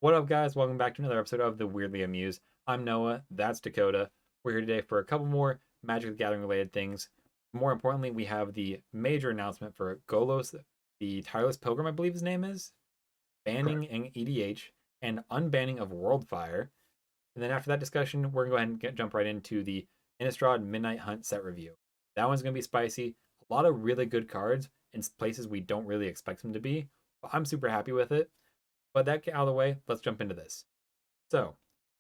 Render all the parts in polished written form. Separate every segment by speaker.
Speaker 1: What up, guys? Welcome back to another episode of the Weirdly Amused. I'm Noah. That's Dakota. We're here today for a couple more Magic the Gathering related things. More importantly, we have the major announcement for Golos, the Tireless Pilgrim, I believe his name is, banning
Speaker 2: Correct.
Speaker 1: in EDH and unbanning of Worldfire. And then after that discussion, we're going to go ahead and jump right into the Innistrad Midnight Hunt set review. That one's going to be spicy. A lot of really good cards in places we don't really expect them to be. But I'm super happy with it. But that out of the way, let's jump into this. So,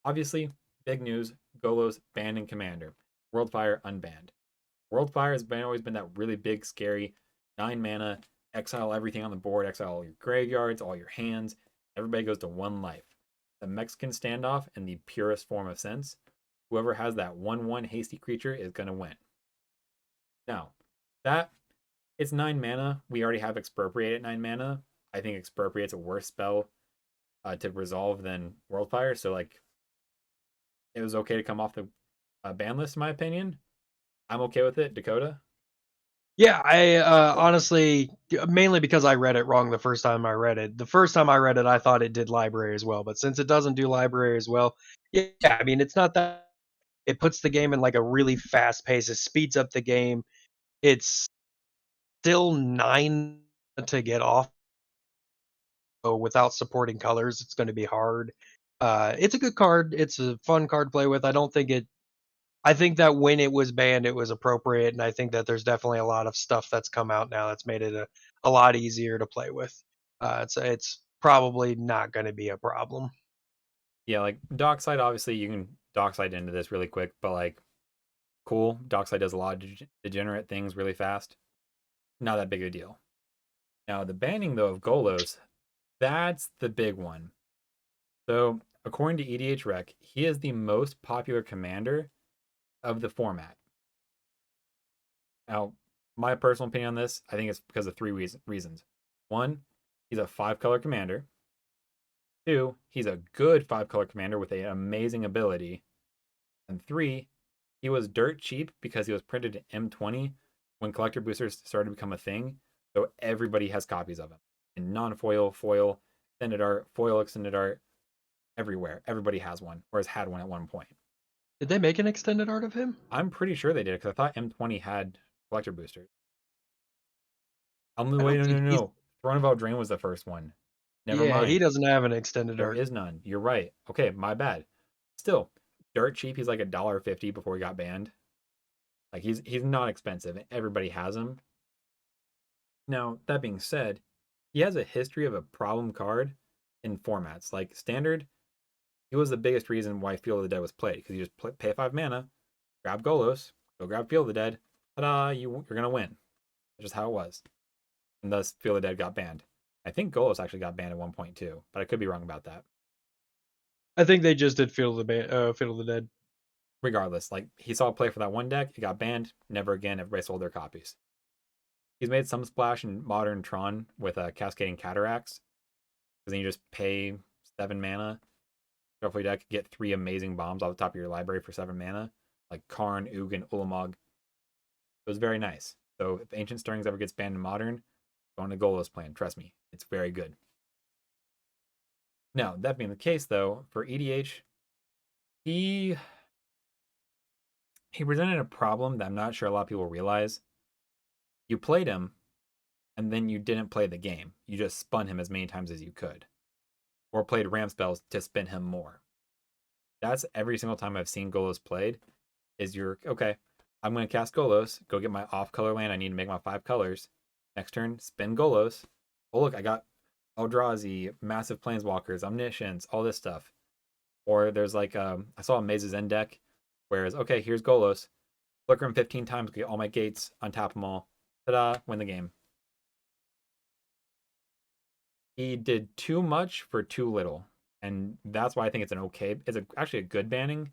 Speaker 1: obviously, big news: Golos banned in Commander, Worldfire unbanned. Worldfire has always been that really big, scary 9 mana, exile everything on the board, exile all your graveyards, all your hands. Everybody goes to 1 life. The Mexican standoff in the purest form of sense. Whoever has that 1/1 hasty creature is going to win. Now, that it's 9 mana. We already have Expropriate at 9 mana. I think Expropriate's a worse spell to resolve than Worldfire. So like, it was okay to come off the ban list, in my opinion. I'm okay with it. Dakota.
Speaker 2: Yeah, I honestly, mainly because I read it wrong the first time I read it. The first time I read it, I thought it did library as well, but since it doesn't do library as well, yeah, I mean, it's not that it puts the game in like a really fast pace. It speeds up the game. It's still 9 to get off. So without supporting colors, it's going to be hard. It's a good card. It's a fun card to play with. I think that when it was banned, it was appropriate, and I think that there's definitely a lot of stuff that's come out now that's made it a lot easier to play with. It's probably not going to be a problem.
Speaker 1: Yeah, like Dockside, obviously you can Dockside into this really quick, but like, cool. Dockside does a lot of degenerate things really fast. Not that big of a deal. Now, the banning, though, of Golos, that's the big one. So, according to EDH Rec, he is the most popular commander of the format. Now, my personal opinion on this, I think it's because of three reasons. One, he's a 5 color commander. Two, he's a good 5 color commander with an amazing ability. And three, he was dirt cheap because he was printed in M20 when collector boosters started to become a thing. So everybody has copies of him in non-foil, foil, extended art, foil, extended art, everywhere. Everybody has one or has had one at one point.
Speaker 2: Did they make an extended art of him?
Speaker 1: I'm pretty sure they did because I thought M20 had collector boosters.
Speaker 2: I
Speaker 1: Wait,
Speaker 2: don't
Speaker 1: no, no,
Speaker 2: think
Speaker 1: no,
Speaker 2: he's.
Speaker 1: no. Throne of Eldraine was the first one. Never
Speaker 2: Yeah, he
Speaker 1: mind.
Speaker 2: doesn't have an extended
Speaker 1: There
Speaker 2: art.
Speaker 1: is none. You're right. Okay, my bad. Still, dirt cheap. He's like $1.50 before he got banned. Like he's not expensive. Everybody has him. Now, that being said, he has a history of a problem card in formats. Like standard, he was the biggest reason why Field of the Dead was played because you just pay 5 mana, grab Golos, go grab Field of the Dead, ta-da! You're gonna win. That's just how it was. And thus, Field of the Dead got banned. I think Golos actually got banned at 1.2, but I could be wrong about that.
Speaker 2: I think they just did Field of the Dead.
Speaker 1: Regardless, like he saw a play for that one deck, it got banned. Never again. Everybody sold their copies. He's made some splash in modern Tron with Cascading Cataracts, because then you just pay 7 mana, shuffle your deck, get 3 amazing bombs off the top of your library for 7 mana, like Karn, Ugin, Ulamog. It was very nice. So if Ancient Stirrings ever gets banned in Modern, go on to Golos plan. Trust me, it's very good. Now, that being the case, though, for EDH, he he presented a problem that I'm not sure a lot of people realize. You played him, and then you didn't play the game. You just spun him as many times as you could, or played ramp spells to spin him more. That's every single time I've seen Golos played. Is you're okay. I'm going to cast Golos, go get my off color land. I need to make my 5 colors. Next turn, spin Golos. Oh, look, I got Eldrazi, massive planeswalkers, omniscience, all this stuff. Or there's like, I saw a Maze's End deck, whereas, okay, here's Golos. Flicker him 15 times, get all my gates, untap them all. Ta da, win the game. He did too much for too little. And that's why I think it's an okay, actually a good banning.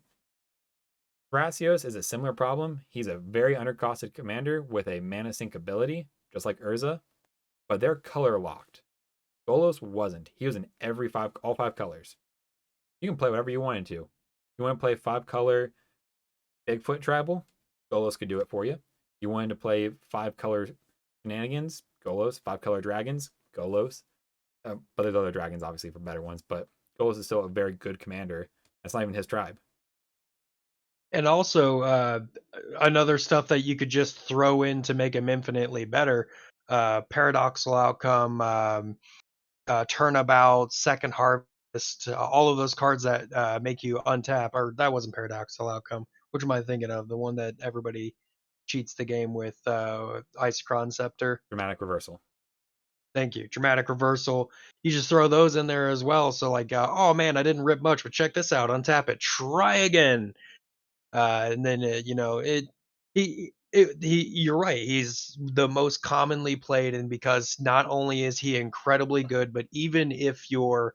Speaker 1: Thrasios is a similar problem. He's a very undercosted commander with a mana sink ability, just like Urza, but they're color locked. Golos wasn't. He was in all 5 colors. You can play whatever you wanted to. You want to play 5 color Bigfoot tribal? Golos could do it for you. You wanted to play 5 color shenanigans? Golos. 5 color dragons? Golos. But there's other dragons, obviously, for better ones. But Golos is still a very good commander. That's not even his tribe.
Speaker 2: And also, another stuff that you could just throw in to make him infinitely better, paradoxical outcome, turnabout, second harvest, all of those cards that make you untap. Or that wasn't paradoxical outcome. Which am I thinking of? The one that everybody cheats the game with, Isochron Scepter.
Speaker 1: Dramatic reversal.
Speaker 2: Thank you. Dramatic reversal. You just throw those in there as well. So like, oh man, I didn't rip much, but check this out. Untap it. Try again. And then you're right. He's the most commonly played, and because not only is he incredibly good, but even if you're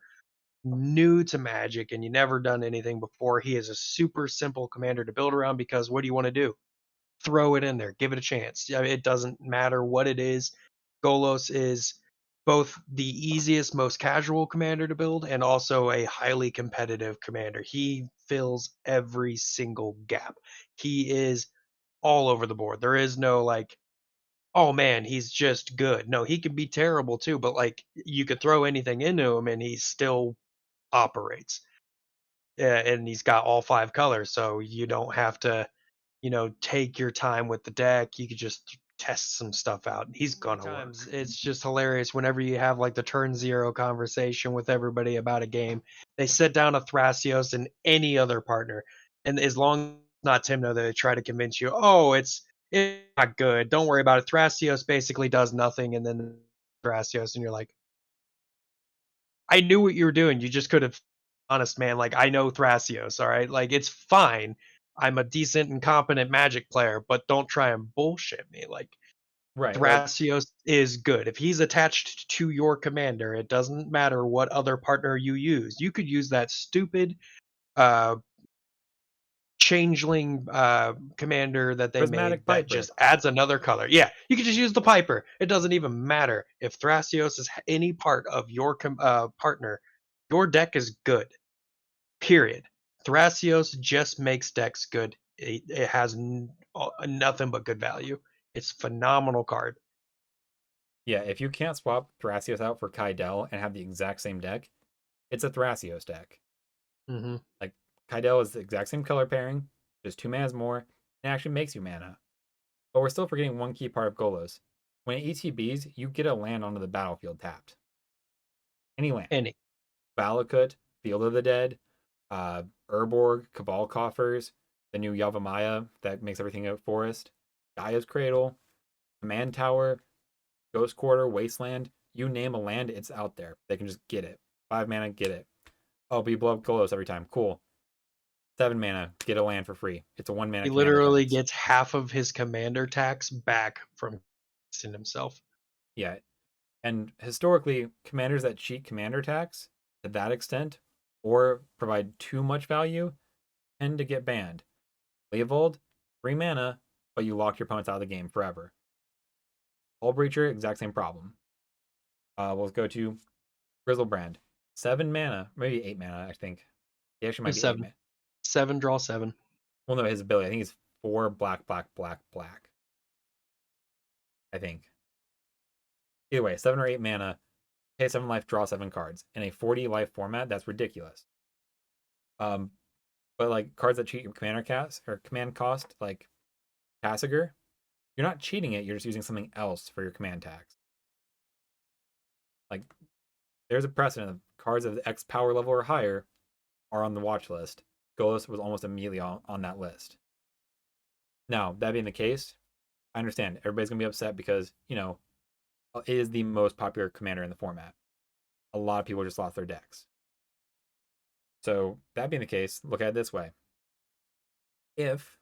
Speaker 2: new to Magic and you never done anything before, he is a super simple commander to build around. Because what do you want to do? Throw it in there, give it a chance. Yeah, it doesn't matter what it is. Golos is both the easiest, most casual commander to build and also a highly competitive commander. He fills every single gap. He is all over the board. There is no like, oh man, he's just good. No, he can be terrible too, but like you could throw anything into him and he still operates. And he's got all five colors, so you don't have to take your time with the deck. You could just test some stuff out. He's gonna work. It's just hilarious whenever you have like the turn zero conversation with everybody about a game. They sit down a Thrasios and any other partner, and as long as it's not Timno, they try to convince you, oh, it's not good. Don't worry about it. Thrasios basically does nothing, and then Thrasios, and you're like, I knew what you were doing. You just could have, honest man. Like I know Thrasios, all right. Like it's fine. I'm a decent and competent Magic player, but don't try and bullshit me. Like
Speaker 1: Right. Like
Speaker 2: Thrasios is good. If he's attached to your commander, it doesn't matter what other partner you use. You could use that stupid uh changeling commander that they
Speaker 1: prismatic
Speaker 2: made that
Speaker 1: Piper.
Speaker 2: just adds another color. Yeah, you could just use the Piper. It doesn't even matter if Thrasios is any part of your partner. Your deck is good. Period. Thrasios just makes decks good. It has nothing but good value. It's a phenomenal card.
Speaker 1: Yeah, if you can't swap Thrasios out for Kydel and have the exact same deck, it's a Thrasios deck.
Speaker 2: Hmm.
Speaker 1: Like Kydel is the exact same color pairing, just 2 manas more, and actually makes you mana. But we're still forgetting one key part of Golos. When it ETBs, you get a land onto the battlefield tapped. Any land.
Speaker 2: Any.
Speaker 1: Valakut, Field of the Dead, Urborg, Cabal Coffers, the new Yavimaya that makes everything a forest, Gaia's Cradle, Command Tower, Ghost Quarter, Wasteland. You name a land, it's out there. They can just get it. 5 mana, get it. Oh, but you blow up Golos every time. Cool. 7 mana, get a land for free. It's a 1 mana
Speaker 2: He
Speaker 1: commander
Speaker 2: literally
Speaker 1: cards.
Speaker 2: gets half of his commander tax back from himself.
Speaker 1: Yeah. And historically, commanders that cheat commander tax to that extent or provide too much value tend to get banned. Leovold, 3 mana, but you lock your opponents out of the game forever. Hull Breacher, exact same problem. We'll go to Grizzlebrand. 7 mana, maybe 8 mana, I think. He actually might be 8
Speaker 2: Seven.
Speaker 1: mana.
Speaker 2: 7 draw 7.
Speaker 1: Well, no, his ability. I think he's 4 black, black, black, black. I think. Either way, 7 or 8 mana, pay 7 life, draw 7 cards. In a 40 life format, that's ridiculous. Um, but like cards that cheat your commander cast or command cost, like Tasigur, you're not cheating it, you're just using something else for your command tax. Like there's a precedent of cards of X power level or higher are on the watch list. Golos was almost immediately on that list. Now, that being the case, I understand everybody's gonna be upset because, it is the most popular commander in the format. A lot of people just lost their decks. So, that being the case, look at it this way. If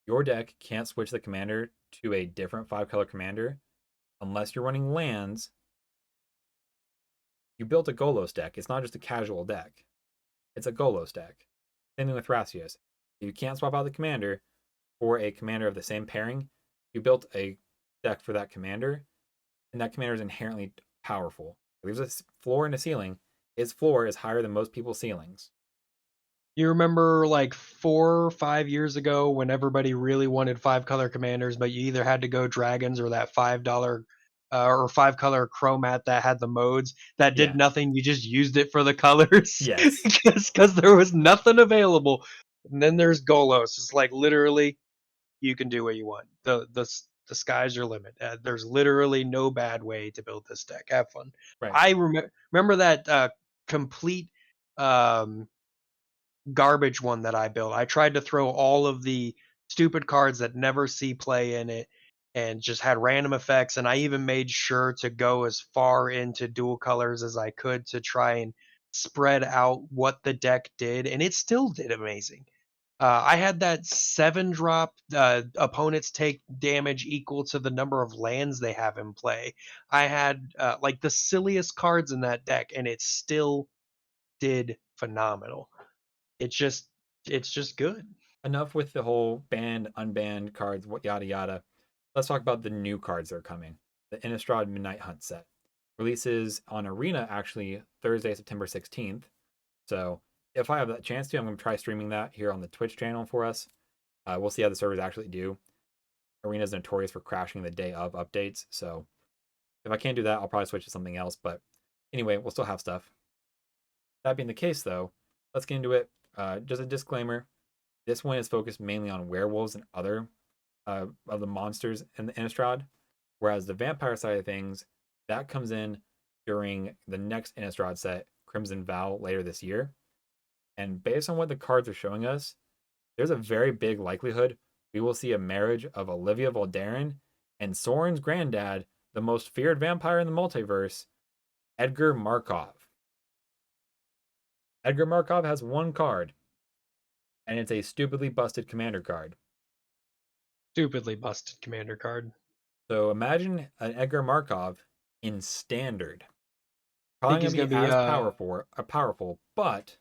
Speaker 1: your deck can't switch the commander to a different 5 color commander, unless you're running lands, you built a Golos deck. It's not just a casual deck, it's a Golos deck. Same thing with Thrasios. If you can't swap out the commander for a commander of the same pairing, you built a deck for that commander, and that commander is inherently powerful. There's a floor and a ceiling. Its floor is higher than most people's ceilings.
Speaker 2: You remember like 4 or 5 years ago when everybody really wanted 5 color commanders, but you either had to go dragons or that $5 or 5 color chromat that had the modes that did
Speaker 1: Yeah.
Speaker 2: nothing. You just used it for the colors
Speaker 1: Yes.
Speaker 2: because there was nothing available. And then there's Golos. It's like literally you can do what you want. The sky's your limit. There's literally no bad way to build this deck. Have fun.
Speaker 1: Right.
Speaker 2: I remember that complete um, garbage one that I built. I tried to throw all of the stupid cards that never see play in it and just had random effects. And I even made sure to go as far into dual colors as I could to try and spread out what the deck did. And it still did amazing. I had that 7 drop. Opponents take damage equal to the number of lands they have in play. I had like the silliest cards in that deck, and it still did phenomenal. It's just it's just good.
Speaker 1: Enough with the whole banned, unbanned cards, yada yada. Let's talk about the new cards that are coming. The Innistrad Midnight Hunt set releases on Arena actually Thursday, September 16th. So if I have that chance to, I'm going to try streaming that here on the Twitch channel for us. We'll see how the servers actually do. Arena is notorious for crashing the day of updates. So if I can't do that, I'll probably switch to something else. But anyway, we'll still have stuff. That being the case, though, let's get into it. Just a disclaimer: this one is focused mainly on werewolves and other of the monsters in the Innistrad, whereas the vampire side of things that comes in during the next Innistrad set, Crimson Vow, later this year. And based on what the cards are showing us, there's a very big likelihood we will see a marriage of Olivia Voldaren and Soren's granddad, the most feared vampire in the multiverse, Edgar Markov. Edgar Markov has one card, and it's a stupidly busted commander card.
Speaker 2: Stupidly busted commander card.
Speaker 1: So imagine an Edgar Markov in standard. Probably
Speaker 2: Think
Speaker 1: gonna
Speaker 2: he's
Speaker 1: be
Speaker 2: gonna be
Speaker 1: as powerful, but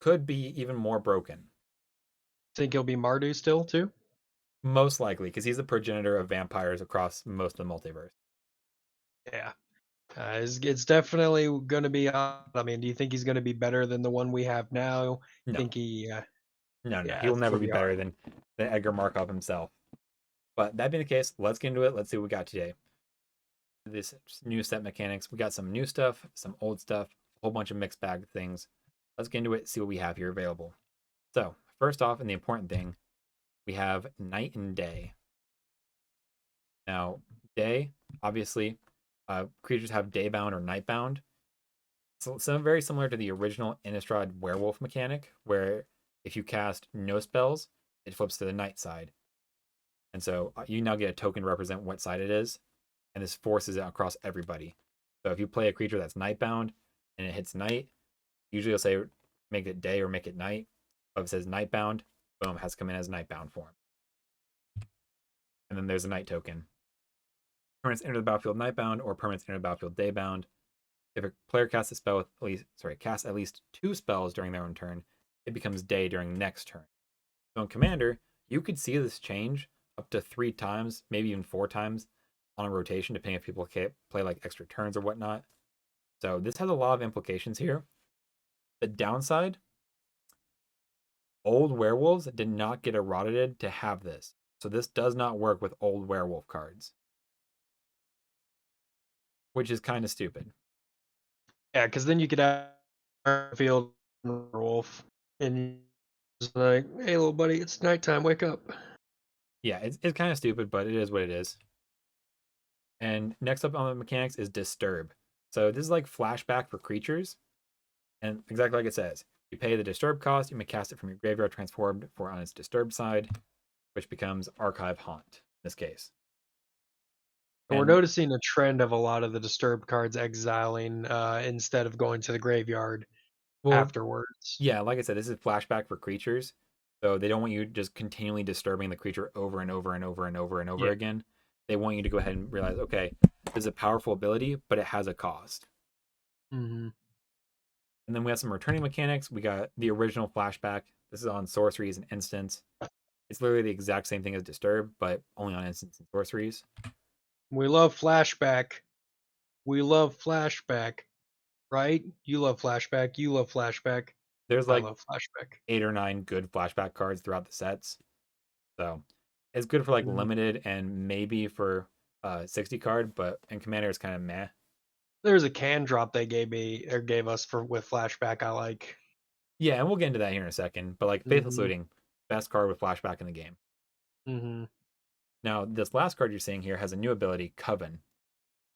Speaker 1: could be even more broken.
Speaker 2: think he'll be Mardu still too?
Speaker 1: Most likely, because he's the progenitor of vampires across most of the multiverse.
Speaker 2: Yeah. It's definitely gonna be I mean, do you think he's gonna be better than the one we have now?
Speaker 1: No,
Speaker 2: Think he
Speaker 1: no,
Speaker 2: yeah,
Speaker 1: he will
Speaker 2: it's
Speaker 1: never
Speaker 2: gonna
Speaker 1: be
Speaker 2: be
Speaker 1: better
Speaker 2: hard.
Speaker 1: than Edgar Markov himself. But that being the case, let's get into it. Let's see what we got today. This new set mechanics. We got some new stuff, some old stuff, a whole bunch of mixed bag things. Let's get into it, see what we have here available. So, first off, and the important thing, we have night and day. Now, day, obviously, creatures have daybound or nightbound. So very similar to the original Innistrad werewolf mechanic, where if you cast no spells, it flips to the night side. And so you now get a token to represent what side it is, and this forces it across everybody. So if you play a creature that's nightbound and it hits night, usually you'll say make it day or make it night. But if it says nightbound, boom, has to come in as nightbound form. And then there's a night token. Permanents enter the battlefield nightbound or permanents enter the battlefield daybound. If a player casts a spell with casts at least 2 spells during their own turn, it becomes day during next turn. So in Commander, you could see this change up to 3 times, maybe even 4 times on a rotation, depending if people play like extra turns or whatnot. So this has a lot of implications here. The downside, old werewolves did not get eroded to have this. So this does not work with old werewolf cards, which is kind of stupid.
Speaker 2: Yeah, because then you could have field wolf and just like, hey little buddy, it's nighttime, wake up.
Speaker 1: Yeah, it's kind of stupid, but it is what it is. And next up on the mechanics is Disturb. So this is like flashback for creatures. And exactly like it says, you pay the Disturb cost, you may cast it from your graveyard transformed for on its Disturbed side, which becomes Archive Haunt in this case.
Speaker 2: And we're
Speaker 1: And
Speaker 2: noticing a trend of a lot of the disturbed cards exiling instead of going to the graveyard
Speaker 1: well,
Speaker 2: afterwards.
Speaker 1: yeah, like I said, this is flashback for creatures. So they don't want you just continually disturbing the creature over and over and over and over and over
Speaker 2: Yeah.
Speaker 1: again. They want you to go ahead and realize, okay, this is a powerful ability, but it has a cost.
Speaker 2: Mm-hmm.
Speaker 1: And then we have some returning mechanics. We got the original flashback. This is on sorceries and instants. It's literally the exact same thing as Disturb, but only on instants and sorceries.
Speaker 2: We love flashback. We love flashback, right? You love flashback. You love flashback.
Speaker 1: There's
Speaker 2: I
Speaker 1: like
Speaker 2: love flashback.
Speaker 1: 8 or 9 good flashback cards throughout the sets. So it's good for like
Speaker 2: Mm-hmm.
Speaker 1: limited and maybe for 60 card, but in Commander it's kind of meh.
Speaker 2: There's a can drop they gave me or gave us for with flashback I like.
Speaker 1: Yeah, and we'll get into that here in a second. But like Faithless
Speaker 2: Mhm.
Speaker 1: Looting, best card with flashback in the game.
Speaker 2: Mhm.
Speaker 1: Now, this last card you're seeing here has a new ability, Coven.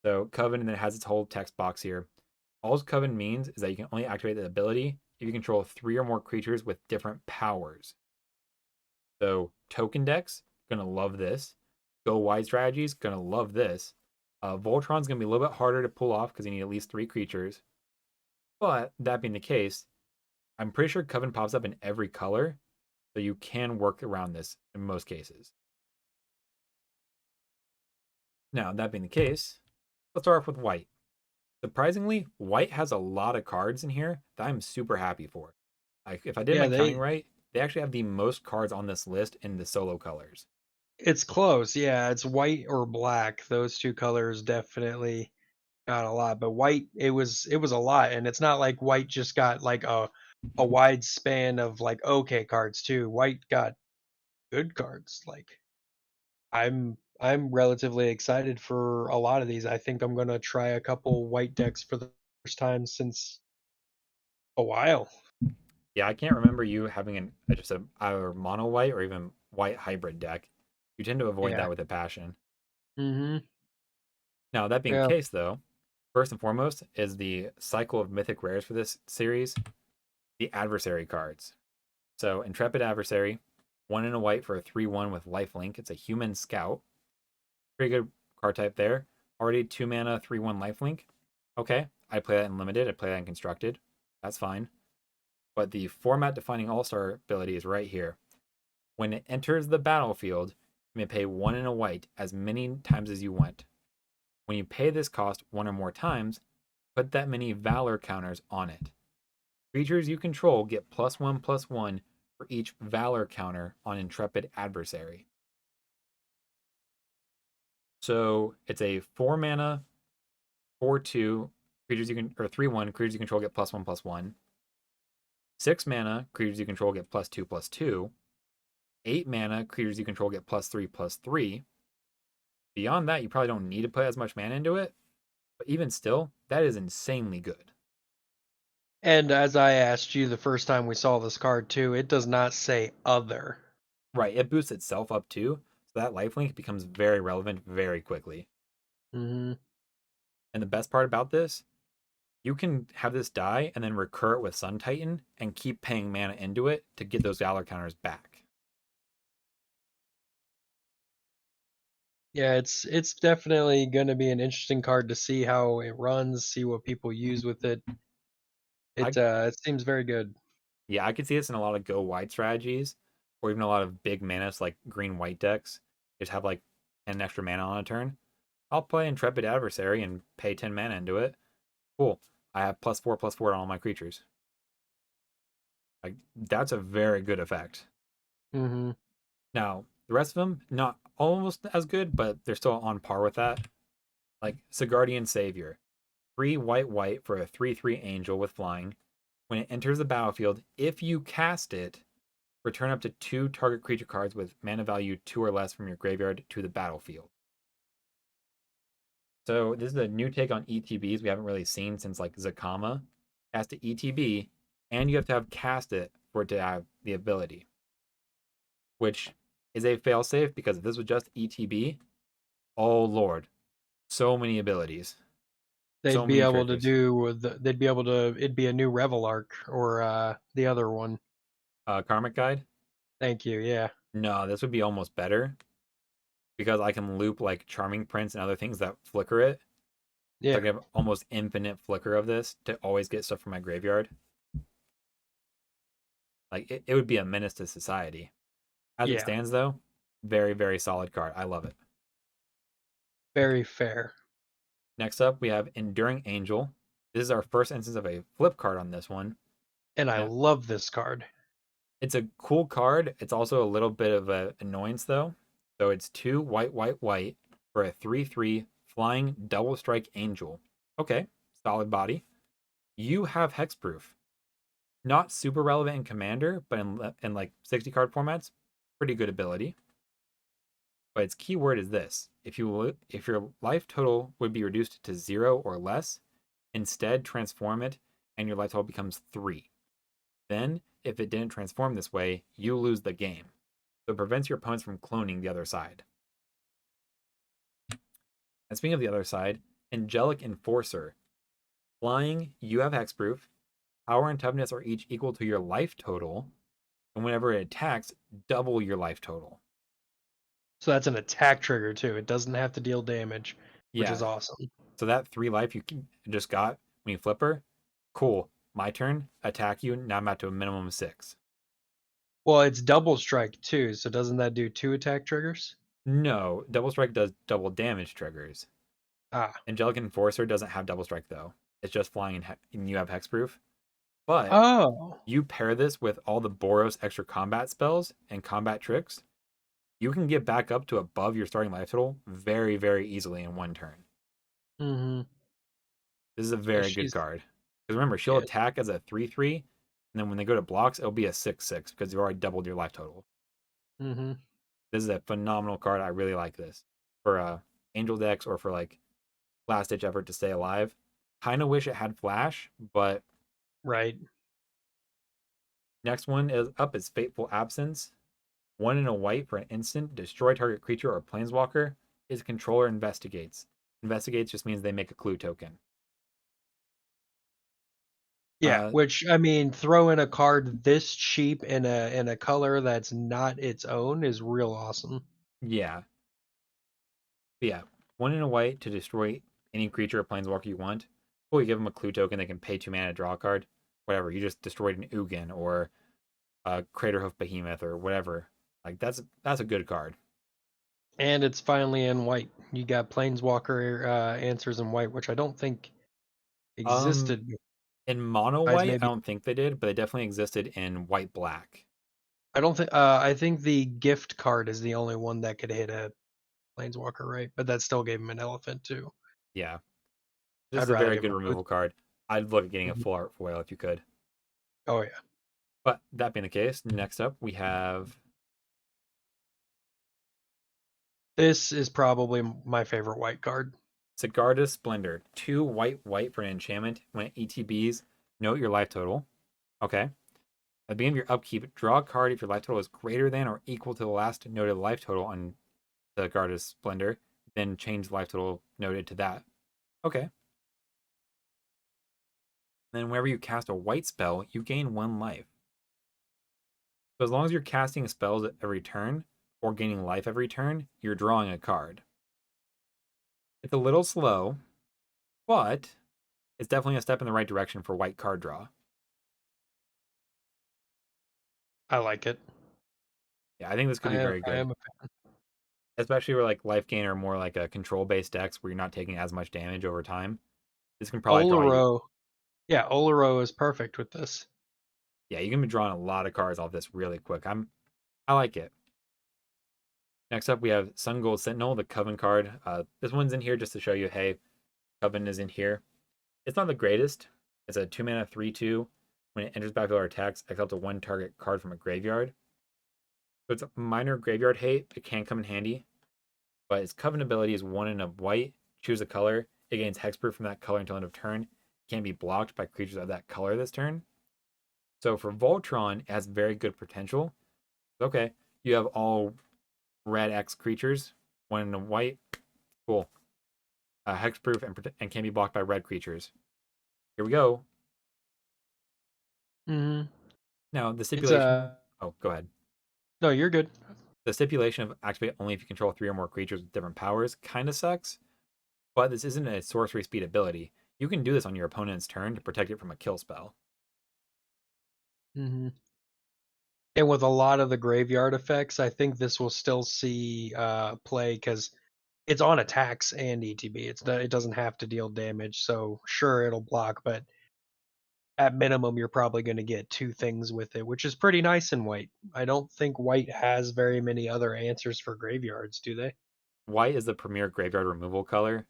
Speaker 1: So Coven, and then it has its whole text box here. All Coven means is that you can only activate the ability if you control 3 or more creatures with different powers. So Token decks, gonna love this. Go wide strategies, gonna love this. Voltron's gonna be a little bit harder to pull off because you need at least 3 creatures. But that being the case, I'm pretty sure Coven pops up in every color, so you can work around this in most cases. Now, that being the case, let's start off with white. Surprisingly, white has a lot of cards in here that I'm super happy for. Like, if I did
Speaker 2: Yeah,
Speaker 1: my counting
Speaker 2: they
Speaker 1: right, they actually have the most cards on this list in the solo colors.
Speaker 2: it's close. Yeah, it's white or black. Those two colors definitely got a lot, but white it was a lot, and it's not like white just got like a wide span of like okay cards too. White got good cards. Like I'm relatively excited for a lot of these. I think I'm gonna try a couple white decks for the first time since a while.
Speaker 1: Yeah, I can't remember you having just a either mono white or even white hybrid deck. You tend to avoid
Speaker 2: Yeah.
Speaker 1: that with a passion.
Speaker 2: Mhm.
Speaker 1: Now, that being the
Speaker 2: Yeah.
Speaker 1: case, though, first and foremost is the cycle of mythic rares for this series, the adversary cards. So, Intrepid Adversary, 1 in a white for a 3/1 with lifelink. It's a human scout. Pretty good card type there. Already 2 mana, 3/1 lifelink. Okay, I play that in limited, I play that in constructed. That's fine. But the format defining all star ability is right here. When it enters the battlefield, you may pay 1 in a white as many times as you want. When you pay this cost 1 or more times, put that many Valor counters on it. Creatures you control get +1/+1 for each Valor counter on Intrepid Adversary. So it's a 4 mana, 4/2 creatures you can, or 3/1 creatures you control get +1/+1. 6 mana creatures you control get +2/+2. 8 mana creatures you control get +3/+3. Beyond that, you probably don't need to put as much mana into it, but even still, that is insanely good.
Speaker 2: And as I asked you the first time we saw this card too, it does not say other.
Speaker 1: Right, it boosts itself up too, so that lifelink becomes very relevant very quickly.
Speaker 2: Mhm.
Speaker 1: And the best part about this, you can have this die and then recur it with Sun Titan and keep paying mana into it to get those Valor counters back.
Speaker 2: Yeah, it's definitely going to be an interesting card to see how it runs, see what people use with it.
Speaker 1: I
Speaker 2: It seems very good.
Speaker 1: Yeah, I could see this in a lot of go wide strategies, or even a lot of big manas like green white decks. Just have like 10 extra mana on a turn. I'll play Intrepid Adversary and pay 10 mana into it. Cool. I have +4/+4 on all my creatures. Like that's a very good effect.
Speaker 2: Mhm.
Speaker 1: Now, the rest of them, not almost as good, but they're still on par with that. Like Sigardian Savior. 3 white white for a 3/3 angel with flying. When it enters the battlefield, if you cast it, return up to 2 target creature cards with mana value 2 or less from your graveyard to the battlefield. So this is a new take on ETBs we haven't really seen since like Zakama. Cast an ETB, and you have to have cast it for it to have the ability, which is a failsafe because if this was just ETB, oh lord, so many abilities,
Speaker 2: They'd
Speaker 1: so
Speaker 2: be
Speaker 1: many
Speaker 2: able to
Speaker 1: characters.
Speaker 2: do they'd be able to it'd be a new Revel arc or the other one.
Speaker 1: Karmic Guide?
Speaker 2: Thank you. Yeah.
Speaker 1: No, this would be almost better because I can loop like Charming Prince and other things that flicker it. So I
Speaker 2: Yeah.
Speaker 1: can have almost infinite flicker of this to always get stuff from my graveyard. Like it would be a menace to society. As it
Speaker 2: Yeah.
Speaker 1: stands though, very, very solid card. I love it.
Speaker 2: Very fair.
Speaker 1: Next up, we have Enduring Angel. This is our first instance of a flip card on this one.
Speaker 2: And I
Speaker 1: Now,
Speaker 2: love this card.
Speaker 1: it's a cool card. It's also a little bit of an annoyance though. So it's 2 white, white, white for a 3/3 flying double strike angel. Okay, solid body. You have hexproof. Not super relevant in Commander, but in like 60 card formats, pretty good ability. but its key word is this: if your life total would be reduced to 0 or less, instead transform it, and your life total becomes 3. Then, if it didn't transform this way, you lose the game. So it prevents your opponents from cloning the other side. And speaking of the other side, Angelic Enforcer. Flying, you have hexproof. Power and toughness are each equal to your life total. And whenever it attacks, double your life total.
Speaker 2: So that's an attack trigger too. It doesn't have to deal damage, which is
Speaker 1: Yeah.
Speaker 2: awesome.
Speaker 1: So that 3 life you just got when you flip her, cool. My turn, attack you. Now I'm at to a minimum of 6.
Speaker 2: Well, it's double strike too, so doesn't that do 2 attack triggers?
Speaker 1: No, double strike does double damage triggers.
Speaker 2: Ah.
Speaker 1: Angelic Enforcer doesn't have double strike though. It's just flying and you have hexproof. But
Speaker 2: Oh.
Speaker 1: you pair this with all the Boros extra combat spells and combat tricks, you can get back up to above your starting life total very, very easily in one turn.
Speaker 2: Mm-hmm.
Speaker 1: This is a
Speaker 2: Yeah,
Speaker 1: very good
Speaker 2: she's
Speaker 1: card. Because remember, she'll
Speaker 2: yeah.
Speaker 1: attack as a 3/3, and then when they go to blocks, it'll be a 6/6 because you've already doubled your life total.
Speaker 2: Mm-hmm.
Speaker 1: This is a phenomenal card. I really like this for angel decks or for like last ditch effort to stay alive. Kind of wish it had flash, but
Speaker 2: Right.
Speaker 1: next one is up is Fateful Absence. 1 in a white for an instant, destroy target creature or planeswalker. Its controller investigates. Investigates just means they make a clue token.
Speaker 2: Yeah,
Speaker 1: Uh,
Speaker 2: which I mean, throw in a card this cheap in a color that's not its own is real awesome.
Speaker 1: yeah, but yeah. 1 in a white to destroy any creature or planeswalker you want. Or you give them a clue token, they can pay 2 mana to draw a card. Whatever. You just destroyed an Ugin or a Craterhoof Behemoth or whatever. Like that's a good card.
Speaker 2: And it's finally in white. You got Planeswalker answers in white, which I don't think
Speaker 1: Um,
Speaker 2: existed
Speaker 1: in mono
Speaker 2: besides
Speaker 1: white, I
Speaker 2: maybe
Speaker 1: don't think they did, but they definitely existed in white black.
Speaker 2: I don't think I think the gift card is the only one that could hit a Planeswalker, right? But that still gave him an elephant too.
Speaker 1: Yeah, this
Speaker 2: I'd
Speaker 1: is a
Speaker 2: rather
Speaker 1: very
Speaker 2: give him
Speaker 1: good
Speaker 2: a clue.
Speaker 1: removal card. I'd look at getting a
Speaker 2: Mhm.
Speaker 1: full art foil if you could.
Speaker 2: Oh yeah.
Speaker 1: But that being the case, next up we have
Speaker 2: This is probably my favorite white card.
Speaker 1: Sigarda's Splendor. 2 white white for an enchantment. When it ETBs, note your life total. Okay. At the beginning of your upkeep, draw a card if your life total is greater than or equal to the last noted life total on Sigarda's Splendor. Then change the life total noted to that. Okay. Then whenever you cast a white spell, you gain 1 life. So as long as you're casting spells every turn or gaining life every turn, you're drawing a card. It's a little slow, but it's definitely a step in the right direction for white card draw.
Speaker 2: I like it.
Speaker 1: Yeah, I think this could be very
Speaker 2: I
Speaker 1: good,
Speaker 2: am a
Speaker 1: especially where like life gain or more like a control based decks where you're not taking as much damage over time. This can probably draw you.
Speaker 2: Olaro. Yeah, Olaro is perfect with this.
Speaker 1: Yeah, you can be drawing a lot of cards off this really quick. I like it. Next up, we have Sun Gold Sentinel, the Coven card. This one's in here just to show you, hey, Coven is in here. It's not the greatest. It's a 2 mana 3/2. When it enters battlefield or attacks, exile to 1 target card from a graveyard. So it's a minor graveyard hate. It can come in handy, but its Coven ability is 1 in a white. Choose a color. It gains hexproof from that color until end of turn. It can be blocked by creatures of that color this turn. So for Voltron, it has very good potential. Okay, you have all red X creatures, 1 in a white. Cool. Hexproof and can be blocked by red creatures. Here we go.
Speaker 2: Hmm.
Speaker 1: Now the
Speaker 2: It's
Speaker 1: stipulation. Oh, go ahead.
Speaker 2: no, you're good.
Speaker 1: The stipulation of activate only if you control 3 or more creatures with different powers kind of sucks, but this isn't a sorcery speed ability. You can do this on your opponent's turn to protect it from a kill spell.
Speaker 2: Hmm. And with a lot of the graveyard effects, I think this will still see play because it's on attacks and ETB. It doesn't have to deal damage, so sure it'll block, but at minimum you're probably going to get 2 things with it, which is pretty nice in white. I don't think white has very many other answers for graveyards, do they?
Speaker 1: White is the premier graveyard removal color.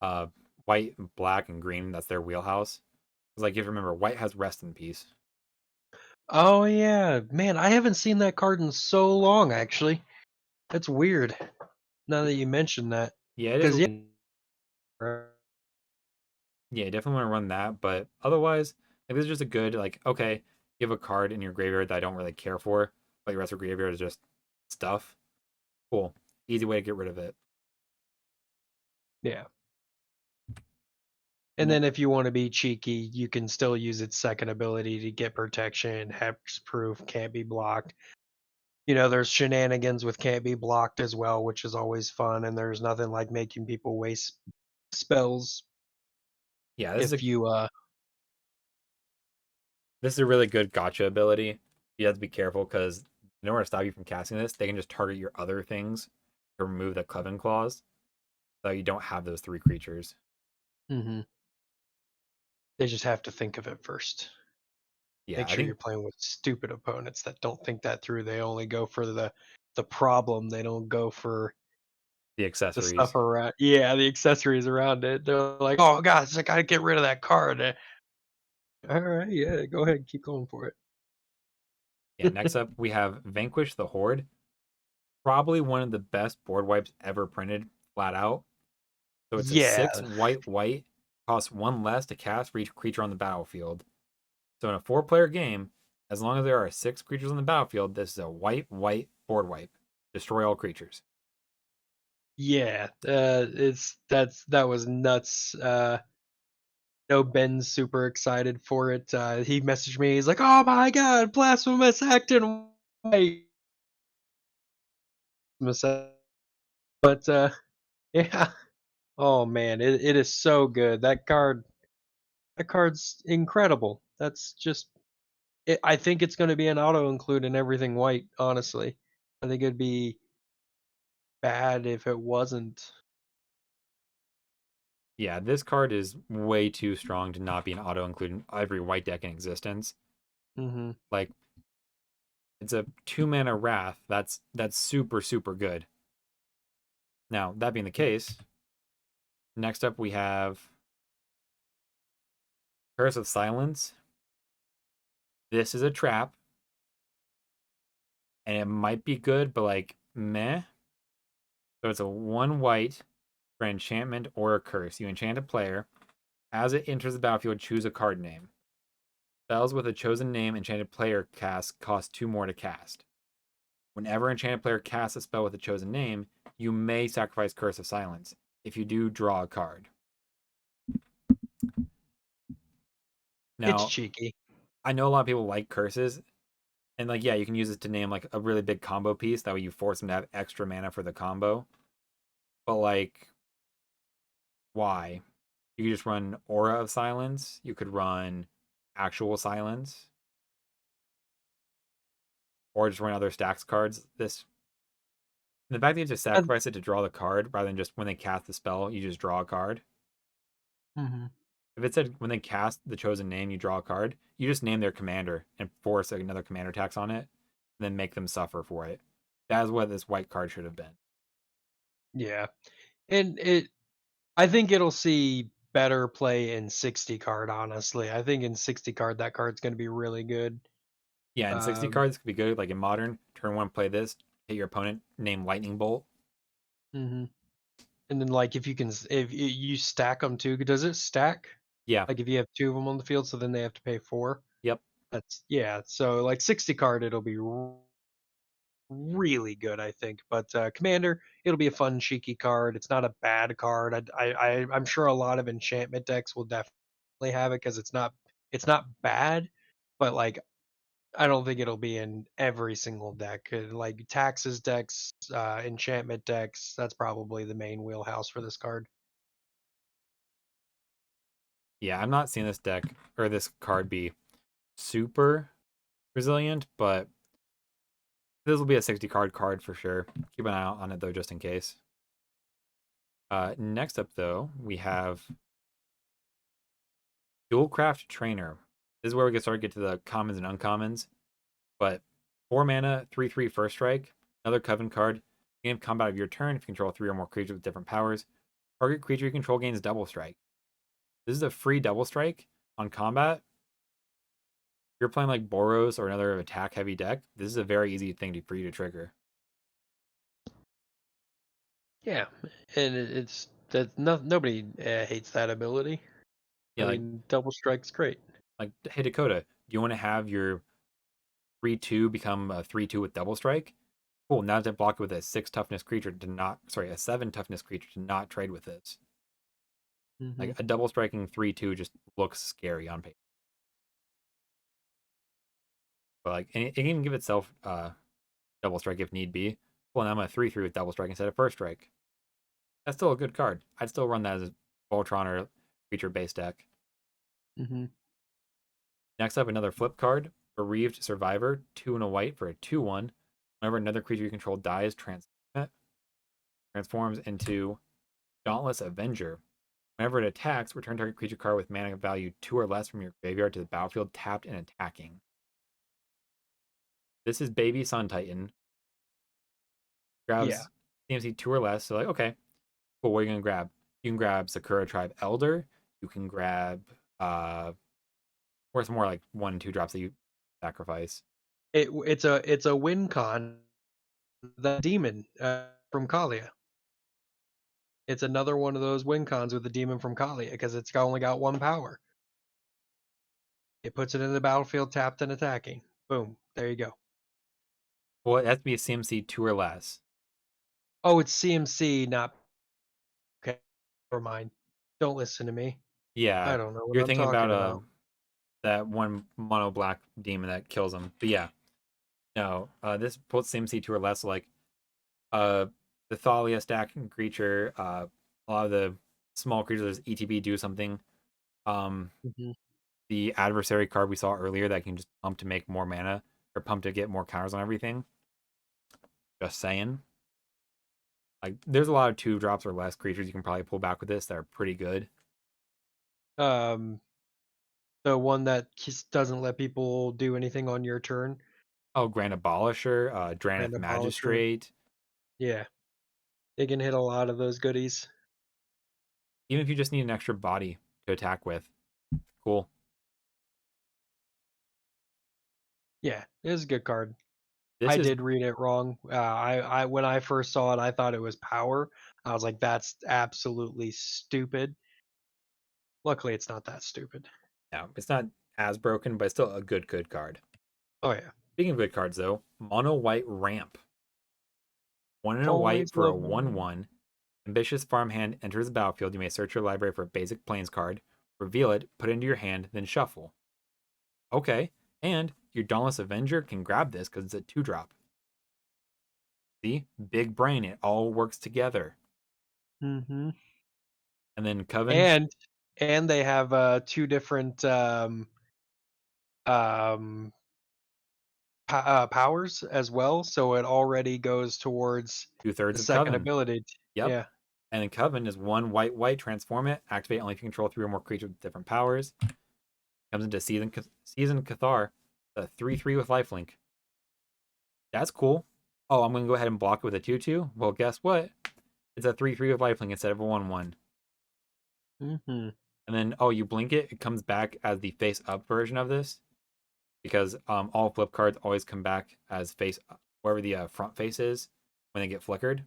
Speaker 1: Uh, White, black, and green, that's their wheelhouse. It's like you have to remember, white has rest in peace.
Speaker 2: Oh yeah, man, I haven't seen that card in so long. Actually, that's weird. Now that you mention that,
Speaker 1: Yeah, it is.
Speaker 2: because yeah,
Speaker 1: Yeah, you definitely want to run that, but otherwise, like this is just a good like okay, you have a card in your graveyard that I don't really care for, but your rest of your graveyard is just stuff. Cool, easy way to get rid of it.
Speaker 2: yeah. And
Speaker 1: Ne-
Speaker 2: then if you want to be cheeky, you can still use its second ability to get protection, hexproof, can't be blocked. There's shenanigans with can't be blocked as well, which is always fun. And there's nothing like making people waste spells
Speaker 1: yeah,
Speaker 2: if you
Speaker 1: this is a really good gotcha ability. You have to be careful because in order to stop you from casting this, they can just target your other things to remove the Coven clause, so you don't have those three creatures.
Speaker 2: mhm, they just have to think of it first.
Speaker 1: Yeah,
Speaker 2: Make
Speaker 1: I
Speaker 2: sure you're
Speaker 1: think
Speaker 2: playing with stupid opponents that don't think that through. They only go for the problem. They don't go for
Speaker 1: the
Speaker 2: the stuff
Speaker 1: accessories.
Speaker 2: around. Yeah, the accessories around it. They're like, oh gosh, I gotta get rid of that card. All right, yeah, go ahead, keep going for
Speaker 1: Yeah,
Speaker 2: it.
Speaker 1: next up we have Vanquish the Horde. Probably one of the best board wipes ever printed, flat out. So it's a
Speaker 2: Yeah,
Speaker 1: 6 white, costs one less to cast for each creature on the battlefield. So in a 4 player game, as long as there are 6 creatures on the battlefield, this is a white board wipe. Destroy all creatures.
Speaker 2: yeah. That was nuts. No, Ben's super excited for it. He messaged me. He's like, "Oh my god, blasphemous act in white." But yeah. Oh man, it is so good. That card's incredible. That's just I think it's going to be an auto include in everything white, honestly. I think it'd be bad if it wasn't.
Speaker 1: Yeah, this card is way too strong to not be an auto include in every white deck in existence.
Speaker 2: Mhm.
Speaker 1: Like it's a 2 mana wrath. That's super good. Now, that being the case, next up we have Curse of Silence. This is a trap, and it might be good, but like meh. So it's a 1 white for enchantment or a curse. You enchant a player. As it enters the battlefield, choose a card name. Spells with a chosen name enchanted player cast cost 2 more to cast. Whenever enchanted player casts a spell with a chosen name, you may sacrifice Curse of Silence. If you do, draw a card.
Speaker 2: It's
Speaker 1: Now,
Speaker 2: cheeky.
Speaker 1: I know a lot of people like curses, and like, yeah, you can use it to name like a really big combo piece. That way you force them to have extra mana for the combo. But like, why? You could just run Aura of Silence. You could run Actual Silence, or just run other stacks cards. The fact that you have to
Speaker 2: And,
Speaker 1: sacrifice it to draw the card rather than just when they cast the spell, you just draw a card.
Speaker 2: mhm.
Speaker 1: If it said when they cast the chosen name, you draw a card, you just name their commander and force another commander tax on it, and then make them suffer for it. That is what this white card should have been.
Speaker 2: Yeah. And I think it'll see better play in 60 card, honestly. I think in 60 card that card's going to be really good.
Speaker 1: Yeah, and 60
Speaker 2: Um,
Speaker 1: cards could be good. Like in modern, turn one, play this, hit your opponent, name Lightning Bolt.
Speaker 2: mhm. And then like if you can if you stack them too, does it stack?
Speaker 1: Yeah,
Speaker 2: Like if you have two of them on the field, so then they have to pay four.
Speaker 1: yep.
Speaker 2: That's yeah. So like 60 card, it'll be really good, I think. But Commander, it'll be a fun, cheeky card. It's not a bad card. I'm sure a lot of enchantment decks will definitely have it because it's not bad, but like I don't think it'll be in every single deck. Like taxes decks, enchantment decks, that's probably the main wheelhouse for this card.
Speaker 1: Yeah, I'm not seeing this deck or this card be super resilient, but this will be a 60 card for sure. Keep an eye out on it though, just in case. Next up though, we have Dualcraft Trainer. This is where we get started to get to the commons and uncommons. But 4 mana, 3/3 first strike, another Coven card. Beginning combat of your turn, if you control 3 or more creatures with different powers, target creature you control gains double strike. This is a free double strike on combat. If you're playing like Boros or another attack heavy deck, this is a very easy thing for you to trigger.
Speaker 2: Yeah, and it's that nobody hates that ability. I
Speaker 1: Yeah,
Speaker 2: mean, double strike's great.
Speaker 1: hey Dakota, do you want to have your 3/2 become a 3/2 with double strike? Cool. Now to block it with a 6 toughness creature to not, sorry, a 7 toughness creature to not trade with this.
Speaker 2: Hmm.
Speaker 1: Like a double striking 3/2 just looks scary on paper. But like, and it can even give itself double strike if need be. Well, now I'm a 3/3 with double strike instead of first strike. That's still a good card. I'd still run that as a Voltron or creature based deck.
Speaker 2: Hmm.
Speaker 1: Next up, another flip card. Bereaved Survivor, 2 and a white for a 2/1. Whenever another creature you control dies, transforms into Dauntless Avenger. Whenever it attacks, return target creature card with mana value 2 or less from your graveyard to the battlefield tapped and attacking. This is Baby Sun Titan.
Speaker 2: Yeah,
Speaker 1: Grabs CMC 2 or less. So, like, okay, cool. What are you going to grab? You can grab Sakura Tribe Elder. You can grab, or some more like 1 and 2 drops that you sacrifice.
Speaker 2: it's a win con. The demon from Kalia. It's another one of those win cons with the demon from Kalia because it's only got one power. It puts it in the battlefield tapped and attacking. Boom. There you go.
Speaker 1: Well, it has to be a CMC 2 or less.
Speaker 2: Oh, it's CMC, not okay. Never mind. Don't listen to me.
Speaker 1: Yeah,
Speaker 2: I don't know what
Speaker 1: you're
Speaker 2: I'm
Speaker 1: thinking about
Speaker 2: talking about.
Speaker 1: that one mono black demon that kills him. But yeah, no, this puts CMC 2 or less. Like uh the Thalia stacking creature, a lot of the small creatures ETB do something. Um
Speaker 2: Hmm.
Speaker 1: the adversary card we saw earlier that can just pump to make more mana or pump to get more counters on everything. Just saying. Like there's a lot of 2 drops or less creatures you can probably pull back with this that are pretty good.
Speaker 2: Um, the one that just doesn't let people do anything on your turn.
Speaker 1: Oh, Grand Abolisher,
Speaker 2: And
Speaker 1: Draneth
Speaker 2: Abolisher.
Speaker 1: Magistrate.
Speaker 2: Yeah, they can hit a lot of those goodies.
Speaker 1: Even if you just need an extra body to attack with. Cool.
Speaker 2: Yeah, it is a good card.
Speaker 1: This
Speaker 2: I
Speaker 1: is
Speaker 2: did read it wrong. I when I first saw it, I thought it was power. I was like, that's absolutely stupid. Luckily, it's not that stupid.
Speaker 1: no, it's not as broken, but it's still a good card.
Speaker 2: Oh yeah,
Speaker 1: Speaking of good cards though, Mono White Ramp. 1 and a white
Speaker 2: always
Speaker 1: for a
Speaker 2: love my.
Speaker 1: 1/1. Ambitious farmhand enters the battlefield. You may search your library for a basic plains card, reveal it, put it into your hand, then shuffle. Okay. And your Dauntless Avenger can grab this because it's a 2 drop. See? Big brain. It all works together.
Speaker 2: Hmm.
Speaker 1: And then Coven,
Speaker 2: And they have two different um powers as well, so it already goes towards
Speaker 1: 2/3
Speaker 2: the
Speaker 1: of
Speaker 2: second
Speaker 1: Coven.
Speaker 2: ability.
Speaker 1: Yep.
Speaker 2: Yeah.
Speaker 1: And then Coven is 1 white, transform it, activate only if you control 3 or more creatures with different powers. Comes into Season Cathar, a 3/3 with lifelink. That's cool. Oh, I'm gonna go ahead and block it with a 2/2. Well, guess what? It's a 3/3 with lifelink instead of a 1/1.
Speaker 2: Hmm.
Speaker 1: And then oh, you blink it, it comes back as the face up version of this because all flip cards always come back as face up, wherever the front face is when they get flickered.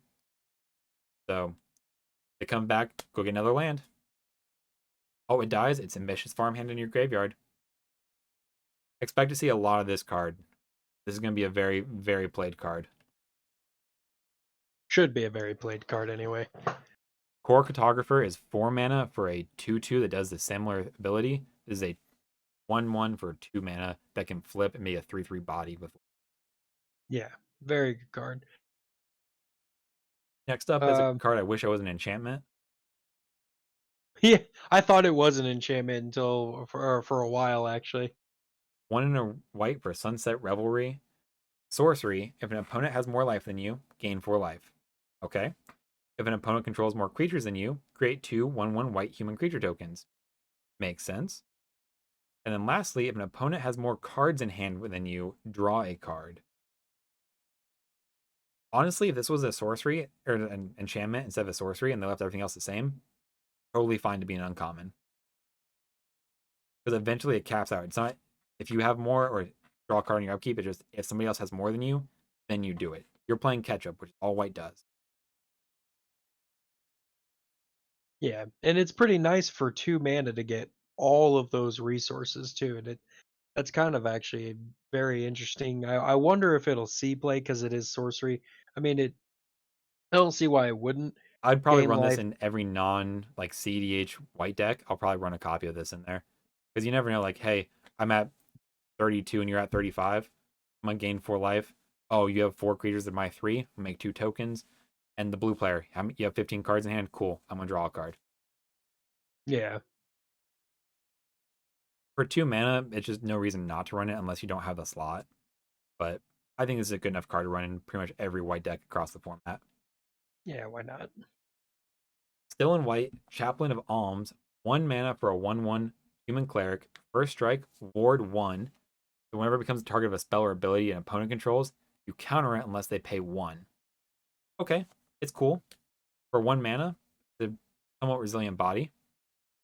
Speaker 1: So they come back, go get another land. Oh, it dies. It's ambitious farmhand in your graveyard. Expect to see a lot of this card. This is going to be a very played card.
Speaker 2: Should be a very played card anyway.
Speaker 1: Core Cartographer is 4 mana for a 2/2 that does the similar ability. This is a 1/1 for 2 mana that can flip and be a 3/3 body with.
Speaker 2: Yeah, very good card.
Speaker 1: Next up is a
Speaker 2: Um,
Speaker 1: card I wish I was an enchantment.
Speaker 2: yeah, I thought it was an enchantment until for a while actually.
Speaker 1: 1 and a white for Sunset Revelry. Sorcery, if an opponent has more life than you, gain 4 life. Okay. If an opponent controls more creatures than you, create 2 1/1 white human creature tokens. Makes sense. And then lastly, if an opponent has more cards in hand than you, draw a card. Honestly, if this was a sorcery or an enchantment instead of a sorcery and they left everything else the same, totally fine to be an uncommon. Because eventually it caps out. It's not if you have more or draw a card in your upkeep, it's just if somebody else has more than you, then you do it. You're playing catch up, which all white does.
Speaker 2: Yeah, and it's pretty nice for 2 mana to get all of those resources too, and that's kind of actually very interesting. I wonder if it'll see play because it is sorcery. I mean, I don't see why it wouldn't
Speaker 1: I'd probably
Speaker 2: gain
Speaker 1: run this
Speaker 2: life.
Speaker 1: in every non like CDH white deck. I'll probably run a copy of this in there because you never know. Like, hey, I'm at 32 and you're at 35. I'm gonna gain 4 life. Oh, you have 4 creatures of my 3. I'll make 2 tokens. And the blue player, you have 15 cards in hand. Cool. I'm gonna draw a card.
Speaker 2: Yeah.
Speaker 1: For 2 mana, it's just no reason not to run it unless you don't have the slot. But I think this is a good enough card to run in pretty much every white deck across the format.
Speaker 2: Yeah, why not?
Speaker 1: Still in white, Chaplain of Alms, 1 mana for a 1/1 human cleric. First strike, ward 1. So whenever it becomes the target of a spell or ability an opponent controls, you counter it unless they pay 1. Okay, it's cool. For 1 mana, the somewhat resilient body.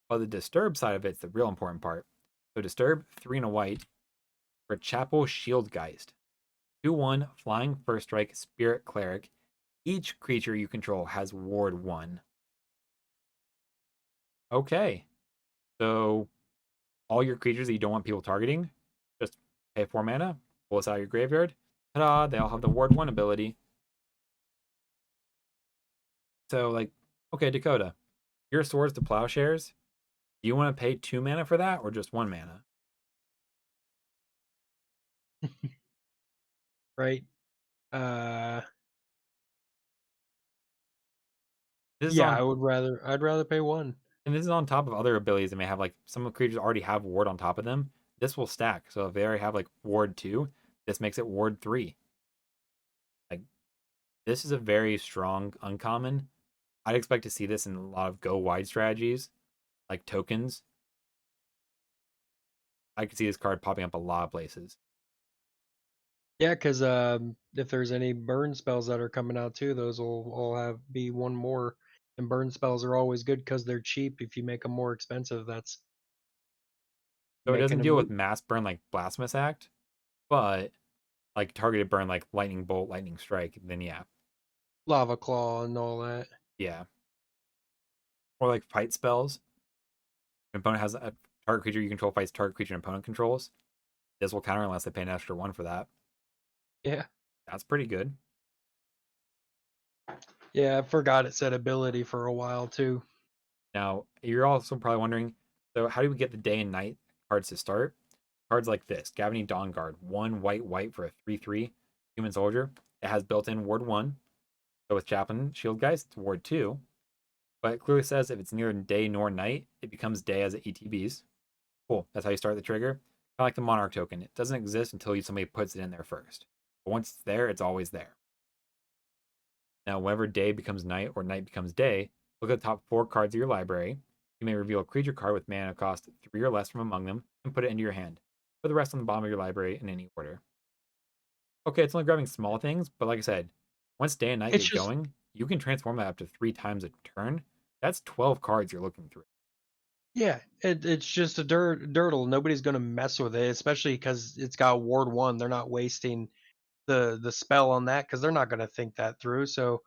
Speaker 1: But the disturb side of it's the real important part. So disturb, 3 and a white for Chapel Shieldgeist. 2/1 flying first strike spirit cleric. Each creature you control has ward 1. Okay. So all your creatures that you don't want people targeting, just pay 4 mana, pull us out of your graveyard. Ta-da, they all have the ward 1 ability. So like, okay, Dakota, your swords to plowshares, do you want to pay 2 mana for that or just 1 mana?
Speaker 2: Right? Uh,
Speaker 1: This is
Speaker 2: yeah,
Speaker 1: on
Speaker 2: I'd rather pay 1.
Speaker 1: and this is on top of other abilities that may have like some of the creatures already have ward on top of them. This will stack. So if they already have like ward 2, this makes it ward 3. Like this is a very strong uncommon. I'd expect to see this in a lot of go wide strategies, like tokens. I could see this card popping up a lot of places.
Speaker 2: Yeah, because if there's any burn spells that are coming out too, those will all have be 1 more. And burn spells are always good because they're cheap. If you make them more expensive, that's
Speaker 1: So it
Speaker 2: making
Speaker 1: doesn't
Speaker 2: them
Speaker 1: deal with
Speaker 2: loot.
Speaker 1: mass burn like Blasphemous Act, but like targeted burn like Lightning Bolt, Lightning Strike, then yeah.
Speaker 2: Lava Claw and all that.
Speaker 1: Yeah. Or like fight spells. An opponent has a target creature you control fights target creature an opponent controls. This will counter unless they pay an extra 1 for that.
Speaker 2: Yeah.
Speaker 1: That's pretty good.
Speaker 2: Yeah, I forgot it said ability for a while too.
Speaker 1: Now, you're also probably wondering, so how do we get the day and night cards to start? Cards like this, Gavany Dawn Guard, 1 white for a 3/3 human soldier. It has built-in ward 1. So with Chaplain Shield Guys, it's ward 2. But it clearly says if it's neither day nor night, it becomes day as it ETBs. Cool. That's how you start the trigger. Kind of like the Monarch token. It doesn't exist until somebody puts it in there first. But once it's there, it's always there. Now, whenever day becomes night or night becomes day, look at the top 4 cards of your library. You may reveal a creature card with mana cost 3 or less from among them and put it into your hand. Put the rest on the bottom of your library in any order. Okay, it's only grabbing small things, but like I said, once day and night
Speaker 2: It's
Speaker 1: get
Speaker 2: just
Speaker 1: going, you can transform that up to 3 times a turn. That's 12 cards you're looking through.
Speaker 2: yeah, it's just a dirtle. Nobody's gonna mess with it, especially because it's got Ward 1. They're not wasting the spell on that because they're not gonna think that through. So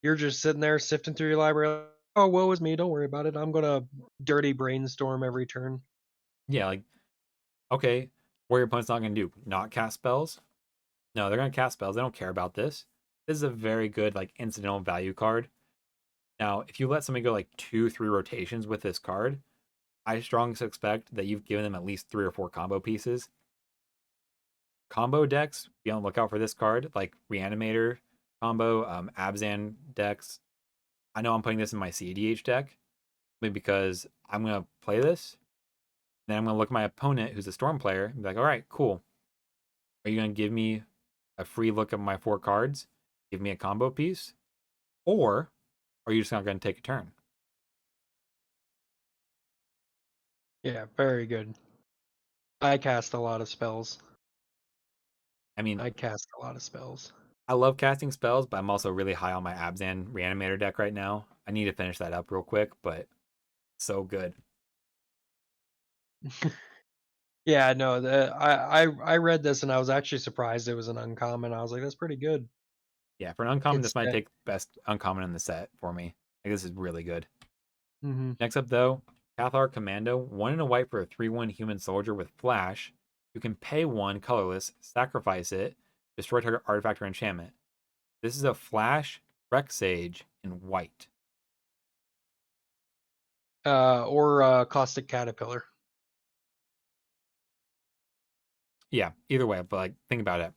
Speaker 2: you're just sitting there sifting through your library. Oh, woe is me. Don't worry about it. I'm gonna dirty brainstorm every turn.
Speaker 1: Yeah, like, okay, what your opponent's not going to do? Not cast spells? No, they're going to cast spells. They don't care about this. This is a very good, like, incidental value card. Now, if you let somebody go like 2, 3 rotations with this card, I strongly suspect that you've given them at least 3 or 4 combo pieces. Combo decks, be on the lookout for this card, like Reanimator combo, Abzan decks. I know I'm putting this in my CEDH deck, maybe because I'm gonna play this. Then I'm gonna look at my opponent, who's a Storm player, and be like, all right, cool. Are you gonna give me a free look at my 4 cards, give me a combo piece, or are you just not gonna take a turn?
Speaker 2: Yeah, very good. I cast a lot of spells.
Speaker 1: I mean,
Speaker 2: I cast a lot of spells.
Speaker 1: I love casting spells, but I'm also really high on my Abzan Reanimator deck right now. I need to finish that up real quick, but so good.
Speaker 2: Yeah, no, I read this and I was actually surprised it was an uncommon. I was like, that's pretty good.
Speaker 1: Yeah, for an uncommon,
Speaker 2: It's
Speaker 1: this might
Speaker 2: that
Speaker 1: take best uncommon in the set for me. Like this is really good.
Speaker 2: Mm-hmm.
Speaker 1: Next up, though, Cathar Commando, 1 and a white for a 3/1 human soldier with flash. You can pay 1 colorless, sacrifice it, destroy target artifact or enchantment. This is a flash Rex Sage in white.
Speaker 2: Or Caustic Caterpillar.
Speaker 1: Yeah, either way, but like think about it.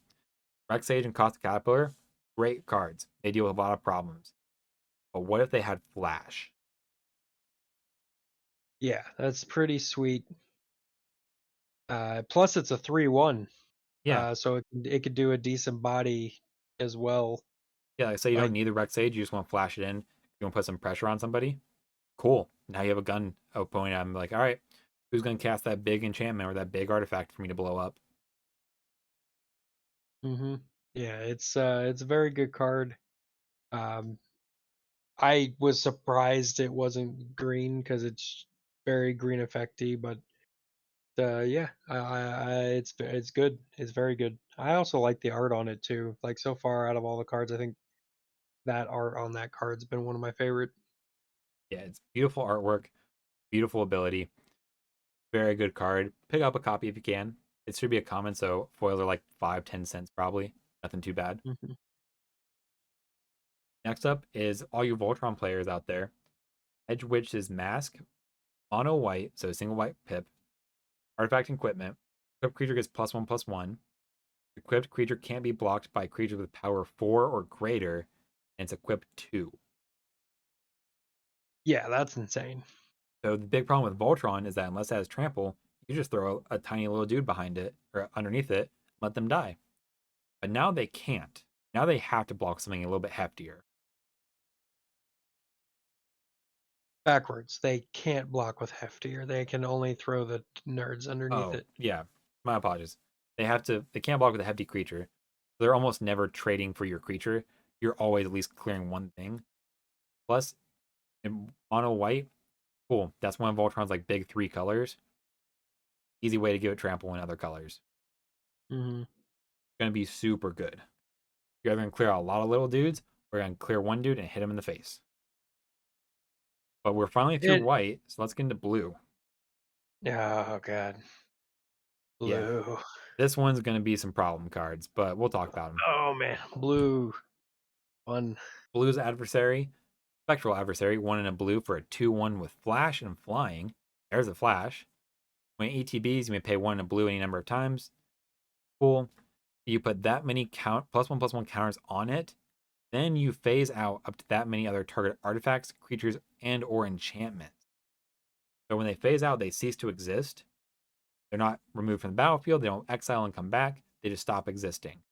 Speaker 1: Rex Sage and Costa Caterpillar, great cards. They deal with a lot of problems. But what if they had flash?
Speaker 2: Yeah, that's pretty sweet. Plus, it's a 3/1,
Speaker 1: Yeah.
Speaker 2: so it could do a decent body as well.
Speaker 1: Yeah, like say you don't
Speaker 2: Like,
Speaker 1: need the Rex Sage, you just want to flash it in. You want to put some pressure on somebody. Cool. Now you have a gun opponent. I'm like, all right, who's gonna cast that big enchantment or that big artifact for me to blow up?
Speaker 2: hmm yeah, it's a very good card. Um, I was surprised it wasn't green because it's very green effecty, but yeah, it's good. It's very good. I also like the art on it too. Like so far out of all the cards, I think that art on that card's been one of my favorite.
Speaker 1: Yeah, it's beautiful artwork, beautiful ability, very good card. Pick up a copy if you can. It should be a common, so foils are like 5, 10 cents probably. Nothing too bad.
Speaker 2: hmm
Speaker 1: Next up is all you Voltron players out there. Edge Witch's Mask, mono white, so single white pip, artifact and equipment. Equipped creature gets +1/+1. Equipped creature can't be blocked by creatures with power 4 or greater, and it's equipped 2.
Speaker 2: Yeah, that's insane.
Speaker 1: So the big problem with Voltron is that unless it has trample, you just throw a tiny little dude behind it or underneath it, let them die. But now they can't. Now they have to block something a little bit heftier.
Speaker 2: Backwards. They can't block with heftier. They can only throw the nerds underneath
Speaker 1: Oh,
Speaker 2: it.
Speaker 1: yeah. My apologies. They can't block with a hefty creature. They're almost never trading for your creature. You're always at least clearing one thing. Plus, in mono white, cool. That's one of Voltron's like big 3 colors. Easy way to give it trample in other colors.
Speaker 2: hmm
Speaker 1: Gonna be super good. You're either gonna clear out a lot of little dudes, or you're gonna clear one dude and hit him in the face. But we're finally through
Speaker 2: It.
Speaker 1: white, so let's get into blue.
Speaker 2: Oh god,
Speaker 1: Yeah,
Speaker 2: blue.
Speaker 1: this one's gonna be some problem cards, but we'll talk about them.
Speaker 2: Oh man, blue. Fun.
Speaker 1: Blue's adversary, spectral adversary, 1 and a blue for a 2/1 with flash and flying. There's a flash. When ETBs, you may pay 1 and a blue any number of times. Cool. You put that many count +1/+1 counters on it, then you phase out up to that many other target artifacts, creatures, and or enchantments. So when they phase out, they cease to exist. They're not removed from the battlefield. They don't exile and come back. They just stop existing.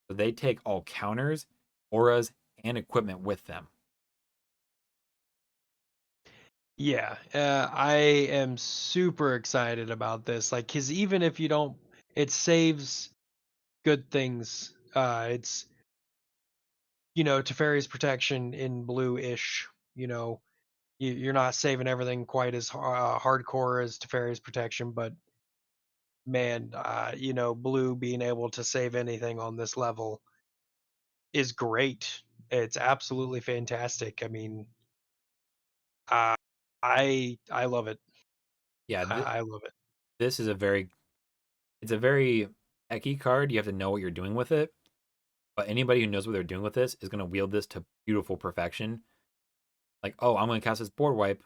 Speaker 1: So they take all counters, auras, and equipment with them.
Speaker 2: Yeah, I am super excited about this. Like, cause even if you don't, it saves good things. It's Teferi's protection in blue-ish. You know, you're not saving everything quite as hardcore as Teferi's protection, but man, blue being able to save anything on this level is great. It's absolutely fantastic. I mean, uh, I love it.
Speaker 1: Yeah,
Speaker 2: I love it.
Speaker 1: this is it's a very techy card. You have to know what you're doing with it. But anybody who knows what they're doing with this is going to wield this to beautiful perfection. Like, oh, I'm going to cast this board wipe.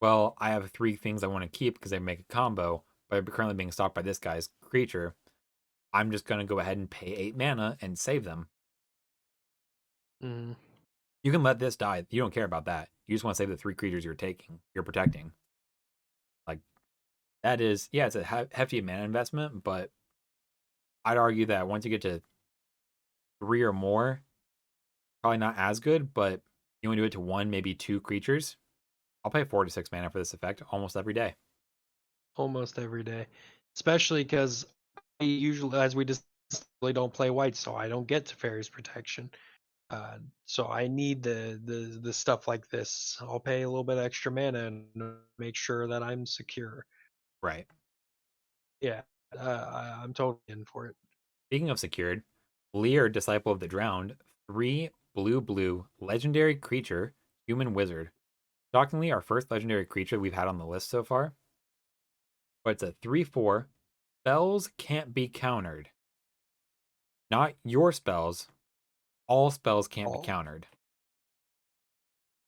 Speaker 1: Well, I have 3 things I want to keep because they make a combo, but are currently being stopped by this guy's creature. I'm just going to go ahead and pay 8 mana and save them.
Speaker 2: Mm.
Speaker 1: You can let this die. You don't care about that. You just want to save the 3 creatures you're protecting. Like, that is, yeah, it's a hefty mana investment, but I'd argue that once you get to 3 or more, probably not as good, but you want to do it to 1, maybe 2 creatures. I'll pay 4 to 6 mana for this effect almost every day.
Speaker 2: Almost every day, especially because I usually, as we just really don't play white, so I don't get Teferi's protection. So I need the stuff like this. I'll pay a little bit extra mana and make sure that I'm secure.
Speaker 1: Right.
Speaker 2: Yeah, I'm totally in for it.
Speaker 1: Speaking of secured, Lear, Disciple of the Drowned, 3 blue blue legendary creature, human wizard. Shockingly, our first legendary creature we've had on the list so far, but it's a 3/4. Spells can't be countered. Not your spells. All spells can't be
Speaker 2: Oh,
Speaker 1: countered.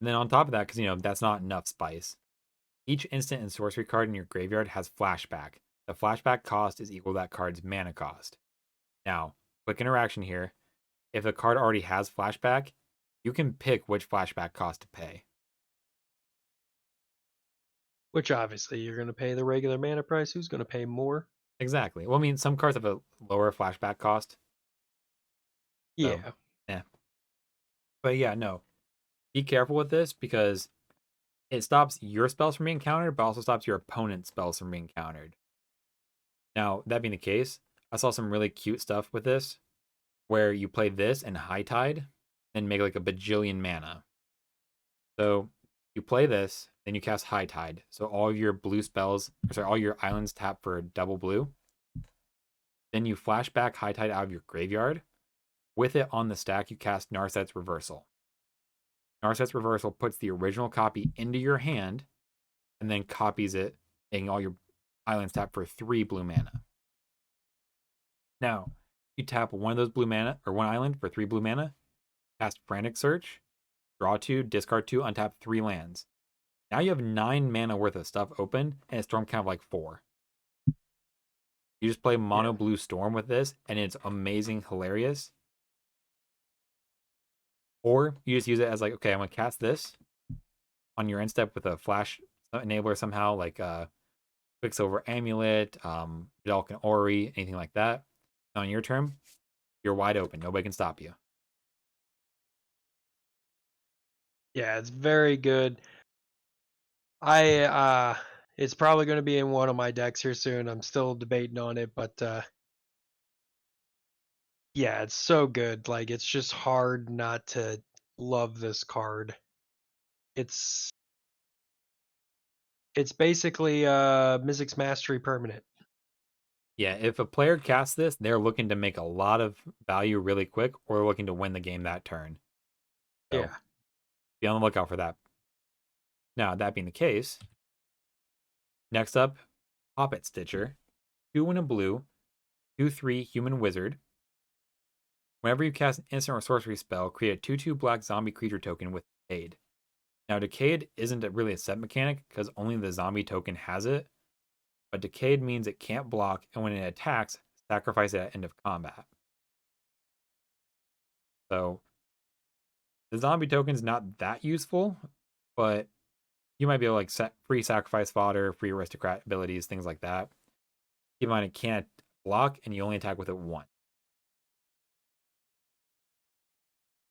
Speaker 1: And then on top of that, because that's not enough spice. Each instant and sorcery card in your graveyard has flashback. The flashback cost is equal to that card's mana cost. Now, quick interaction here. If a card already has flashback, you can pick which flashback cost to pay.
Speaker 2: which obviously you're going to pay the regular mana price. Who's going to pay more?
Speaker 1: Exactly. Well, I mean, some cards have a lower flashback cost, so
Speaker 2: Yeah.
Speaker 1: yeah. But yeah, no. Be careful with this because it stops your spells from being countered, but also stops your opponent's spells from being countered. Now, that being the case, I saw some really cute stuff with this where you play this and High Tide and make like a bajillion mana. So you play this, then you cast High Tide. So all of your blue spells, sorry, all your islands tap for double blue. Then you flash back High Tide out of your graveyard. With it on the stack, you cast Narset's Reversal. Narset's Reversal puts the original copy into your hand and then copies it, making all your islands tap for 3 blue mana. Now, you tap one of those blue mana, or one island for 3 blue mana, cast Frantic Search, draw 2, discard 2, untap 3 lands. Now you have 9 mana worth of stuff open, and a storm count of like 4. You just play
Speaker 2: Yeah.
Speaker 1: mono blue storm with this, and it's amazing, hilarious. Or you just use it as like, okay, I'm gonna cast this on your end step with a flash enabler somehow, like Quicksilver Amulet, Vidalcan Ori, anything like that. On your turn, you're wide open. Nobody can stop you.
Speaker 2: Yeah, it's very good. It's probably going to be in one of my decks here soon. I'm still debating on it, but yeah, it's so good. Like it's just hard not to love this card. It's it's basically Mizzix Mastery permanent.
Speaker 1: Yeah, if a player casts this, they're looking to make a lot of value really quick, or looking to win the game that turn. So
Speaker 2: Yeah.
Speaker 1: be on the lookout for that. Now, that being the case, next up, Poppet Stitcher, 2 in a blue, 2/3 human wizard. Whenever you cast an instant or sorcery spell, create a 2/2 black zombie creature token with Decayed. Now, Decayed isn't really a set mechanic because only the zombie token has it, but Decayed means it can't block, and when it attacks, sacrifice it at end of combat. So the zombie token's not that useful, but you might be able to like set free sacrifice fodder, free aristocrat abilities, things like that. Keep in mind it can't block, and you only attack with it once.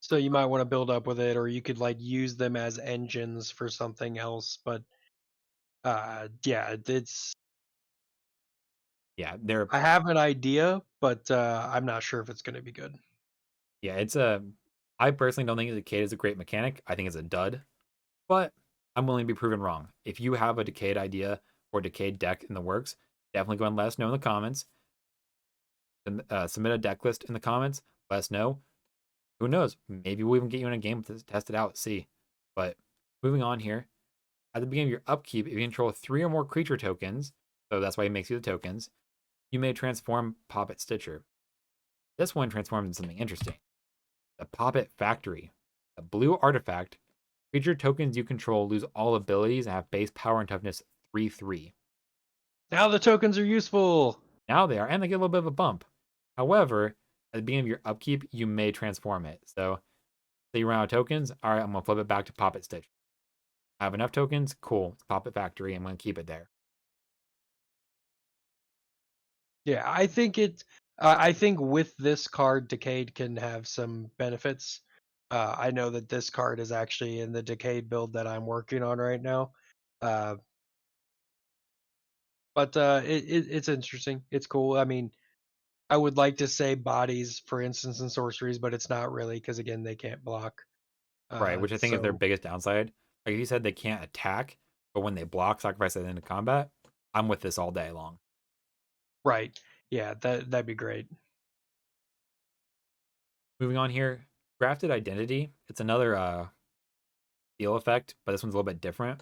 Speaker 2: So you might want to build up with it, or you could like use them as engines for something else. But yeah, it's
Speaker 1: Yeah, they're
Speaker 2: I have an idea, but I'm not sure if it's going to be good.
Speaker 1: yeah, it's a. I personally don't think Decayed is a great mechanic. I think it's a dud, but I'm willing to be proven wrong. If you have a Decayed idea or Decayed deck in the works, definitely go and let us know in the comments. Submit a deck list in the comments. Let us know. Who knows? Maybe we'll even get you in a game to test it out. See. But moving on here, at the beginning of your upkeep, if you control 3 or more creature tokens, so that's why he makes you the tokens, you may transform Poppet Stitcher. This one transforms into something interesting. The Poppet Factory. A blue artifact. Creature tokens you control lose all abilities and have base power and toughness 3/3.
Speaker 2: Now the tokens are useful.
Speaker 1: Now they are, and they get a little bit of a bump. However, at the beginning of your upkeep, you may transform it. So, say you run out of tokens, all right, I'm gonna flip it back to Poppet Stitch. I have enough tokens, cool. It's Poppet Factory. I'm gonna keep it there.
Speaker 2: Yeah, I think it. I think with this card, Decayed can have some benefits. I know that this card is actually in the Decayed build that I'm working on right now. Uh, but it's interesting. It's cool. I mean, I would like to say bodies, for instance, and sorceries, but it's not really because again, they can't block.
Speaker 1: Right, which I think is their
Speaker 2: So
Speaker 1: biggest downside. Like you said, they can't attack, but when they block, sacrifice at the end of combat, I'm with this all day long.
Speaker 2: right, yeah, that'd be great.
Speaker 1: Moving on here, Grafted Identity. It's another steal effect, but this one's a little bit different.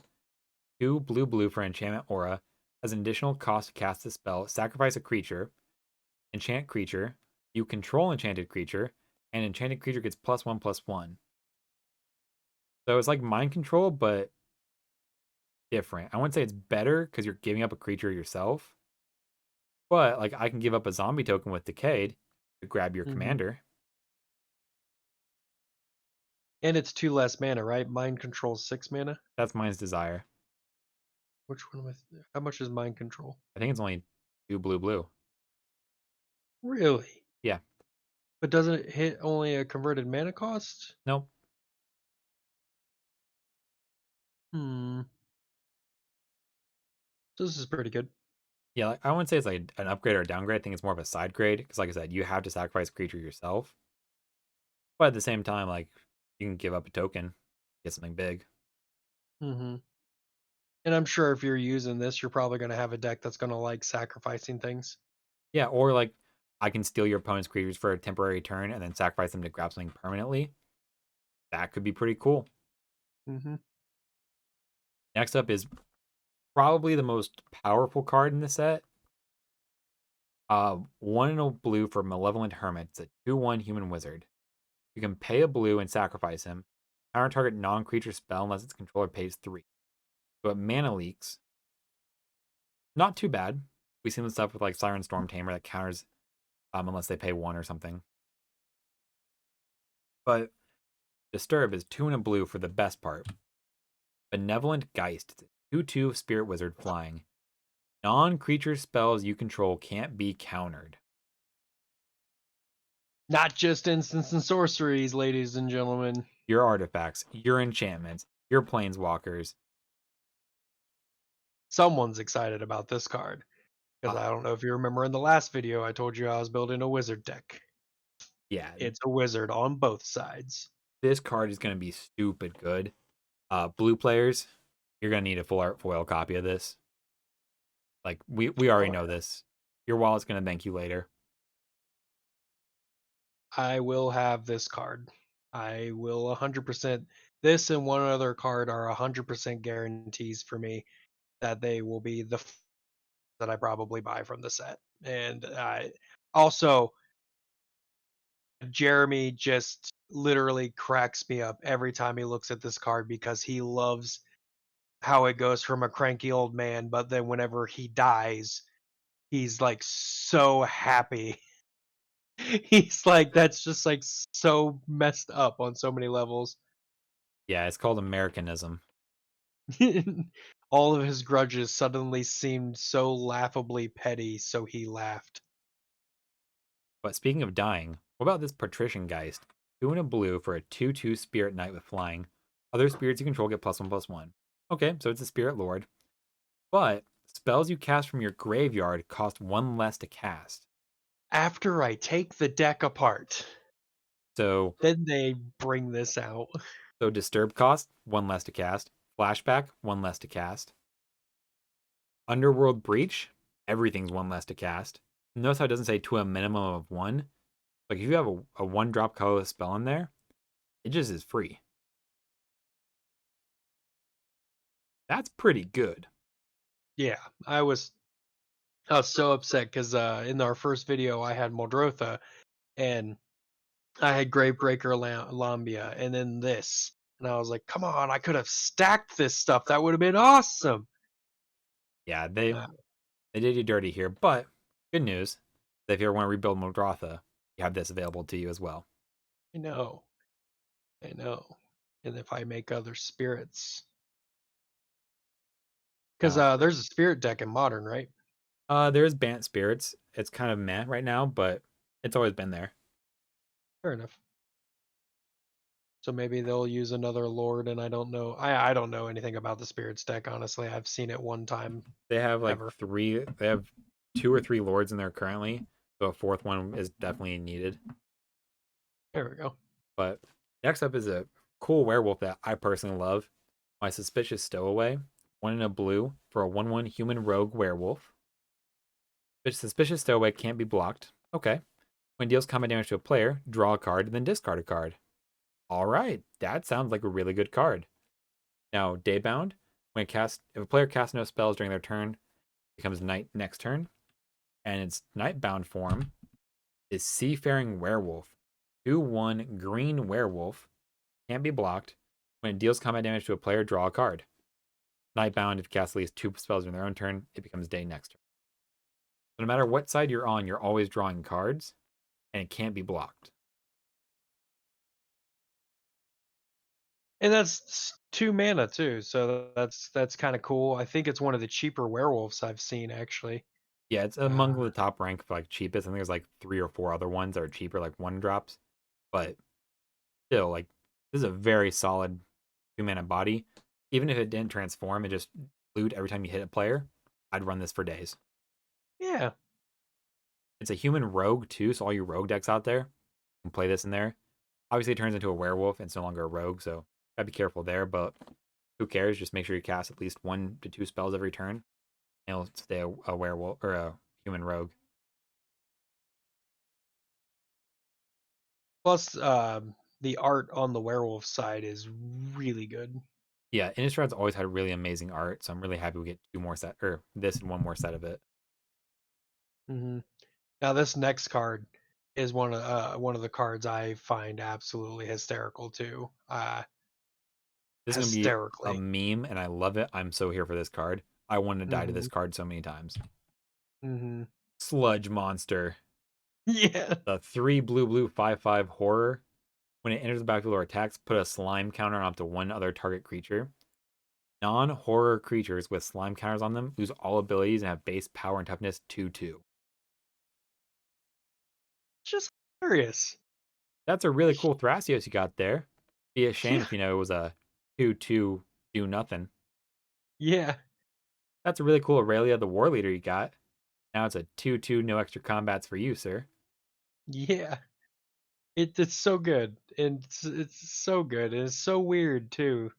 Speaker 1: 2 blue blue for enchantment aura. Has an additional cost to cast the spell. Sacrifice a creature. Enchant creature. You control enchanted creature. And enchanted creature gets +1/+1. So it's like mind control, but different. I wouldn't say it's better because you're giving up a creature yourself. But like I can give up a zombie token with Decayed to grab your
Speaker 2: Hmm.
Speaker 1: commander.
Speaker 2: And it's 2 less mana, right? Mind control's 6 mana.
Speaker 1: That's Mind's Desire.
Speaker 2: Which one am I? How much is mind control?
Speaker 1: I think it's only 2 blue blue.
Speaker 2: Really?
Speaker 1: Yeah.
Speaker 2: But doesn't it hit only a converted mana cost?
Speaker 1: Nope.
Speaker 2: Hmm. So this is pretty good.
Speaker 1: Yeah, like, I wouldn't say it's like an upgrade or a downgrade. I think it's more of a side grade because, like I said, you have to sacrifice a creature yourself. But at the same time, like you can give up a token, get something big.
Speaker 2: Hmm. And I'm sure if you're using this, you're probably going to have a deck that's going to like sacrificing things.
Speaker 1: Yeah, or like I can steal your opponent's creatures for a temporary turn and then sacrifice them to grab something permanently. That could be pretty cool.
Speaker 2: Hmm.
Speaker 1: Next up is probably the most powerful card in the set. 1 in a blue for Malevolent Hermit. It's a 2/1 human wizard. You can pay a blue and sacrifice him. Counter target non-creature spell unless its controller pays 3. But mana leaks. Not too bad. We've seen the stuff with like Siren Storm Tamer that counters unless they pay 1 or something. But Disturb is 2 in a blue for the best part. Benevolent Geist. It's a 2/2 Spirit Wizard flying. Non-creature spells you control can't be countered.
Speaker 2: Not just instants and sorceries, ladies and gentlemen.
Speaker 1: Your artifacts, your enchantments, your planeswalkers.
Speaker 2: Someone's excited about this card. Because
Speaker 1: Uh,
Speaker 2: I don't know if you remember in the last video, I told you I was building a wizard deck.
Speaker 1: yeah,
Speaker 2: It's a wizard on both sides.
Speaker 1: this card is going to be stupid good. Blue players, you're going to need a full art foil copy of this. Like we already
Speaker 2: Oh,
Speaker 1: know this. Your wallet's going to thank you later.
Speaker 2: I will have this card. I will 100%. This and one other card are 100% guarantees for me that they will be that I probably buy from the set. And I also, Jeremy just literally cracks me up every time he looks at this card because he loves how it goes from a cranky old man, but then whenever he dies, he's like so happy. He's like, that's just like so messed up on so many levels.
Speaker 1: Yeah, it's called Americanism.
Speaker 2: All of his grudges suddenly seemed so laughably petty, so he laughed.
Speaker 1: But speaking of dying, what about this Patrician Geist? 2 in a blue for a 2/2 Spirit Knight with flying. Other spirits you control get +1/+1. Okay, so it's a Spirit Lord. But spells you cast from your graveyard cost 1 less to cast.
Speaker 2: After I take the deck apart,
Speaker 1: So
Speaker 2: then they bring this out.
Speaker 1: so Disturb cost 1 less to cast. Flashback 1 less to cast. Underworld Breach, everything's 1 less to cast. Notice how it doesn't say to a minimum of 1. Like if you have a 1-drop colorless spell in there, it just is free. That's pretty good.
Speaker 2: Yeah, I was so upset because in our first video I had Moldrotha and I had Gravebreaker Lambia and then this. And I was like, come on, I could have stacked this stuff. That would have been awesome.
Speaker 1: Yeah, they
Speaker 2: Uh,
Speaker 1: they did you dirty here, but good news. If you ever want to rebuild Modrotha, you have this available to you as well.
Speaker 2: I know. I know. And if I make other spirits. Because
Speaker 1: Now,
Speaker 2: there's a spirit deck in modern, right?
Speaker 1: there's Bant Spirits. It's kind of meh right now, but it's always been there.
Speaker 2: Fair enough. So maybe they'll use another lord, and I don't know. I don't know anything about the spirits deck, honestly. I've seen it one time
Speaker 1: They have like
Speaker 2: ever.
Speaker 1: they have 2 or 3 lords in there currently, so a fourth one is definitely needed.
Speaker 2: There we go.
Speaker 1: But next up is a cool werewolf that I personally love. My Suspicious Stowaway. 1 in a blue for a 1/1 human rogue werewolf. Suspicious Stowaway can't be blocked. Okay. When deals combat damage to a player, draw a card and then discard a card. All right, that sounds like a really good card. Now, Daybound, if a player casts no spells during their turn, it becomes night next turn, and its Nightbound form is Seafaring Werewolf. 2/1 green werewolf, can't be blocked. When it deals combat damage to a player, draw a card. Nightbound, if it casts at least 2 spells in their own turn, it becomes day next turn. So no matter what side you're on, you're always drawing cards, and it can't be blocked.
Speaker 2: And that's 2 mana too, so that's kind of cool. I think it's one of the cheaper werewolves I've seen actually.
Speaker 1: Yeah, it's
Speaker 2: Uh,
Speaker 1: among the top rank for like cheapest. I think there's like 3 or 4 other ones that are cheaper, like 1 drops. But still, like this is a very solid 2 mana body. Even if it didn't transform, it just loot every time you hit a player. I'd run this for days.
Speaker 2: yeah,
Speaker 1: It's a human rogue too, so all you rogue decks out there can play this in there. Obviously, it turns into a werewolf and it's no longer a rogue, so gotta be careful there. But who cares? Just make sure you cast at least 1 to 2 spells every turn, and it'll stay a werewolf or a human rogue.
Speaker 2: plus the art on the werewolf side is really good.
Speaker 1: Yeah, Innistrاد's always had really amazing art, so I'm really happy we get 2 more or this and 1 more set of it.
Speaker 2: Hmm. Now this next card is one of the cards I find absolutely hysterical too.
Speaker 1: This is gonna be a
Speaker 2: Hysterically.
Speaker 1: meme, and I love it. I'm so here for this card. I wanted to die to
Speaker 2: Hmm.
Speaker 1: this card so many times.
Speaker 2: Hmm.
Speaker 1: Sludge Monster,
Speaker 2: Yeah.
Speaker 1: the 3 blue 5/5 horror. When it enters the battlefield or attacks, put a slime counter on up to one other target creature. Non-horror creatures with slime counters on them lose all abilities and have base power and toughness 2/2.
Speaker 2: Just hilarious.
Speaker 1: That's a really cool Thrasios you got there. Be a shame
Speaker 2: Yeah.
Speaker 1: if it was a 2/2 do nothing.
Speaker 2: Yeah.
Speaker 1: That's a really cool Aurelia the War Leader you got. Now it's a 2/2 no extra combats for you, sir.
Speaker 2: Yeah. It's so good. And it's so good. And it's so weird too.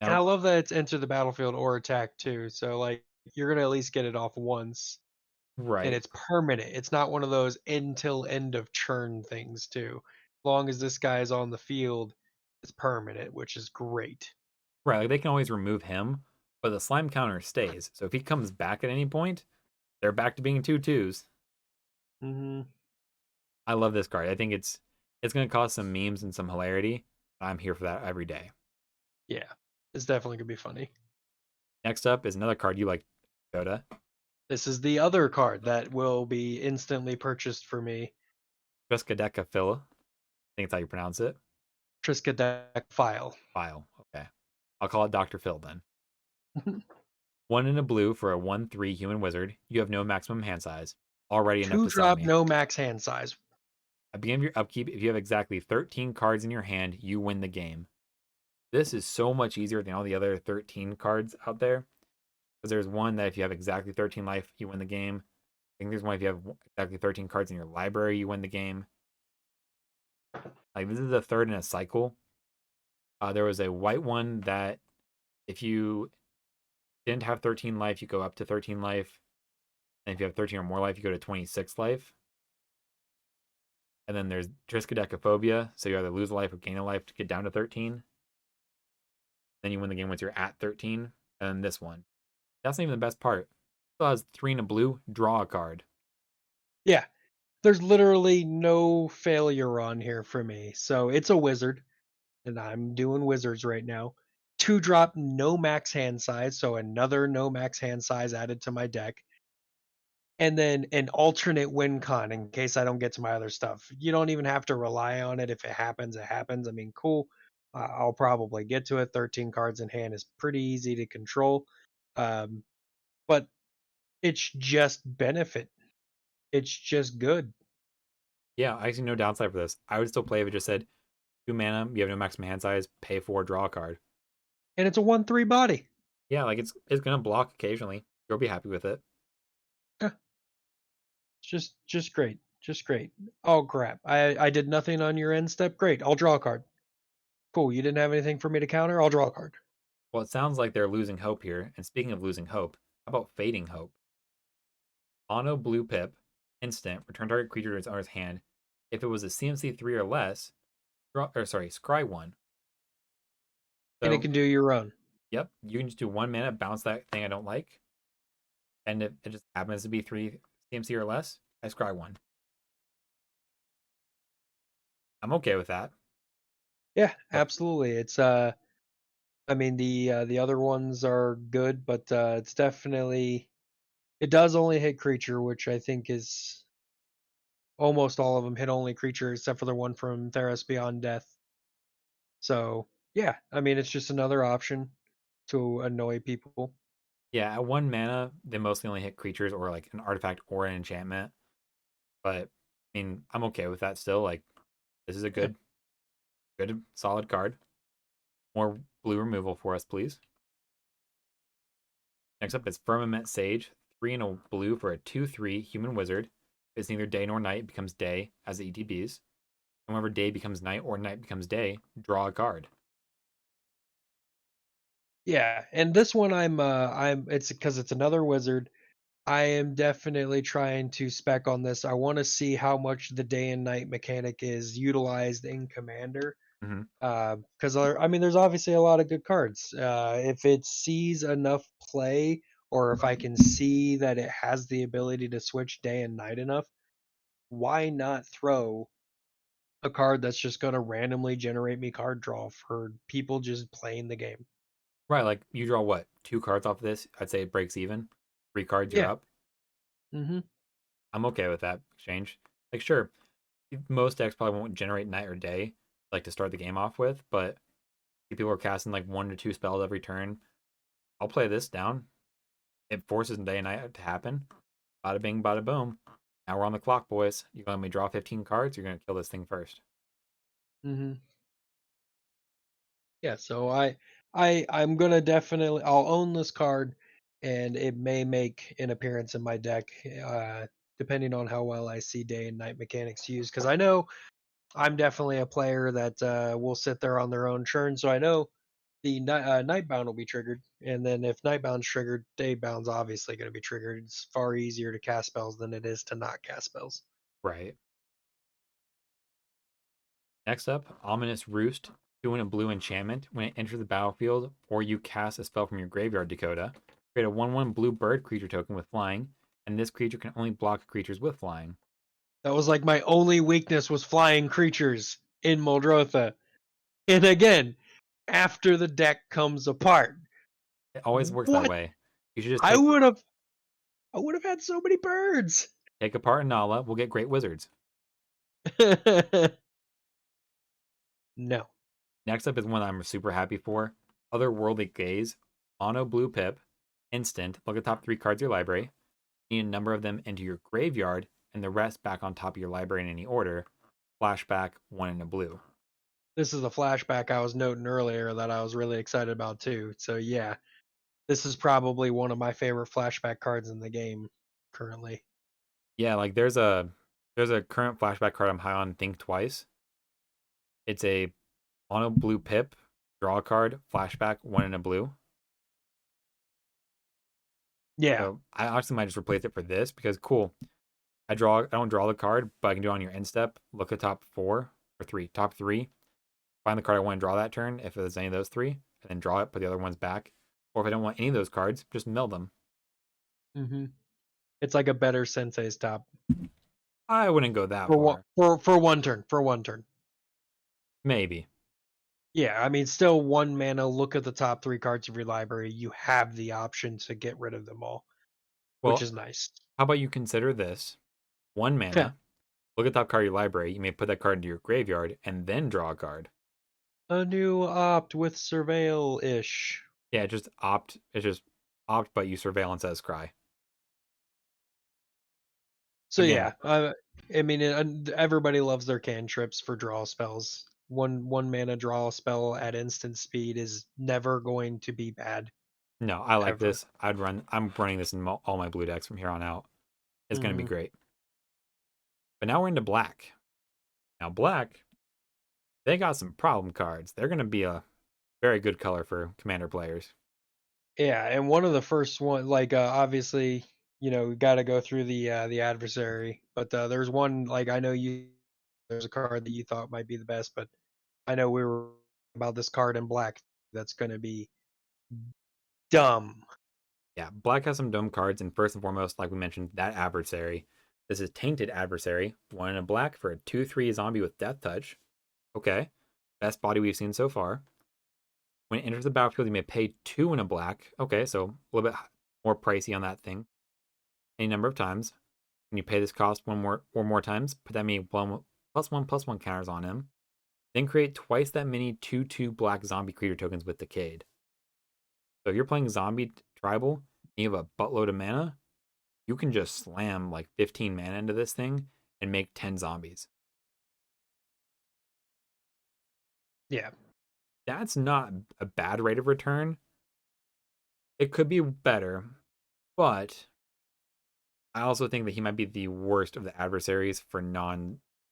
Speaker 2: And I
Speaker 1: Now,
Speaker 2: love that it's enter the battlefield or attack too. So like you're gonna at least get it off once. And
Speaker 1: right.
Speaker 2: it's permanent. It's not one of those until end of churn things too. As long as this guy is on the field, it's permanent, which is great.
Speaker 1: Right, like they can always remove him, but the slime counter stays. So if he comes back at any point, they're back to being 2/2s.
Speaker 2: Hmm.
Speaker 1: I love this card. I think it's going to cause some memes and some hilarity. I'm here for that every day.
Speaker 2: Yeah, it's definitely gonna be funny.
Speaker 1: Next up is another card you like, Coda.
Speaker 2: This is the other card that will be instantly purchased for me.
Speaker 1: Triskaideka Phil. I think it's how you pronounce it.
Speaker 2: Triskaidek file.
Speaker 1: File. Okay. I'll call it Dr. Phil then. 1 in a blue for a 1/3 human wizard. You have no maximum hand size. Already enough
Speaker 2: Two
Speaker 1: to sell
Speaker 2: drop,
Speaker 1: me.
Speaker 2: no max hand size.
Speaker 1: At the beginning of your upkeep, if you have exactly 13 cards in your hand, you win the game. This is so much easier than all the other 13 cards out there. Because there's one that if you have exactly 13 life, you win the game. I think there's one if you have exactly 13 cards in your library, you win the game. Like this is the third in a cycle. There was a white one that if you didn't have 13 life, you go up to 13 life. And if you have 13 or more life, you go to 26 life. And then there's Triskaidekaphobia, so you either lose a life or gain a life to get down to 13. Then you win the game once you're at 13. And this one. That's not even the best part. It still has 3 in a blue, draw a card.
Speaker 2: Yeah, there's literally no failure on here for me. So it's a wizard, and I'm doing wizards right now. Two drop, no max hand size, so another no max hand size added to my deck. And then an alternate win con in case I don't get to my other stuff. You don't even have to rely on it. If it happens, it happens. I mean, cool. I'll probably get to it. 13 cards in hand is pretty easy to control. Um, but it's just benefit. It's just good.
Speaker 1: Yeah, I see no downside for this. I would still play if it just said 2 mana, you have no maximum hand size, pay 4, draw a card.
Speaker 2: And it's a 1/3 body.
Speaker 1: Yeah, like it's gonna block occasionally. You'll be happy with it.
Speaker 2: Yeah, just great. Just great. Oh crap. I did nothing on your end step. Great. I'll draw a card. Cool. You didn't have anything for me to counter? I'll draw a card.
Speaker 1: Well, it sounds like they're losing hope here. And speaking of losing hope, how about fading hope? Mono blue pip, instant, return target creature to its owner's hand. If it was a CMC 3 or less, scry 1.
Speaker 2: And it
Speaker 1: So,
Speaker 2: can do your own.
Speaker 1: yep, you can just do 1 mana, bounce that thing I don't like, and if it just happens to be 3 CMC or less, I scry 1. I'm okay with that.
Speaker 2: Yeah,
Speaker 1: But
Speaker 2: absolutely. It's I mean the other ones are good, but it's definitely it does only hit creature, which I think is almost all of them hit only creature except for the one from Theros Beyond Death. So, yeah, I mean it's just another option to annoy people.
Speaker 1: yeah, at 1 mana, they mostly only hit creatures or like an artifact or an enchantment. But I mean, I'm okay with that still. Like, this is a
Speaker 2: Yeah.
Speaker 1: good, solid card. More blue removal for us, please. Next up is Firmament Sage, 3 and a blue for a 2/3 human wizard. It's neither day nor night, it becomes day as the ETBs. And whenever day becomes night or night becomes day, draw a card.
Speaker 2: Yeah, and this one I'm it's because it's another wizard. I am definitely trying to spec on this. I want to see how much the day and night mechanic is utilized in Commander.
Speaker 1: Mm-hmm.
Speaker 2: Because I mean, there's obviously a lot of good cards. If it sees enough play, or if I can see that it has the ability to switch day and night enough, why not throw a card that's just going to randomly generate me card draw for people just playing the game?
Speaker 1: Right, like you draw what? 2 cards off of this? I'd say it breaks even. 3 cards, you're
Speaker 2: Yeah.
Speaker 1: up.
Speaker 2: Hmm.
Speaker 1: I'm okay with that exchange. Like, sure, most decks probably won't generate night or day, like to start the game off with, but if people are casting like 1 to 2 spells every turn, I'll play this down. It forces day and night to happen. Bada bing, bada boom. Now we're on the clock, boys. You're gonna let me draw 15 cards. You're gonna kill this thing first.
Speaker 2: Hmm. Yeah, so I'm gonna definitely I'll own this card, and it may make an appearance in my deck, depending on how well I see day and night mechanics used. Because I know I'm definitely a player that will sit there on their own turn, so I know the Nightbound will be triggered, and then if Nightbound's triggered, Daybound's obviously going to be triggered. It's far easier to cast spells than it is to not cast spells.
Speaker 1: Right. Next up, Ominous Roost. 2 and a blue enchantment. When it enters the battlefield or you cast a spell from your graveyard, Dakota, create a 1/1 blue bird creature token with flying, and this creature can only block creatures with flying.
Speaker 2: That was like my only weakness was flying creatures in Muldrotha. And again, after the deck comes apart.
Speaker 1: It always works that
Speaker 2: What?
Speaker 1: way. You should just
Speaker 2: I would have I would have had so many birds.
Speaker 1: take apart Nala. We'll get great wizards.
Speaker 2: No.
Speaker 1: Next up is one I'm super happy for. Otherworldly Gaze. Mono blue pip. Instant. Look at the top 3 cards of your library. Need a number of them into your graveyard, and the rest back on top of your library in any order. Flashback 1 and a blue.
Speaker 2: This is a flashback I was noting earlier that I was really excited about too. So yeah, this is probably one of my favorite flashback cards in the game currently.
Speaker 1: Yeah, like there's a current flashback card I'm high on. Think Twice. It's a mono blue pip. Draw a card. Flashback 1 and a blue.
Speaker 2: Yeah.
Speaker 1: So I actually might just replace it for this because cool. I don't draw the card, but I can do it on your end step. Look at top 4 or 3. Top 3. Find the card I want to draw that turn, if there's any of those 3, and then draw it, put the other ones back. Or if I don't want any of those cards, just mill them.
Speaker 2: Hmm. It's like a better Sensei's top
Speaker 1: I wouldn't go that
Speaker 2: for one
Speaker 1: far.
Speaker 2: for one turn. For one turn.
Speaker 1: Maybe.
Speaker 2: Yeah, I mean, still one mana. Look at the top 3 cards of your library. You have the option to get rid of them all, which
Speaker 1: Well,
Speaker 2: is nice.
Speaker 1: how about you consider this? One
Speaker 2: Yeah.
Speaker 1: mana, look at the top card of your library. You may put that card into your graveyard and then draw a card.
Speaker 2: A new opt with surveil ish.
Speaker 1: Yeah, just opt. It's just opt, but you surveillance as scry.
Speaker 2: So
Speaker 1: Again,
Speaker 2: yeah, I mean, everybody loves their cantrips for draw spells. One mana draw spell at instant speed is never going to be bad
Speaker 1: no, I like
Speaker 2: ever.
Speaker 1: this. I'm running this in all my blue decks from here on out. It's going to be
Speaker 2: Hmm.
Speaker 1: great. But now we're into black. Now, black, they got some problem cards. They're going to be a very good color for commander players.
Speaker 2: Yeah, and one of the first one, like obviously, we got to go through the adversary, but there's one like I know you. There's a card that you thought might be the best, but I know we were about this card in black. that's going to be dumb.
Speaker 1: Yeah, black has some dumb cards, and first and foremost, like we mentioned, that adversary. This is Tainted Adversary, 1 and a black for a 2/3 zombie with Death Touch. Okay, best body we've seen so far. When it enters the battlefield, you may pay 2 and a black. Okay, so a little bit more pricey on that thing. Any number of times. When you pay this cost one more times, put that many +1/+1 counters on him. Then create twice that many 2/2 black zombie creature tokens with Decayed. So if you're playing zombie tribal and you have a buttload of mana, you can just slam like 15 mana into this thing and make 10 zombies.
Speaker 2: Yeah.
Speaker 1: That's not a bad rate of return. It could be better, but I also think that he might be the worst of the adversaries for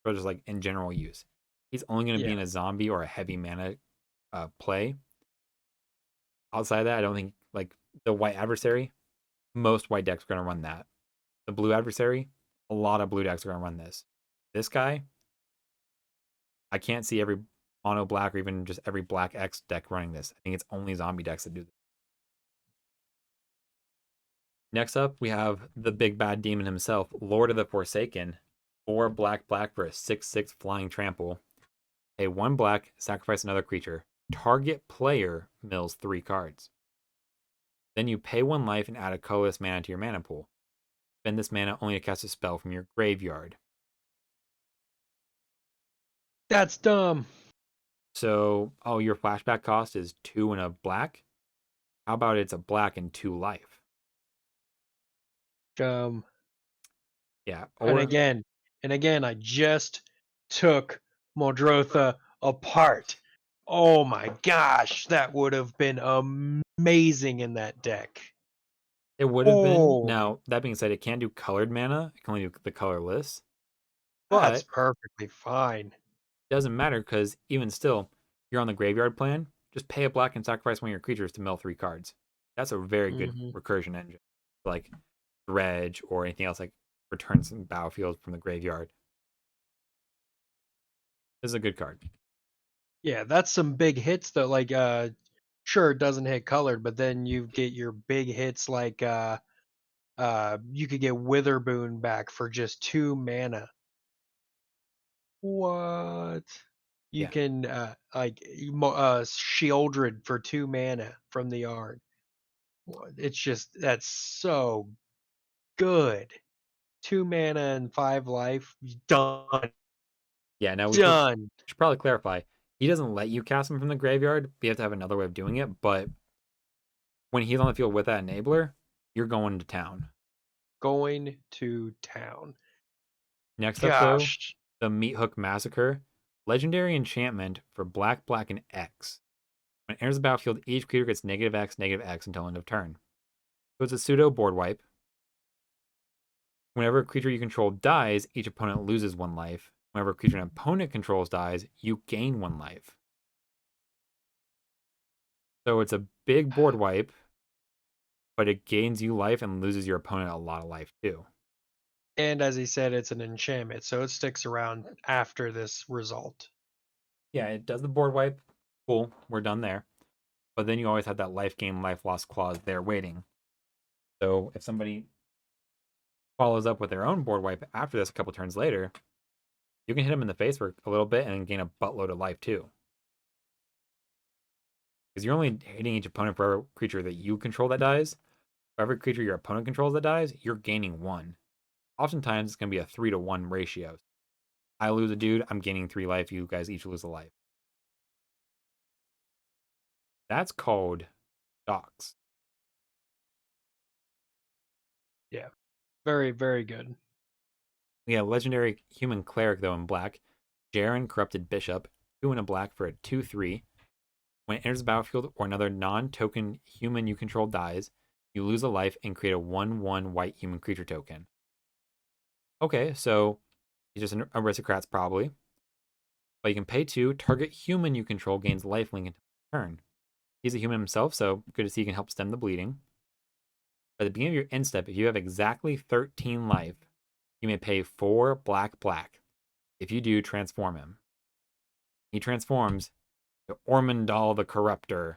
Speaker 1: just like in general use. He's only going to be
Speaker 2: Yeah.
Speaker 1: in a zombie or a heavy mana play. Outside of that, I don't think like the white adversary, most white decks are going to run that. The blue adversary, a lot of blue decks are going to run this. This guy, I can't see every mono black or even just every black X deck running this. I think it's only zombie decks that do this. Next up, we have the big bad demon himself, Lord of the Forsaken. 4 black for a 6/6 flying trample. Pay 1 black, sacrifice another creature. Target player mills 3 cards. Then you pay 1 life and add a colorless mana to your mana pool. Spend this mana only to cast a spell from your graveyard.
Speaker 2: That's dumb.
Speaker 1: So, oh, your flashback cost is 2 and a black? How about it's a black and 2 life?
Speaker 2: Dumb.
Speaker 1: Yeah,
Speaker 2: And
Speaker 1: or
Speaker 2: again, I just took Modrotha apart. Oh my gosh, that would have been amazing in that deck.
Speaker 1: it would have been.
Speaker 2: Oh,
Speaker 1: Now, that being said, it can't do colored mana. It can only do the colorless.
Speaker 2: that's
Speaker 1: But
Speaker 2: perfectly fine.
Speaker 1: doesn't matter because even still, you're on the graveyard plan. Just pay a black and sacrifice one of your creatures to mill 3 cards. That's a very good
Speaker 2: Hmm.
Speaker 1: recursion engine, like Dredge or anything else like returns some battlefield from the graveyard. This is a good card.
Speaker 2: Yeah, that's some big hits though. Like, sure, it doesn't hit colored, but then you get your big hits like, you could get Witherboon back for just 2 mana. What? You
Speaker 1: Yeah,
Speaker 2: can like Sheoldred for 2 mana from the yard. It's just that's so good. 2 mana and 5 life. Done.
Speaker 1: yeah. Now we
Speaker 2: Done.
Speaker 1: should probably clarify. He doesn't let you cast him from the graveyard. But you have to have another way of doing it. But when he's on the field with that enabler, you're going to town.
Speaker 2: Going to town.
Speaker 1: Next up, though,
Speaker 2: Gosh.
Speaker 1: the Meat Hook Massacre. Legendary enchantment for black, and X. When it enters the battlefield, each creature gets -X until end of turn. So it's a pseudo board wipe. Whenever a creature you control dies, each opponent loses 1 life. Whenever a creature an opponent controls dies, you gain 1 life. So it's a big board wipe, but it gains you life and loses your opponent a lot of life too.
Speaker 2: And as he said, it's an enchantment, so it sticks around after this result.
Speaker 1: Yeah, it does the board wipe. Cool, we're done there. But then you always have that life gain, life loss clause there waiting. So if somebody follows up with their own board wipe after this a couple turns later, you can hit them in the face for a little bit and gain a buttload of life too. Because you're only hitting each opponent for every creature that you control that dies. For every creature your opponent controls that dies, you're gaining 1. Oftentimes, it's going to be a 3-to-1 ratio. I lose a dude, I'm gaining 3 life. You guys each lose a life. That's called docs.
Speaker 2: Yeah. Very, very good.
Speaker 1: We have legendary human cleric, though, in black. Jaren, Corrupted Bishop. 2 and a black for a 2/3. When it enters the battlefield or another non token human you control dies, you lose a life and create a 1/1 white human creature token. Okay, so he's just an aristocrat's probably. But you can pay 2. Target human you control gains life link until turn. He's a human himself, so good to see he can help stem the bleeding. At the beginning of your end step, if you have exactly 13 life, you may pay 4 black. If you do, transform him. He transforms, Ormondal the Corruptor.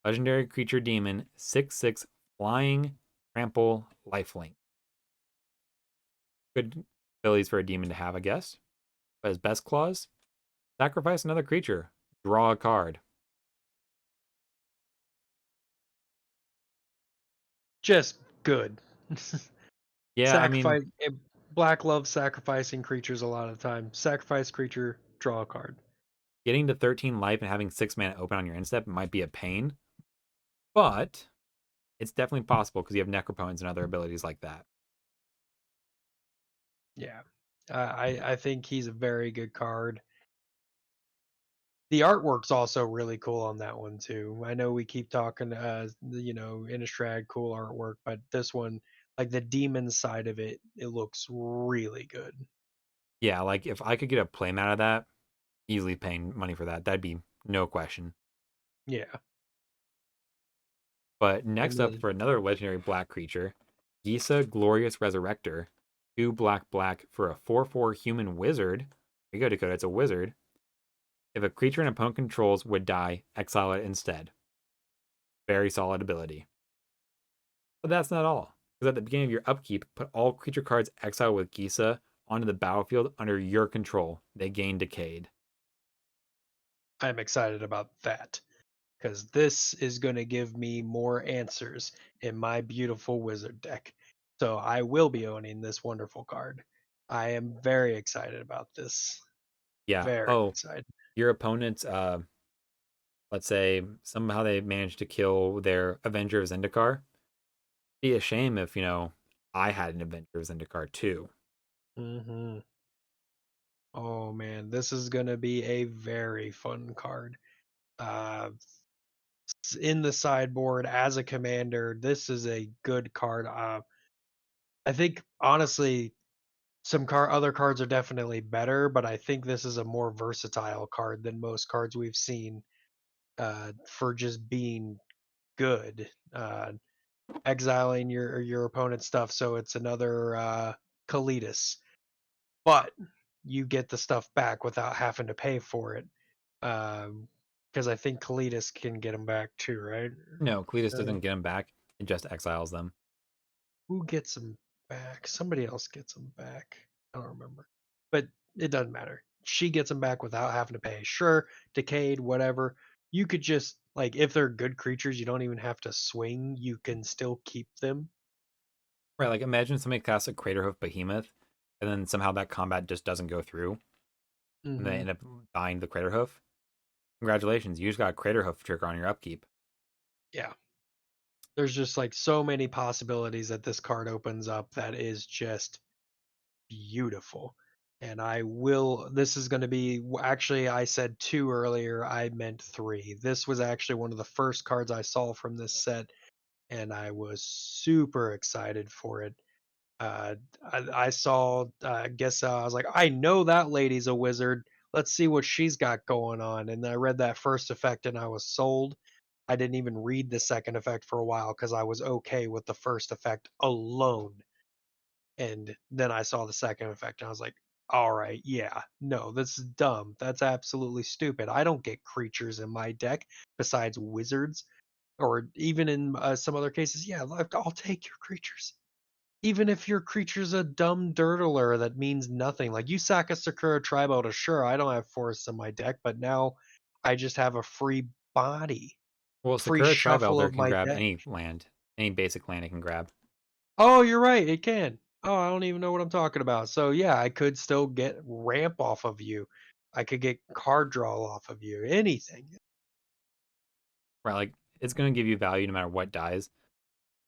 Speaker 1: Legendary creature demon, 6/6 flying, trample, lifelink. Good abilities for a demon to have, I guess. But his best clause, sacrifice another creature, draw a card.
Speaker 2: Just good.
Speaker 1: Yeah, I mean,
Speaker 2: Sacrifice. Black loves sacrificing creatures a lot of the time. Sacrifice creature, draw a card.
Speaker 1: getting to 13 life and having 6 mana open on your end step might be a pain, but it's definitely possible because you have Necropons and other abilities like that.
Speaker 2: Yeah. I think he's a very good card. The artwork's also really cool on that one too. I know we keep talking, Innistrad, cool artwork, but this one, like the demon side of it, it looks really good.
Speaker 1: Yeah, like if I could get a playmat out of that, easily paying money for that. That'd be no question.
Speaker 2: Yeah,
Speaker 1: But
Speaker 2: and
Speaker 1: next up
Speaker 2: then
Speaker 1: for another legendary black creature, Gisa Glorious Resurrector. 2 black black for a 4/4 human wizard. There you go, Dakota. It's a wizard. If a creature an opponent controls would die, exile it instead. Very solid ability. But that's not all. Because at the beginning of your upkeep, put all creature cards exiled with Gisa onto the battlefield under your control. They gain Decayed.
Speaker 2: I'm excited about that because this is going to give me more answers in my beautiful wizard deck. So I will be owning this wonderful card. I am very excited about this.
Speaker 1: Yeah.
Speaker 2: Very
Speaker 1: Oh,
Speaker 2: excited.
Speaker 1: your opponent's let's say somehow they managed to kill their Avenger of Zendikar. Be a shame if, I had an Avenger of Zendikar too.
Speaker 2: Hmm. Oh man, this is going to be a very fun card. Uh, in the sideboard as a commander, this is a good card. I think honestly, other cards are definitely better, but I think this is a more versatile card than most cards we've seen for just being good. Exiling your opponent's stuff, so it's another Kalitas, but you get the stuff back without having to pay for it. Because I think Kalitas can get them back too, right?
Speaker 1: No, Cletus
Speaker 2: Uh,
Speaker 1: doesn't get them back. It just exiles them.
Speaker 2: who gets them back? Somebody else gets them back. I don't remember, but it doesn't matter. She gets them back without having to pay. Sure, decayed, whatever. You could just like if they're good creatures, you don't even have to swing. You can still keep them.
Speaker 1: Right, like imagine somebody casts a Craterhoof Behemoth, and then somehow that combat just doesn't go through, and they
Speaker 2: Hmm.
Speaker 1: end up dying to the Craterhoof. Congratulations, you just got a Craterhoof trigger on your upkeep.
Speaker 2: Yeah, there's just like so many possibilities that this card opens up that is just beautiful. And this is going to be, actually, I said two earlier, I meant three. This was actually one of the first cards I saw from this set, and I was super excited for it. I saw, I guess I was like, I know that lady's a wizard. Let's see what she's got going on. And I read that first effect and I was sold. I didn't even read the second effect for a while because I was okay with the first effect alone. And then I saw the second effect and I was like, all right, yeah, no, this is dumb. That's absolutely stupid. I don't get creatures in my deck besides wizards, or even in some other cases. Yeah, I'll take your creatures. Even if your creature's a dumb dirtler that means nothing. Like you sack a Sakura Tribal, sure, I don't have forests in my deck, but now I just have a free body,
Speaker 1: Well,
Speaker 2: free
Speaker 1: Sakura
Speaker 2: shuffle
Speaker 1: Tribe
Speaker 2: of
Speaker 1: can
Speaker 2: my
Speaker 1: grab
Speaker 2: deck.
Speaker 1: any land, any basic land it can grab.
Speaker 2: Oh, you're right. It can. Oh, I don't even know what I'm talking about. So yeah, I could still get ramp off of you. I could get card draw off of you. Anything.
Speaker 1: Right, like it's gonna give you value no matter what dies.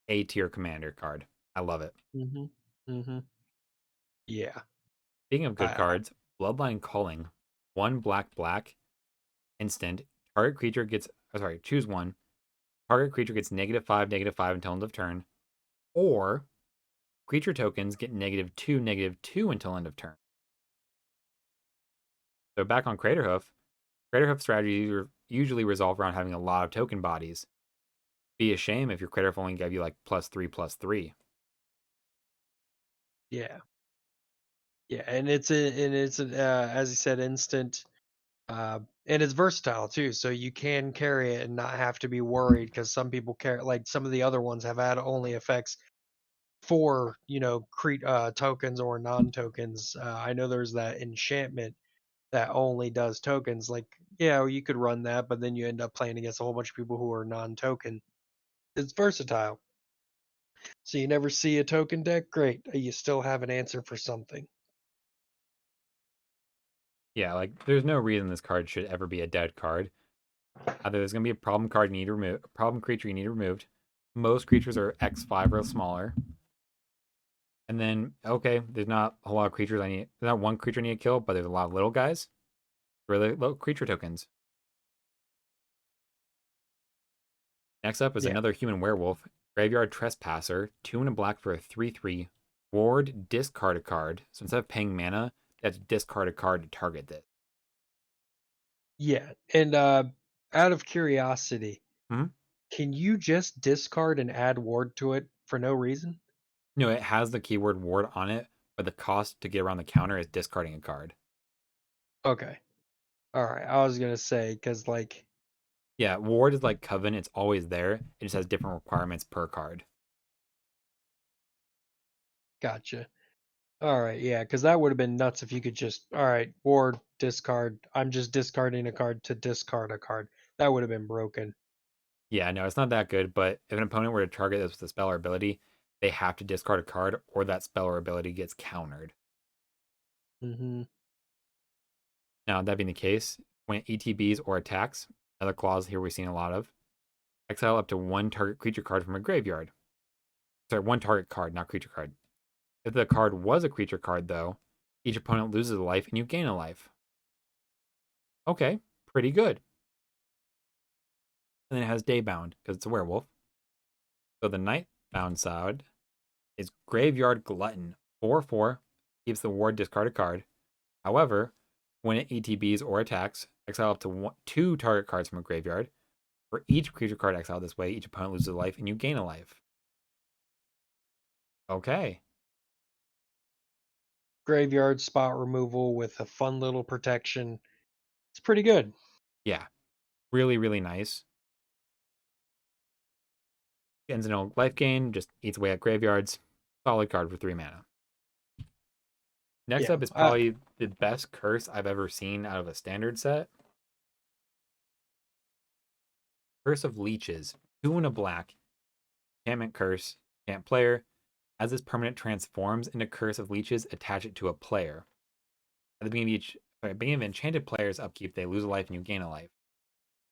Speaker 1: A tier commander card. I love it.
Speaker 2: Mhm. Mhm. Yeah.
Speaker 1: Speaking of good
Speaker 2: I
Speaker 1: cards, Bloodline Calling. 1 black black instant. Target creature gets choose one. Target creature gets -5/-5 until end of turn. Or creature tokens get -2/-2 until end of turn. So back on Craterhoof, Craterhoof strategies are usually resolve around having a lot of token bodies. Be a shame if your Craterhoof only gave you like +3/+3.
Speaker 2: yeah. Yeah, and it's as you said, instant. And it's versatile too, so you can carry it and not have to be worried because some people carry like some of the other ones have had only effects for tokens or non-tokens. I know there's that enchantment that only does tokens. Like yeah, you could run that, but then you end up playing against a whole bunch of people who are non-token. It's versatile, so you never see a token deck. Great, you still have an answer for something.
Speaker 1: Yeah, like there's no reason this card should ever be a dead card. Either there's gonna be a problem card you need to remove, a problem creature you need removed. Most creatures are X5 or smaller. And then, okay, there's not a lot of creatures I need. There's not one creature I need to kill, but there's a lot of little guys. Really low creature tokens. Next up is
Speaker 2: Yeah,
Speaker 1: another human werewolf, Graveyard Trespasser, 2 and a black for a 3/3. Ward, discard a card. So instead of paying mana, that's discard a card to target this.
Speaker 2: yeah, and out of curiosity,
Speaker 1: Hmm?
Speaker 2: can you just discard and add ward to it for no reason?
Speaker 1: No, it has the keyword ward on it, but the cost to get around the counter is discarding a card.
Speaker 2: Okay. All right. I was gonna say because like,
Speaker 1: Yeah, ward is like Coven, it's always there. It just has different requirements per card.
Speaker 2: gotcha. All right, yeah, because that would have been nuts if you could just, all right, ward discard. I'm just discarding a card to discard a card. That would have been broken.
Speaker 1: Yeah, no, it's not that good, but if an opponent were to target this with a spell or ability, they have to discard a card or that spell or ability gets countered.
Speaker 2: Hmm.
Speaker 1: Now, that being the case, when ETBs or attacks, another clause here we've seen a lot of, exile up to one target creature card from a graveyard. Sorry, one target card, not creature card. If the card was a creature card, though, each opponent loses a life and you gain a life. Okay, pretty good. And then it has Daybound, because it's a werewolf. So the Nightbound side is Graveyard Glutton. 4/4 keeps the ward discard a card. However, when it ETBs or attacks, exile up to two target cards from a graveyard. For each creature card exiled this way, each opponent loses a life and you gain a life. Okay.
Speaker 2: Graveyard spot removal with a fun little protection. It's pretty good.
Speaker 1: Yeah. Really, really nice. Ends in a life gain, just eats away at graveyards. Solid card for 3 mana. Next
Speaker 2: Yeah.
Speaker 1: up is probably the best curse I've ever seen out of a standard set. Curse of Leeches. 2 and a black. Enchantment curse. Enchant player. As this permanent transforms into Curse of Leeches, attach it to a player. At the beginning of enchanted player's upkeep, they lose a life and you gain a life.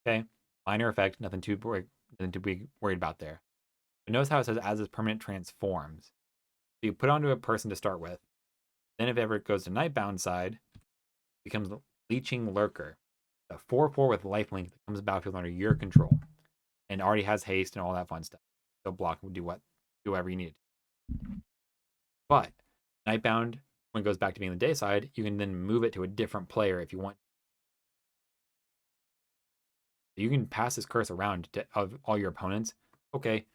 Speaker 1: Okay, minor effect, nothing to be worried about there. But notice how it says as this permanent transforms. So you put it onto a person to start with. Then if ever it goes to Nightbound side, it becomes Leeching Lurker, a 4/4 with lifelink that comes battlefield under your control, and already has haste and all that fun stuff. So block will do whatever you need. But Nightbound, when it goes back to being the day side, you can then move it to a different player if you want. You can pass this curse around to of all your opponents. Okay,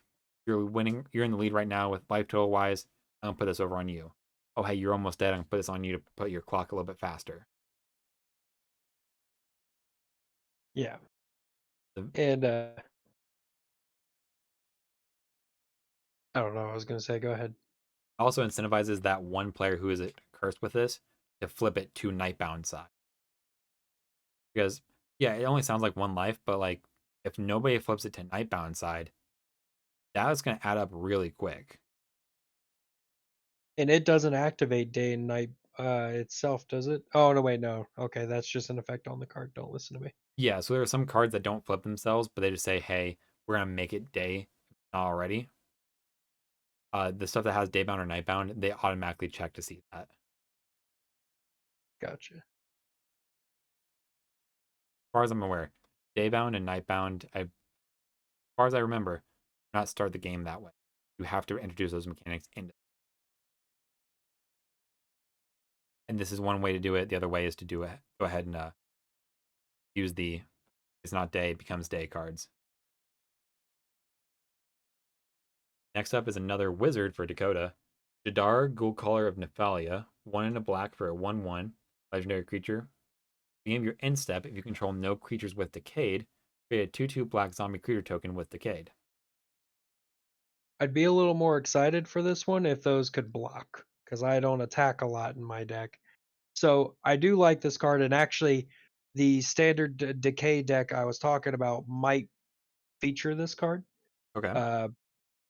Speaker 1: you're winning. You're in the lead right now with life total wise. I'm gonna put this over on you. Oh, hey, you're almost dead. I'm gonna put this on you to put your clock a little bit faster.
Speaker 2: Yeah.
Speaker 1: The,
Speaker 2: And I don't know. I was gonna say, go ahead.
Speaker 1: also incentivizes that one player who is cursed with this to flip it to Nightbound side. Because yeah, it only sounds like one life, but like if nobody flips it to Nightbound side, that's gonna add up really quick.
Speaker 2: And it doesn't activate day and night itself, does it? Oh no, wait, no. Okay, that's just an effect on the card. Don't listen to me.
Speaker 1: Yeah, so there are some cards that don't flip themselves, but they just say, "Hey, we're gonna make it day already." The stuff that has daybound or nightbound, they automatically check to see that. As
Speaker 2: Gotcha.
Speaker 1: far as I'm aware, daybound and nightbound, as far as I remember, do not start the game that way. You have to introduce those mechanics into. And this is one way to do it. The other way is to do it. Go ahead and use the "it's not day, it becomes day" cards. Next up is another wizard for Dakota. Jadar, Ghoul Caller of Nephalia, 1 and a black for a 1/1 legendary creature. Beginning of your end step, if you control no creatures with Decayed, create a 2/2 black zombie creature token with Decayed.
Speaker 2: I'd be a little more excited for this one if those could block, because I don't attack a lot in my deck. So I do like this card, and actually, the standard decay deck I was talking about might feature this card.
Speaker 1: Okay.
Speaker 2: Uh,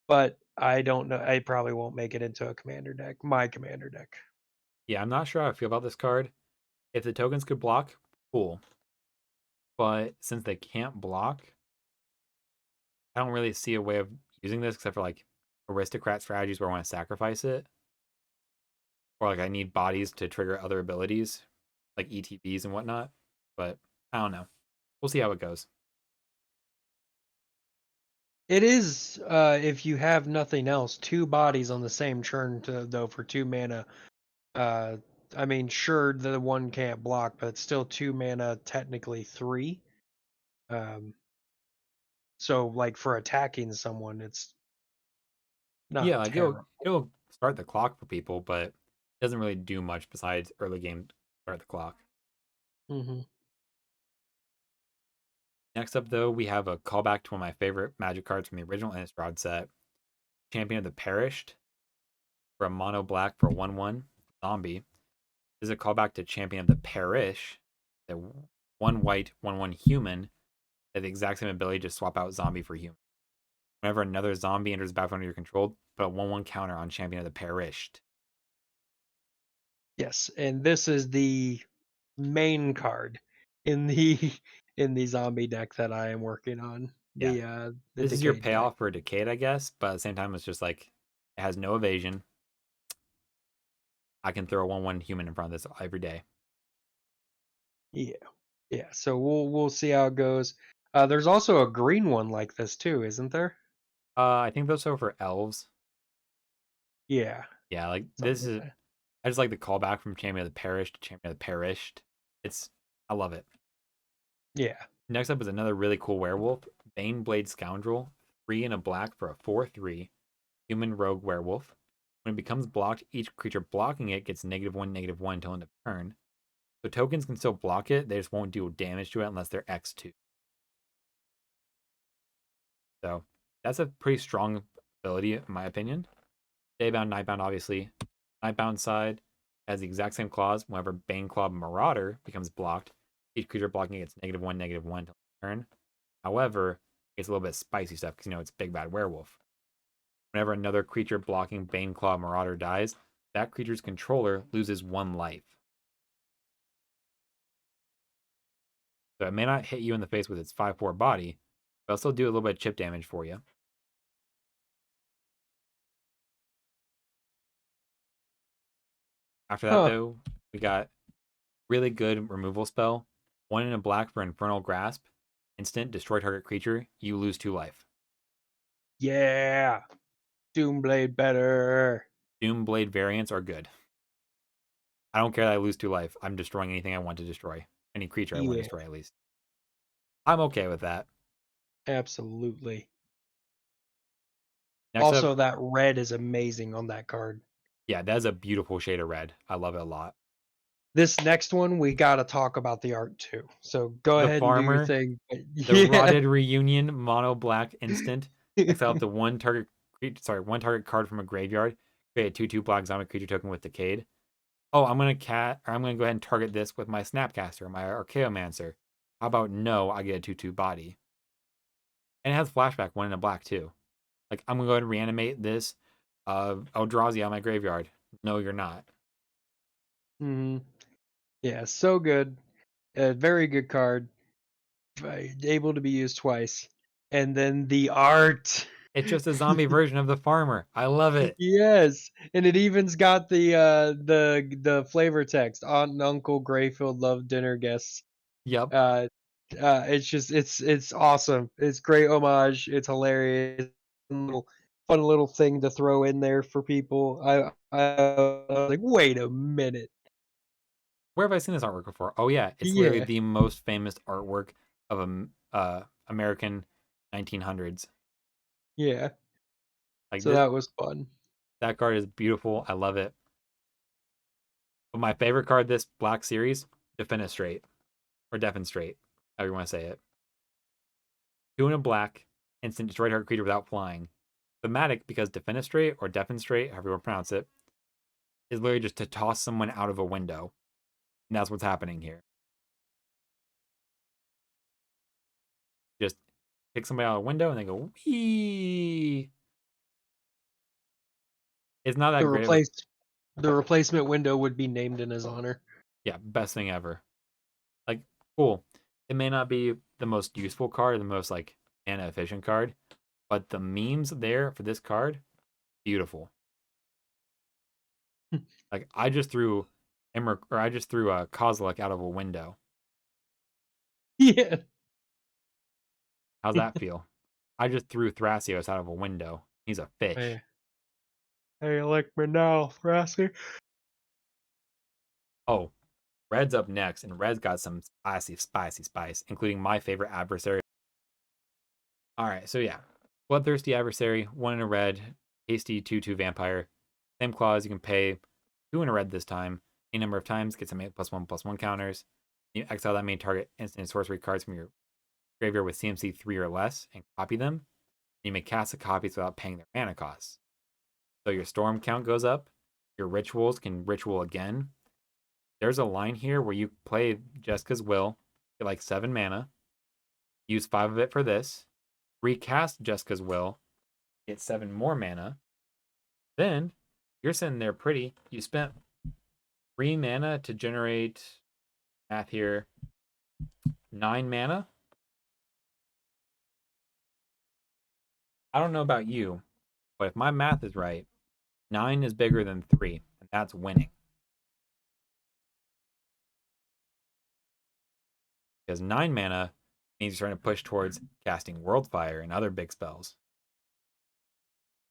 Speaker 2: but I don't know. I probably won't make it into a commander deck. My commander deck.
Speaker 1: Yeah, I'm not sure how I feel about this card. If the tokens could block, cool. But since they can't block, I don't really see a way of using this except for like aristocrat strategies where I want to sacrifice it. Or like I need bodies to trigger other abilities, like ETBs and whatnot. But I don't know. We'll see how it goes.
Speaker 2: It is, if you have nothing else, two bodies on the same turn to though for 2 mana. Uh, I mean, sure, the one can't block, but it's still 2 mana, technically three. Um, so like for attacking someone, it's
Speaker 1: Yeah,
Speaker 2: not
Speaker 1: like
Speaker 2: terrible.
Speaker 1: it'll start the clock for people, but it doesn't really do much besides early game start the clock.
Speaker 2: Hmm.
Speaker 1: Next up, though, we have a callback to one of my favorite Magic cards from the original Innistrad set, Champion of the Perished, for a mono black for a 1/1 zombie. This is a callback to Champion of the Perish, the one white, 1/1 human, that has the exact same ability to swap out zombie for human. Whenever another zombie enters the battlefield under your control, put a 1/1 counter on Champion of the Perished.
Speaker 2: Yes, and this is the main card in the in the zombie deck that I am working on.
Speaker 1: Yeah,
Speaker 2: The
Speaker 1: this is your
Speaker 2: decayed deck.
Speaker 1: payoff for a Decade, I guess, but at the same time, it's just like it has no evasion. I can throw a 1/1 human in front of this every day.
Speaker 2: Yeah. Yeah. So we'll see how it goes. There's also a green one like this too, isn't there?
Speaker 1: I think those are for elves.
Speaker 2: Yeah.
Speaker 1: Yeah, like
Speaker 2: Something
Speaker 1: this
Speaker 2: like
Speaker 1: is.
Speaker 2: that.
Speaker 1: I just like the callback from Champion of the Perished to Champion of the Perished. I love it.
Speaker 2: Yeah.
Speaker 1: Next up is another really cool werewolf, Baneblade Scoundrel, 3 and a black for a 4/3 human rogue werewolf. When it becomes blocked, each creature blocking it gets -1/-1 until end of turn. So tokens can still block it, they just won't do damage to it unless they're X2. So that's a pretty strong ability, in my opinion. Daybound, Nightbound, obviously. Nightbound side has the exact same clause. Whenever Baneclaw Marauder becomes blocked, each creature blocking it gets -1/-1 until turn. However, it's a little bit spicy stuff because it's Big Bad Werewolf. Whenever another creature blocking Baneclaw Marauder dies, that creature's controller loses 1 life. So it may not hit you in the face with its 5/4 body, but it'll still do a little bit of chip damage for you. After that,
Speaker 2: Huh.
Speaker 1: though, we got really good removal spell. 1 and a black for Infernal Grasp. Instant, destroy target creature. You lose 2 life.
Speaker 2: Yeah. Doomblade better.
Speaker 1: Doomblade variants are good. I don't care that I lose 2 life. I'm destroying anything I want to destroy. Any creature I want to
Speaker 2: Yeah.
Speaker 1: destroy, at least. I'm okay with that.
Speaker 2: Absolutely.
Speaker 1: Next up,
Speaker 2: Also, that red is amazing on that card.
Speaker 1: yeah, that is a beautiful shade of red. I love it a lot.
Speaker 2: This next one, we got to talk about the art too. So go
Speaker 1: The
Speaker 2: ahead and do your
Speaker 1: Farmer,
Speaker 2: thing.
Speaker 1: the
Speaker 2: Yeah.
Speaker 1: Rotted Reunion, mono black instant. Exile up to one target card from a graveyard. Create a 2/2 black zombie creature token with Decayed. Oh, I'm gonna go ahead and target this with my Snapcaster, my Archaeomancer. How about no, I get a 2/2 body. And it has flashback 1 and a black too. Like I'm gonna go ahead and reanimate this Eldrazi out of my graveyard. No, you're not.
Speaker 2: Hmm. Yeah, so good. A very good card. Able to be used twice. And then the art.
Speaker 1: It's just a zombie version of the farmer. I love it.
Speaker 2: Yes, and it even's got the flavor text. Aunt and Uncle Grayfield love dinner guests.
Speaker 1: Yep.
Speaker 2: Uh, it's just it's awesome. It's great homage. It's hilarious. Fun little thing to throw in there for people. I was like, wait a minute.
Speaker 1: Where have I seen this artwork before? Oh yeah, it's literally
Speaker 2: Yeah,
Speaker 1: the most famous artwork of American 1900s.
Speaker 2: yeah.
Speaker 1: Like
Speaker 2: So
Speaker 1: this,
Speaker 2: that was fun.
Speaker 1: that card is beautiful. I love it. But my favorite card this Black series, Defenestrate. or Defenstrate, however you want to say it. 2 and a black, instant destroy target creature without flying. Thematic because Defenestrate or Defenstrate, however you want to pronounce it, is literally just to toss someone out of a window. And that's what's happening here. Just pick somebody out of a window and they go, wee. It's not
Speaker 2: The
Speaker 1: that great of a,
Speaker 2: replace the replacement window would be named in his honor.
Speaker 1: yeah, best thing ever. Like, cool. It may not be the most useful card, the most like mana efficient card, but the memes there for this card, beautiful. Like I just threw I just threw a Kozilek out of a window.
Speaker 2: Yeah.
Speaker 1: How's that feel? I just threw Thrasios out of a window. He's a fish.
Speaker 2: Hey, hey, like me now, Rassi.
Speaker 1: Oh, Red's up next, and Red's got some spicy spice, including my favorite adversary. All right, so yeah, Bloodthirsty Adversary, 1 in a red, hasty 2/2 vampire. Same clause, you can pay 2 in a red this time. A number of times, get some +1/+1 counters. You exile that main target instant and sorcery cards from your graveyard with CMC 3 or less and copy them. You may cast the copies without paying their mana costs. So your storm count goes up. Your rituals can ritual again. There's a line here where you play Jessica's Will, get like 7 mana, use 5 of it for this, recast Jessica's Will, get 7 more mana. Then you're sitting there pretty. You spent 3 mana to generate, math here, 9 mana. I don't know about you, but if my math is right, 9 is bigger than 3, and that's winning. Because 9 mana means you're trying to push towards casting Worldfire and other big spells.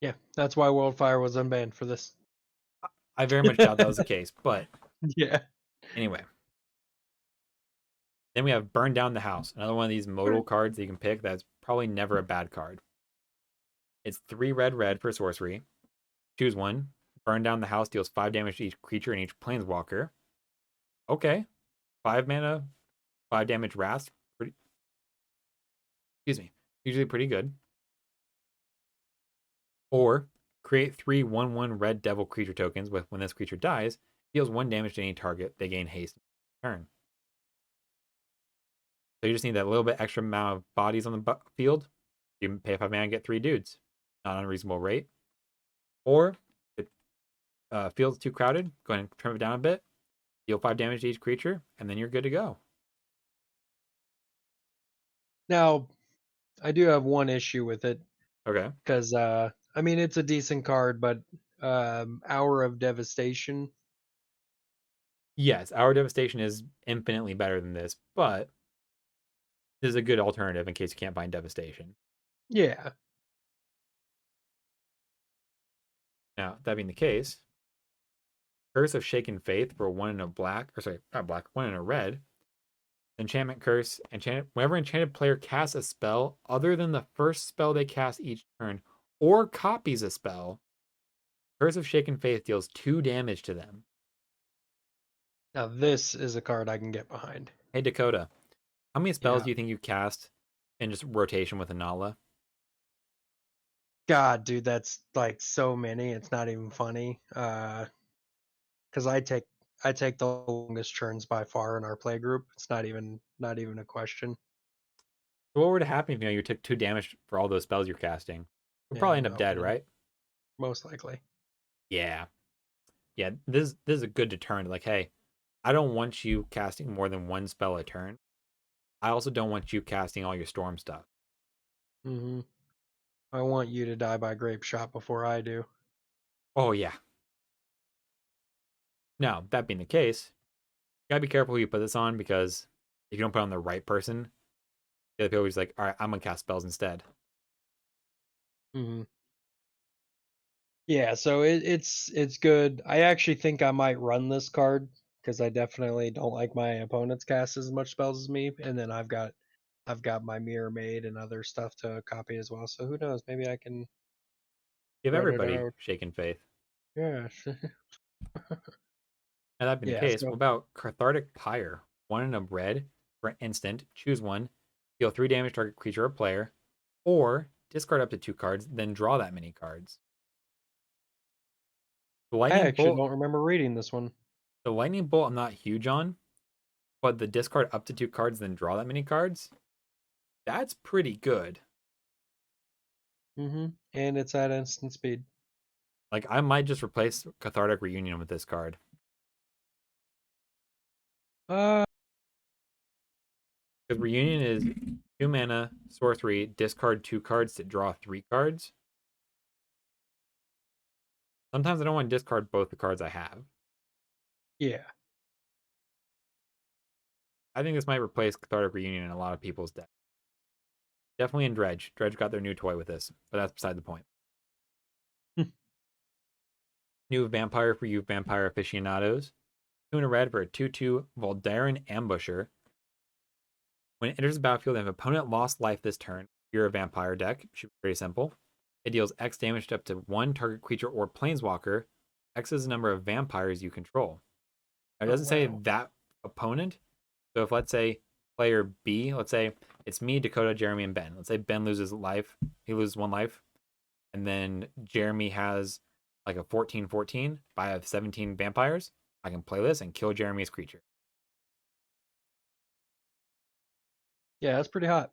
Speaker 2: Yeah, that's why Wildfire was unbanned for this.
Speaker 1: I very much doubt that was the case, but
Speaker 2: Yeah.
Speaker 1: anyway. Then we have Burn Down the House, another one of these modal cards that you can pick that's probably never a bad card. It's 3 red red for sorcery. Choose one. Burn Down the House deals 5 damage to each creature and each planeswalker. Okay. 5 mana, 5 damage Wrath. Pretty, excuse me. Usually pretty good. Or create 3 1/1 red devil creature tokens with when this creature dies, deals 1 damage to any target. They gain haste turn. So you just need that little bit extra amount of bodies on the field. You pay 5 mana and get 3 dudes. Not an unreasonable rate. Or if field's too crowded, go ahead and trim it down a bit. Deal 5 damage to each creature, and then you're good to go.
Speaker 2: Now, I do have one issue with it
Speaker 1: Okay.
Speaker 2: because I mean it's a decent card, but Hour of Devastation.
Speaker 1: Yes, Our Devastation is infinitely better than this, but this is a good alternative in case you can't find Devastation.
Speaker 2: Yeah.
Speaker 1: Now, that being the case, Curse of Shaken Faith for 1 in a black, or sorry, not black, 1 in a red. Enchantment Curse. Whenever enchanted player casts a spell other than the first spell they cast each turn, or copies a spell, Curse of Shaken Faith deals 2 damage to them.
Speaker 2: Now this is a card I can get behind.
Speaker 1: Hey Dakota, how many spells
Speaker 2: Yeah.
Speaker 1: do you think you cast in just rotation with Anala?
Speaker 2: God, dude, that's like so many. It's not even funny. Because I take the longest turns by far in our play group. It's not even a question.
Speaker 1: So what would happen if you took 2 damage for all those spells you're casting? You'll
Speaker 2: Yeah,
Speaker 1: probably
Speaker 2: I'm
Speaker 1: end up
Speaker 2: not
Speaker 1: dead,
Speaker 2: winning.
Speaker 1: right?
Speaker 2: Most likely.
Speaker 1: Yeah. Yeah, this is a good deterrent. Like, hey, I don't want you casting more than 1 spell a turn. I also don't want you casting all your storm stuff.
Speaker 2: Hmm. I want you to die by grape shot before I do.
Speaker 1: Oh yeah. Now, that being the case, you gotta be careful who you put this on because if you don't put it on the right person, the other people are just like, all right, I'm gonna cast spells instead.
Speaker 2: Hmm. Yeah, so it's good. I actually think I might run this card because I definitely don't like my opponents cast as much spells as me, and then I've got my mirror made and other stuff to copy as well. So who knows? Maybe I can
Speaker 1: Give
Speaker 2: spread it
Speaker 1: everybody
Speaker 2: out.
Speaker 1: shaken faith.
Speaker 2: Yeah.
Speaker 1: And that being the
Speaker 2: Yeah.
Speaker 1: case,
Speaker 2: So
Speaker 1: what about Cathartic Pyre? 1 in a red. For an instant, choose one, deal 3 damage to target creature or player, or discard up to 2 cards, then draw that many cards. The
Speaker 2: I
Speaker 1: lightning
Speaker 2: actually
Speaker 1: bolt,
Speaker 2: don't remember reading this one.
Speaker 1: the lightning bolt, I'm not huge on, but the discard up to 2 cards, then draw that many cards, that's pretty good.
Speaker 2: And it's at instant speed.
Speaker 1: Like I might just replace Cathartic Reunion with this card.
Speaker 2: Uh,
Speaker 1: Because Reunion is 2 mana, sorcery, discard 2 cards to draw 3 cards. Sometimes I don't want to discard both the cards I have.
Speaker 2: yeah.
Speaker 1: I think this might replace Cathartic Reunion in a lot of people's decks. Definitely in Dredge. Dredge got their new toy with this, but that's beside the point. New Vampire for you Vampire aficionados. 2 and a red for a 2/2 Voldaren Ambusher. When it enters the battlefield and if an opponent lost life this turn, you're a vampire deck. Should be pretty simple. It deals X damage to up to 1 target creature or planeswalker. X is the number of vampires you control. Now, it
Speaker 2: Oh
Speaker 1: doesn't say
Speaker 2: wow.
Speaker 1: that opponent. So if let's say player B, let's say it's me, Dakota, Jeremy, and Ben. Let's say Ben loses life. He loses 1 life. And then Jeremy has like a 14/14, but I have 17 vampires. I can play this and kill Jeremy's creature.
Speaker 2: Yeah, that's pretty hot.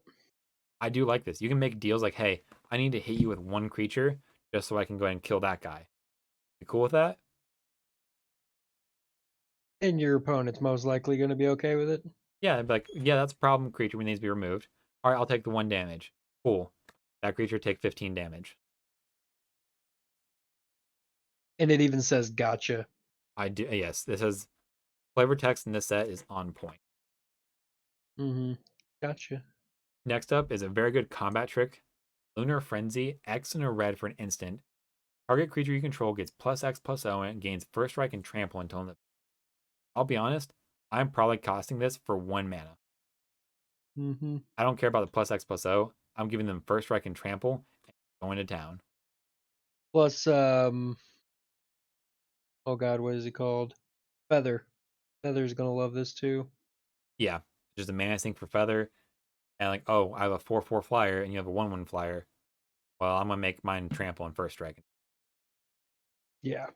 Speaker 1: I do like this. You can make deals like, hey, I need to hit you with 1 creature just so I can go ahead and kill that guy. You cool with that?
Speaker 2: And your opponent's most likely going to be okay with it.
Speaker 1: Yeah, I'd be like, yeah, that's a problem creature. We needs to be removed. All right, I'll take the 1 damage. Cool. That creature take 15 damage.
Speaker 2: And it even says gotcha.
Speaker 1: I do. Yes, this is flavor text in this set is on point.
Speaker 2: Mm-hmm. Gotcha.
Speaker 1: Next up is a very good combat trick. Lunar Frenzy, X and a red for an instant. Target creature you control gets +X/+0 and it gains first strike and trample until the. I'll be honest, I'm probably costing this for 1 mana.
Speaker 2: Mm-hmm.
Speaker 1: I don't care about the +X/+0. I'm giving them first strike and trample and going to town.
Speaker 2: Plus, oh god, what is he called? Feather. Feather's gonna love this too.
Speaker 1: Yeah, just a mana sink for Feather. And like, oh, I have a 4/4 flyer and you have a 1/1 flyer. Well, I'm going to make mine trample and first strike.
Speaker 2: Yeah,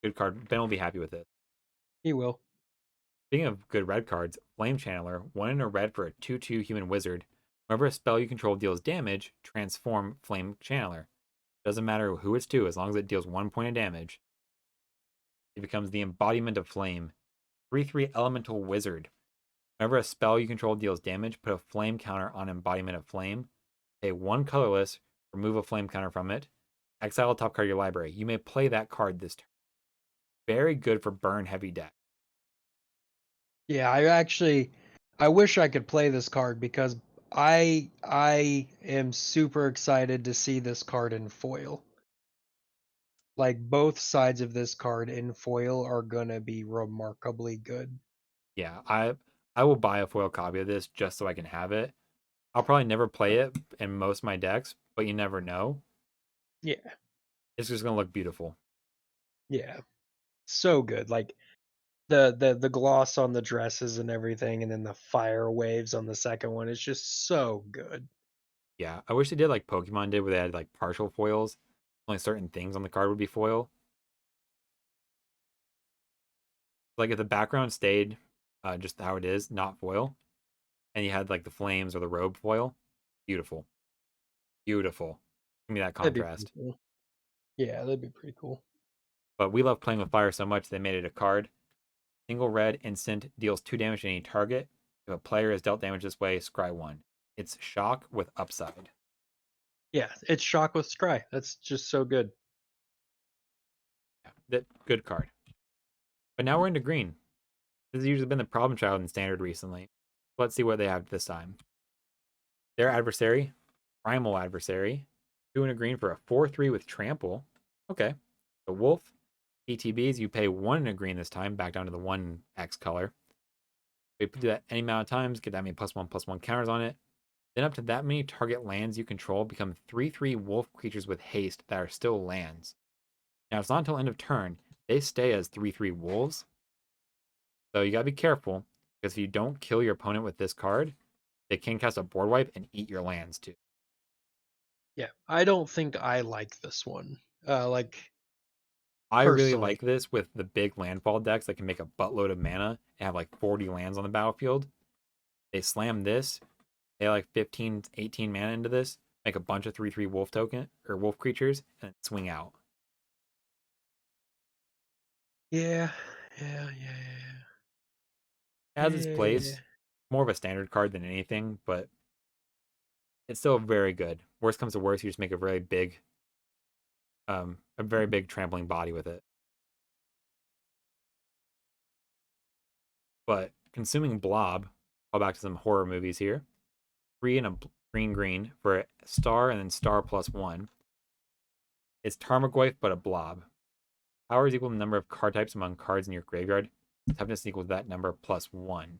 Speaker 1: Good card. Ben will be happy with it.
Speaker 2: he will.
Speaker 1: Speaking of good red cards, Flame Channeler, 1 in a red for a 2/2 human wizard. Whenever a spell you control deals damage, transform Flame Channeler. Doesn't matter who it's to, as long as it deals 1 point of damage. It becomes the embodiment of flame. 3/3 elemental wizard. Whenever a spell you control deals damage, put a flame counter on embodiment of flame. Pay 1 colorless, remove a flame counter from it. Exile a top card of your library. You may play that card this turn. Very good for burn heavy deck.
Speaker 2: Yeah, I wish I could play this card because I am super excited to see this card in foil. Like both sides of this card in foil are gonna be remarkably good.
Speaker 1: Yeah, I will buy a foil copy of this just so I can have it. I'll probably never play it in most of my decks, but you never know.
Speaker 2: Yeah,
Speaker 1: It's just gonna look beautiful.
Speaker 2: yeah, so good. Like the gloss on the dresses and everything, and then the fire waves on the second one is just so good.
Speaker 1: Yeah, I wish they did like Pokemon did, where they had like partial foils. Only certain things on the card would be foil. Like if the background stayed just how it is, not foil, and you had like the flames or the robe foil, beautiful, beautiful. Give me that
Speaker 2: That'd be pretty
Speaker 1: contrast.
Speaker 2: cool. Yeah, that'd be pretty cool.
Speaker 1: But we love playing with fire so much they made it a card. Single red instant deals 2 damage to any target. If a player is dealt damage this way, scry 1. It's shock with upside.
Speaker 2: Yeah, it's shock with scry. That's just so good.
Speaker 1: Yeah, that good card. But now we're into green. This has usually been the problem child in standard recently. Let's see what they have this time. Their adversary, primal adversary, 2 and a green for a 4/3 with trample. Okay. The wolf, ETBs, you pay 1 and a green this time, back down to the 1x color. We do that any amount of times, get that many +1/+1 counters on it. Then up to that many target lands you control become 3/3 wolf creatures with haste that are still lands. Now it's not until end of turn they stay as 3/3 wolves, so you gotta be careful Because if you don't kill your opponent with this card, they can cast a board wipe and eat your lands too.
Speaker 2: Yeah, I don't think I like this one. Like
Speaker 1: I really
Speaker 2: personally.
Speaker 1: like this with the big landfall decks that can make a buttload of mana and have like 40 lands on the battlefield. They slam this, they like 15, 18 mana into this, make a bunch of 3/3 wolf token or wolf creatures, and swing out.
Speaker 2: Yeah, yeah, yeah,
Speaker 1: It
Speaker 2: yeah,
Speaker 1: has its
Speaker 2: yeah, yeah, yeah.
Speaker 1: place. More of a standard card than anything, but it's still very good. Worst comes to worst, you just make a very big trampling body with it. But consuming blob, call back to some horror movies here. 3 and a green for a star and then star +1. It's Tarmogoyf but a blob. Power is equal to the number of card types among cards in your graveyard. Toughness equals that number +1.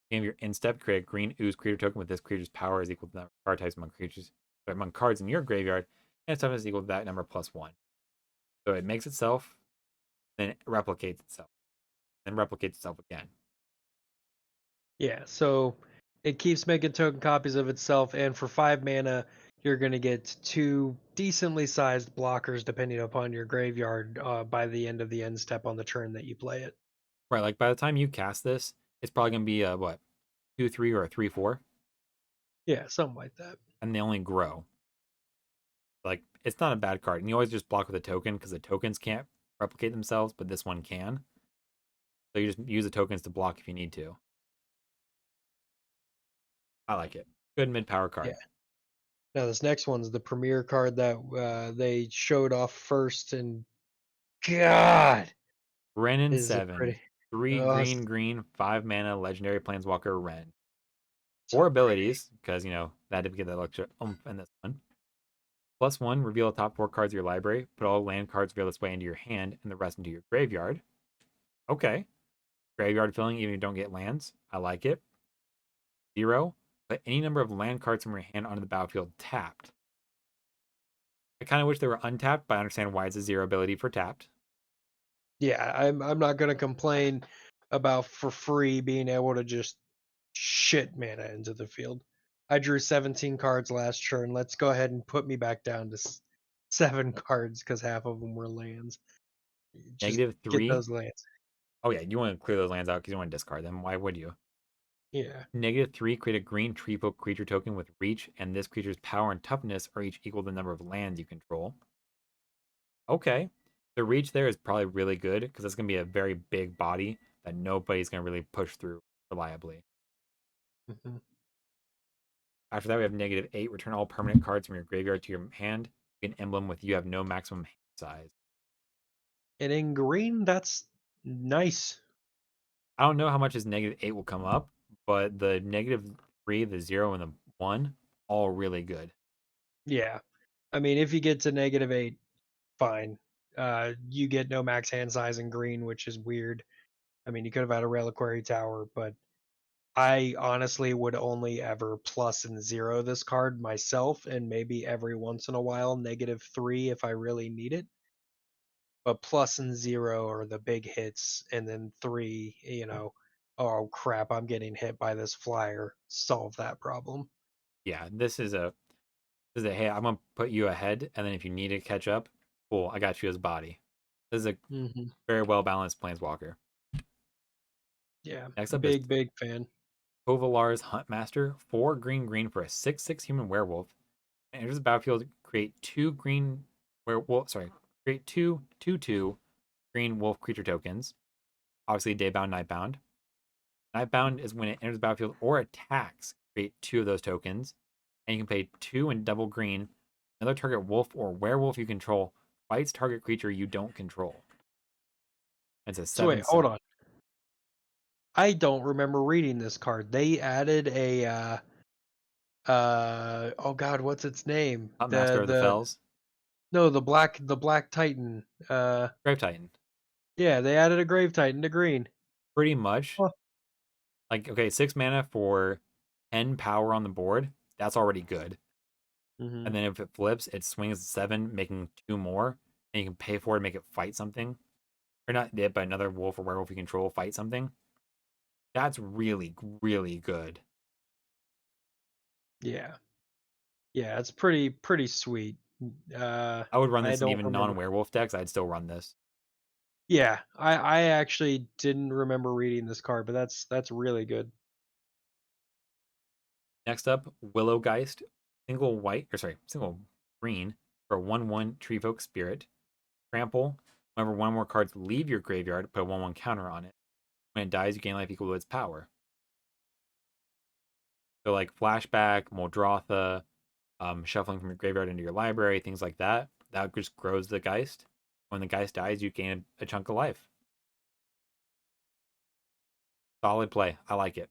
Speaker 1: Game your instep, create a green ooze creature token with this creature's power is equal to the number of card types among cards in your graveyard, and its toughness is equal to that number +1. So it makes itself, then it replicates itself, then replicates itself again.
Speaker 2: Yeah, so it keeps making token copies of itself, and for 5 mana, you're going to get 2 decently sized blockers depending upon your graveyard by the end of the end step on the turn that you play it.
Speaker 1: Right, like by the time you cast this, it's probably gonna be a what, 2/3 or a 3/4,
Speaker 2: Yeah, something like that.
Speaker 1: and they only grow. Like it's not a bad card, and you always just block with a token because the tokens can't replicate themselves, but this one can. So you just use the tokens to block if you need to. I like it. Good mid power
Speaker 2: Yeah.
Speaker 1: card.
Speaker 2: Now this next one's the premier card that they showed off first, and God,
Speaker 1: Ren
Speaker 2: is it
Speaker 1: 7.
Speaker 2: pretty?
Speaker 1: 3
Speaker 2: Oh,
Speaker 1: green, 5 mana, legendary planeswalker Ren.
Speaker 2: so
Speaker 1: Four
Speaker 2: pretty.
Speaker 1: abilities, because that had to get that extra oomph in this one. +1, reveal the top 4 cards of your library. Put all land cards reveal this way into your hand and the rest into your graveyard. Okay. Graveyard filling even if you don't get lands. I like it. 0, put any number of land cards from your hand onto the battlefield tapped. I kind of wish they were untapped, but I understand why it's a 0 ability for tapped.
Speaker 2: Yeah, I'm not gonna complain about for free being able to just shit mana into the field. I drew 17 cards last turn. Let's go ahead and put me back down to 7 cards because half of them were lands. Just get
Speaker 1: -3.
Speaker 2: those lands.
Speaker 1: Oh, yeah, you want to clear those lands out because you want to discard them. Why would you?
Speaker 2: Yeah.
Speaker 1: -3, create a green tree folk creature token with reach, and this creature's power and toughness are each equal to the number of lands you control. Okay. The reach there is probably really good because it's going to be a very big body that nobody's going to really push through reliably.
Speaker 2: Hmm.
Speaker 1: After that, we have -8, return all permanent cards from your graveyard to your hand. An emblem with you have no maximum hand size.
Speaker 2: And in green, that's nice.
Speaker 1: I don't know how much his -8 will come up, but the -3, the 0, and the 1, all really good.
Speaker 2: Yeah. I mean, if you get to -8, fine. You get no max hand size in green, which is weird. I mean, you could have had a reliquary tower, but I honestly would only ever plus and zero this card myself, and maybe every once in a while -3 if I really need it. But plus and zero are the big hits, and then three, oh crap, I'm getting hit by this flyer. Solve that problem.
Speaker 1: Yeah, this is a hey, I'm gonna put you ahead, and then if you need to catch up, cool, I got you as body. This is a
Speaker 2: Hmm.
Speaker 1: very well balanced planeswalker.
Speaker 2: Yeah,
Speaker 1: Next up is
Speaker 2: big fan.
Speaker 1: Kovalar's Huntmaster, 4 green for a 6/6 human werewolf. And enters the battlefield, create 2 green werewolf. Sorry, create 2/2 green wolf creature tokens. Obviously, daybound, nightbound. Nightbound is when it enters the battlefield or attacks. Create 2 of those tokens, and you can pay 2 and double green. Another target wolf or werewolf you control fights target creature you don't control. It's a
Speaker 2: So wait,
Speaker 1: seven
Speaker 2: hold
Speaker 1: seven.
Speaker 2: on. I don't remember reading this card. They added a oh god, what's its name?
Speaker 1: Master of the
Speaker 2: The
Speaker 1: Fells,
Speaker 2: no, the black titan.
Speaker 1: Grave Titan.
Speaker 2: Yeah, they added a grave titan to green.
Speaker 1: Pretty much.
Speaker 2: Huh.
Speaker 1: Like, okay, 6 mana for 10 power on the board. That's already good.
Speaker 2: Hmm.
Speaker 1: And then if it flips, it swings 7, making 2 more, and you can pay for it, make it fight something, or not it, but another wolf or werewolf you control fight something. That's really, really good.
Speaker 2: Yeah. Yeah, it's pretty sweet.
Speaker 1: I would run
Speaker 2: I
Speaker 1: this in
Speaker 2: don't
Speaker 1: even
Speaker 2: remember.
Speaker 1: non-werewolf decks. I'd still run this.
Speaker 2: Yeah, I actually didn't remember reading this card, but that's really good.
Speaker 1: Next up, Willowgeist, single white, or sorry, single green for a 1/1 Treevoke Spirit. Trample. Whenever one more cards leave your graveyard, put a 1/1 counter on it. When it dies, you gain life equal to its power. So like Flashback, Muldrotha, shuffling from your graveyard into your library, things like that. That just grows the Geist. When the Geist dies, you gain a chunk of life. Solid play. I like it.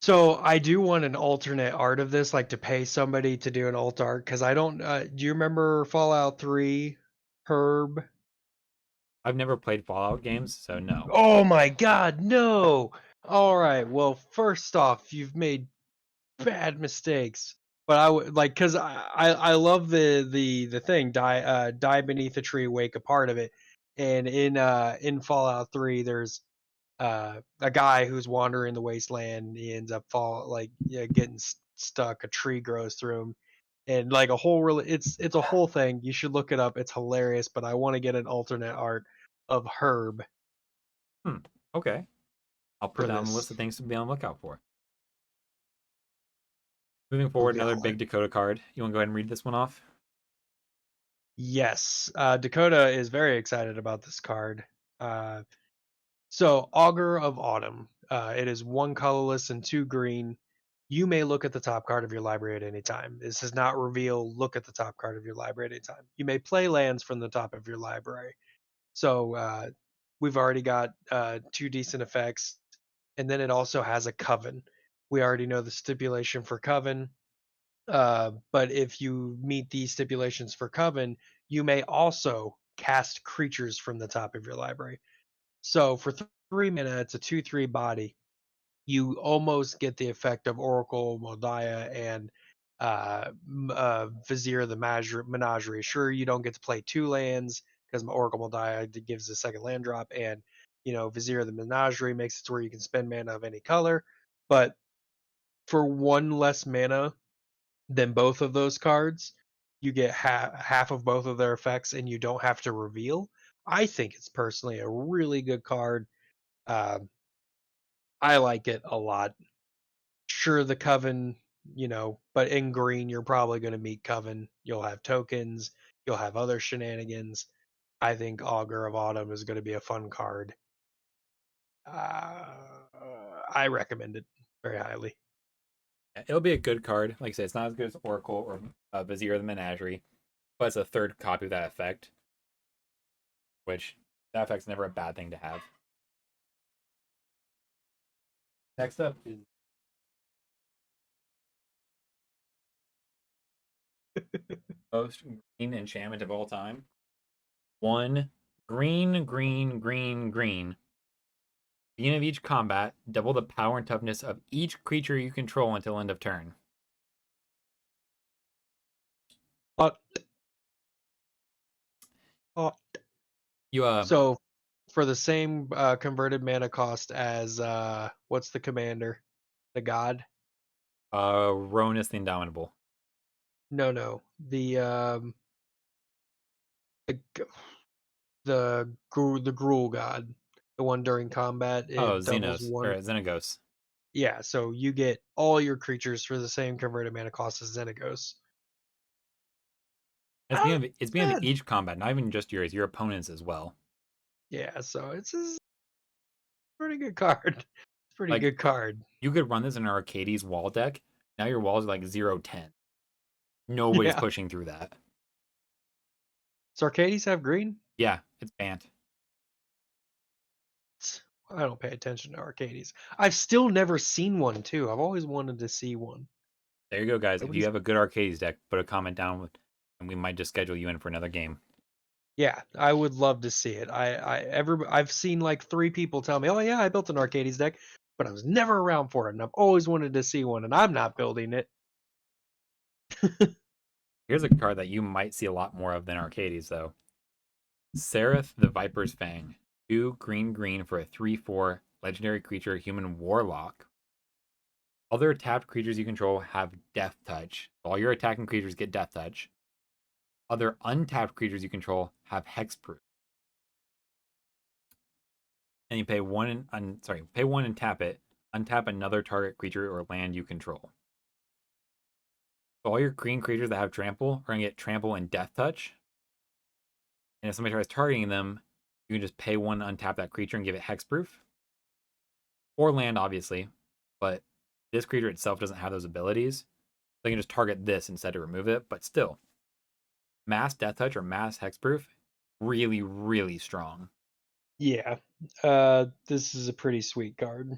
Speaker 2: So I do want an alternate art of this, like to pay somebody to do an alt art, because I don't. Do you remember Fallout 3, Herb?
Speaker 1: I've never played Fallout games, so no.
Speaker 2: Oh my God, no! All right, well, first off, you've made bad mistakes, but I would like because I love the thing die beneath a tree, wake a part of it, and in Fallout 3, there's a guy who's wandering the wasteland. He ends up getting stuck. A tree grows through him, and like a whole really it's a whole thing. You should look it up. It's hilarious. But I want to get an alternate art of Herb
Speaker 1: Hmm. Okay. I'll put
Speaker 2: for
Speaker 1: that on the
Speaker 2: this.
Speaker 1: list of things to be on the lookout for. Moving
Speaker 2: It'll
Speaker 1: forward,
Speaker 2: be a
Speaker 1: another big Dakota card. You want to go ahead and read this one off?
Speaker 2: Yes, Dakota is very excited about this card. So Augur of Autumn. It is one colorless and two green. You may look at the top card of your library at any time. This does not reveal look at the top card of your library at any time. You may play lands from the top of your library. So we've already got two decent effects, and then it also has a coven. We already know the stipulation for coven, but if you meet these stipulations for coven, you may also cast creatures from the top of your library. So for 3 mana, it's a 2/3 body. You almost get the effect of Oracle, Moldiah, and Vizier the Menagerie. Sure, you don't get to play two lands because Oracle Moldiah gives a second land drop, and Vizier the Menagerie makes it to where you can spend mana of any color. But for one less mana than both of those cards, you get half of both of their effects, and you don't have to reveal. I think it's personally a really good card. Um, I like it a lot. Sure, the Coven, but in green, you're probably going to meet Coven. You'll have tokens, you'll have other shenanigans. I think Augur of Autumn is going to be a fun card. Uh, I recommend it very highly.
Speaker 1: It'll be a good card. Like I said, it's not as good as Oracle or Vizier of the Menagerie, but it's a third copy of that effect, which that effect's never a bad thing to have. Next up is most green enchantment of all time. One green, green, green, green. Beginning of each combat, double the power and toughness of each creature you control until end of turn.
Speaker 2: Hot, hot.
Speaker 1: You
Speaker 2: So for the same converted mana cost as what's the commander? The god?
Speaker 1: Ronus the Indomitable.
Speaker 2: No, no. The the Gruul god, the one during combat,
Speaker 1: Oh,
Speaker 2: it doubles
Speaker 1: Xenos or
Speaker 2: one.
Speaker 1: Xenagos.
Speaker 2: Yeah, so you get all your creatures for the same converted mana cost as Xenagos. Not
Speaker 1: It's beginning of
Speaker 2: bad.
Speaker 1: each combat, not even just yours, your opponents as well.
Speaker 2: Yeah, so it's a pretty good card. It's a pretty
Speaker 1: Like
Speaker 2: good card.
Speaker 1: you could run this in an Arcades wall deck. Now your walls are like 0/10. Nobody's
Speaker 2: Yeah.
Speaker 1: pushing through that.
Speaker 2: Does Arcades have green?
Speaker 1: Yeah, it's banned.
Speaker 2: I don't pay attention to Arcades. I've still never seen one too. I've always wanted to see one.
Speaker 1: There you go, guys. If you
Speaker 2: Nobody's.
Speaker 1: have a good Arcades deck, put a comment down with, and we might just schedule you in for another game.
Speaker 2: Yeah, I would love to see it. I've seen like 3 people tell me, "Oh yeah, I built an Arcades deck," but I was never around for it, and I've always wanted to see one, and I'm not building it.
Speaker 1: Here's a card that you might see a lot more of than Arcades, though. Seraph the Viper's Fang. 2 green green for a 3/4 legendary creature, human warlock. Other tapped creatures you control have death touch. All your attacking creatures get death touch. Other untapped creatures you control have hexproof. And you pay one and pay one and tap it. Untap another target creature or land you control. So all your green creatures that have trample are gonna get trample and death touch. And if somebody tries targeting them, you can just pay one, untap that creature, and give it hexproof. Or land, obviously. But this creature itself doesn't have those abilities. So you can just target this instead to remove it. But still, mass death touch or mass hexproof, really, really strong.
Speaker 2: Yeah. This is a pretty sweet card.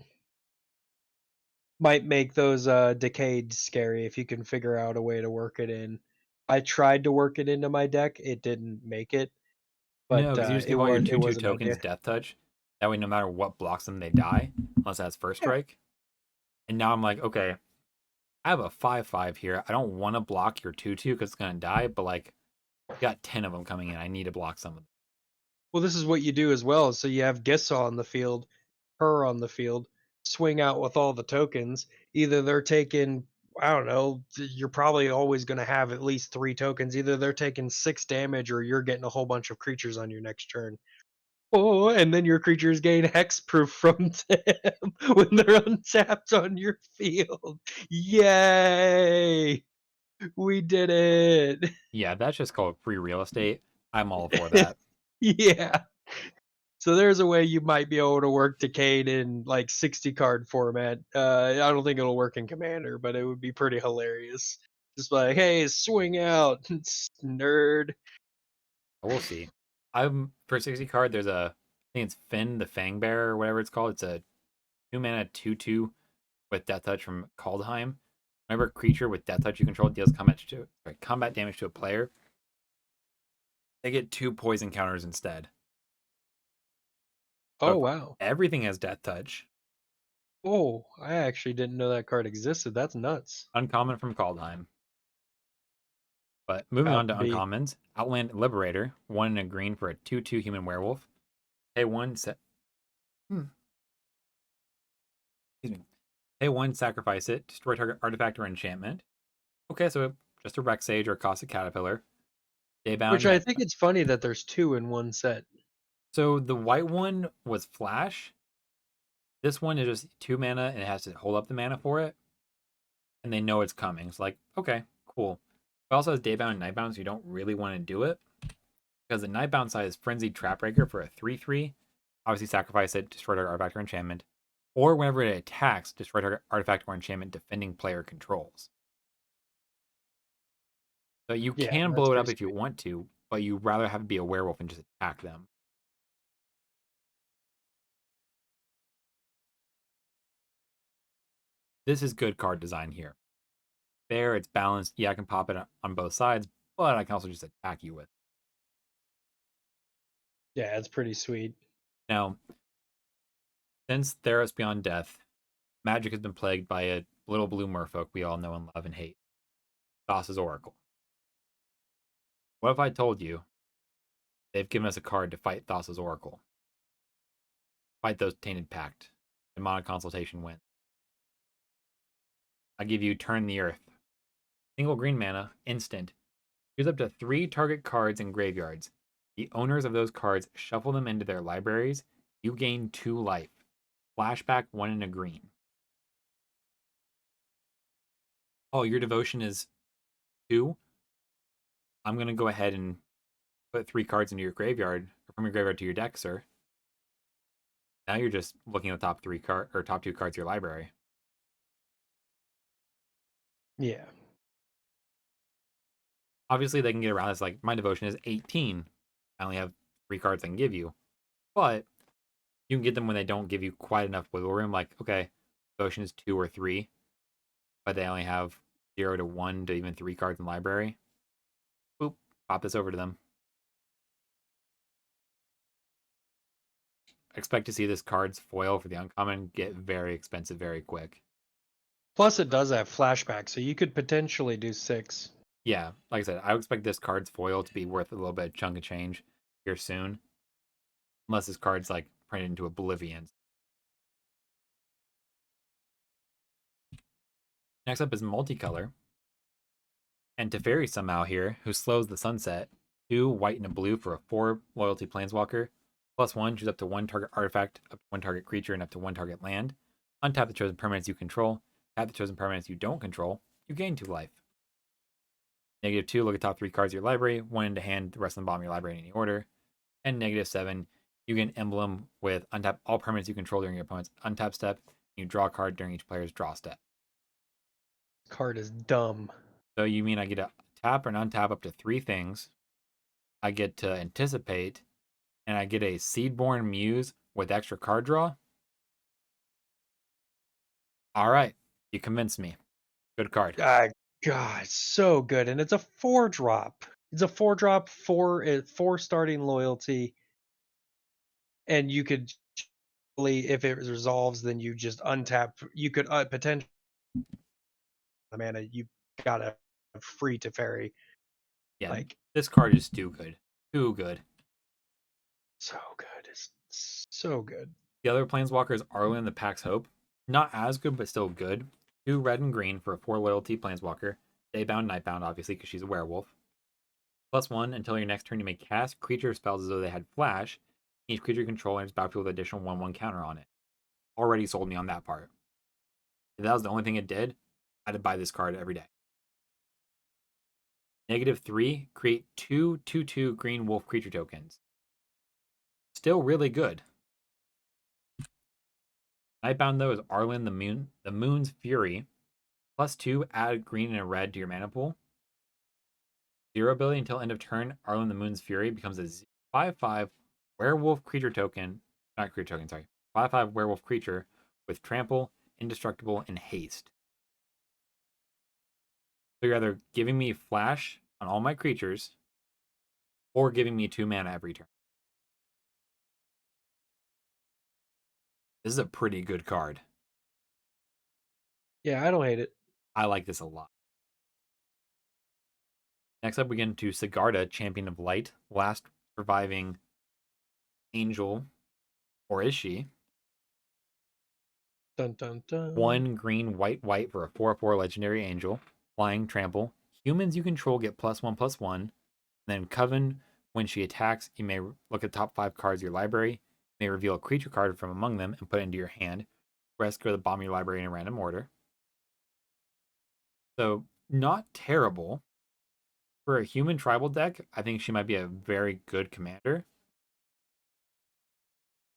Speaker 2: Might make those decayed scary if you can figure out a way to work it in. I tried to work it into my deck, it didn't make it, but
Speaker 1: No, because you just give all your
Speaker 2: it
Speaker 1: 2/2
Speaker 2: was an
Speaker 1: tokens
Speaker 2: idea.
Speaker 1: death touch. That way, no matter what blocks them, they die, unless that's first
Speaker 2: Yeah.
Speaker 1: strike. And now I'm like, okay, I have a 5/5 here. I don't want to block your 2/2 because it's gonna die, but like, you got 10 of them coming in. I need to block some of them.
Speaker 2: Well, this is what you do as well. So you have Gissa on the field, her on the field, swing out with all the tokens. Either they're taking, I don't know, you're probably always going to have at least 3 tokens. Either they're taking 6 damage or you're getting a whole bunch of creatures on your next turn. Oh, and then your creatures gain hexproof from them when they're untapped on your field. Yay! We did it.
Speaker 1: Yeah, that's just called free real estate. I'm all for that.
Speaker 2: Yeah. So there's a way you might be able to work Decade in like 60 card format. I don't think it'll work in Commander, but it would be pretty hilarious. Just like, hey, swing out, nerd.
Speaker 1: We'll see. I'm for 60 card. There's I think it's Finn the Fangbearer or whatever it's called. It's a 2 mana 2/2 with death touch from Kaldheim. Whenever a creature with death touch you control deals combat damage to a player, they get 2 poison counters instead.
Speaker 2: Oh
Speaker 1: But
Speaker 2: wow.
Speaker 1: everything has death touch.
Speaker 2: Oh, I actually didn't know that card existed. That's nuts.
Speaker 1: Uncommon from Kaldheim. But moving on
Speaker 2: About
Speaker 1: to
Speaker 2: to be.
Speaker 1: uncommons, Outland Liberator, 1 and a green for a 2/2 human werewolf. Pay one, excuse me. Pay one, sacrifice it, destroy target artifact or enchantment. Okay, so just a Rex Sage or a Caustic Caterpillar. Daybound,
Speaker 2: Which I
Speaker 1: night.
Speaker 2: think it's funny that there's two in one set.
Speaker 1: So the white one was Flash. This one is just 2 mana and it has to hold up the mana for it. And they know it's coming. It's like, okay, cool. It also has Daybound and Nightbound, so you don't really want to do it. Because the Nightbound side is Frenzied Trapbreaker for a 3/3. Obviously, sacrifice it, destroy target artifact or enchantment. Or whenever it attacks, destroy target artifact or enchantment defending player controls. So you
Speaker 2: Yeah,
Speaker 1: can
Speaker 2: that's
Speaker 1: blow it up
Speaker 2: pretty
Speaker 1: if you
Speaker 2: sweet.
Speaker 1: want to, but you'd rather have it be a werewolf and just attack them. This is good card design here. Fair, it's balanced. Yeah, I can pop it on both sides, but I can also just attack you with it.
Speaker 2: Yeah, it's pretty sweet.
Speaker 1: Now, since Theros Beyond Death, Magic has been plagued by a little blue merfolk we all know and love and hate, Thassa's Oracle. What if I told you they've given us a card to fight Thassa's Oracle? Fight those Tainted Pact, and Mono Consultation win. I give you Turn the Earth. Single green mana, instant. Choose up to 3 target cards in graveyards. The owners of those cards shuffle them into their libraries. You gain 2 life. Flashback 1 and a green. Oh, your devotion is 2? I'm going to go ahead and put 3 cards into your graveyard, or from your graveyard to your deck, sir. Now you're just looking at the top 2 cards of your library.
Speaker 2: Yeah.
Speaker 1: Obviously, they can get around this. Like, my devotion is 18. I only have 3 cards I can give you. But you can get them when they don't give you quite enough wiggle room. Like, okay, devotion is 2 or 3, but they only have 0 to 1 to even 3 cards in library. Boop, pop this over to them. Expect to see this card's foil for the uncommon get very expensive very quick.
Speaker 2: Plus, it does have flashback, so you could potentially do 6.
Speaker 1: Yeah, like I said, I would expect this card's foil to be worth a little bit of chunk of change here soon. Unless this card's like printed into oblivion. Next up is Multicolor. And Teferi somehow here, who slows the sunset. 2 white and a blue for a 4 loyalty planeswalker. +1, choose up to 1 target artifact, up to 1 target creature, and up to 1 target land. Untap the chosen permanents you control. Tap the chosen permanents you don't control. You gain 2 life. -2, look at top 3 cards of your library. 1 into hand, the rest of them bottom of your library in any order. And -7, you get an emblem with untap all permanents you control during your opponent's untap step. You draw a card during each player's draw step.
Speaker 2: Card is dumb.
Speaker 1: So you mean I get to tap and untap up to 3 things. I get to anticipate, and I get a Seedborn Muse with extra card draw. All right, you convinced me. Good card.
Speaker 2: God, so good, and it's a 4-drop. It's a 4-drop, 4 starting loyalty, and you could, if it resolves, then you just untap. You could potentially mana. You got a free Teferi.
Speaker 1: Yeah,
Speaker 2: Like,
Speaker 1: this card is too good. Too good.
Speaker 2: so good. It's so good.
Speaker 1: The other Planeswalker is Arlen the Pax Hope. Not as good, but still good. 2 red and green for a 4 loyalty Planeswalker. Daybound, Nightbound, obviously, because she's a werewolf. +1, until your next turn, you may cast creature spells as though they had flash. Each creature you control enters battlefield with additional 1/1 counter on it. Already sold me on that part. If that was the only thing it did, I'd buy this card every day. -3, create 2/2/2 green wolf creature tokens. Still really good. Nightbound, though, is Arlen the Moon's Fury. +2, add green and a red to your mana pool. 0 ability until end of turn, Arlen the Moon's Fury becomes a 5/5 werewolf creature token. Not creature token, sorry. 5/5 werewolf creature with trample, indestructible, and haste. So you're either giving me flash on all my creatures or giving me 2 mana every turn. This is a pretty good card.
Speaker 2: Yeah, I don't hate it.
Speaker 1: I like this a lot. Next up, we get into Sigarda, Champion of Light, last surviving angel, or is she?
Speaker 2: Dun dun dun.
Speaker 1: 1 green, white for a 4/4 legendary angel, flying trample. Humans you control get +1/+1. Then Coven, when she attacks, you may look at the top 5 cards of your library. You may reveal a creature card from among them and put it into your hand. Rest go to the bottom of your library in a random order. So, not terrible. For a human tribal deck, I think she might be a very good commander.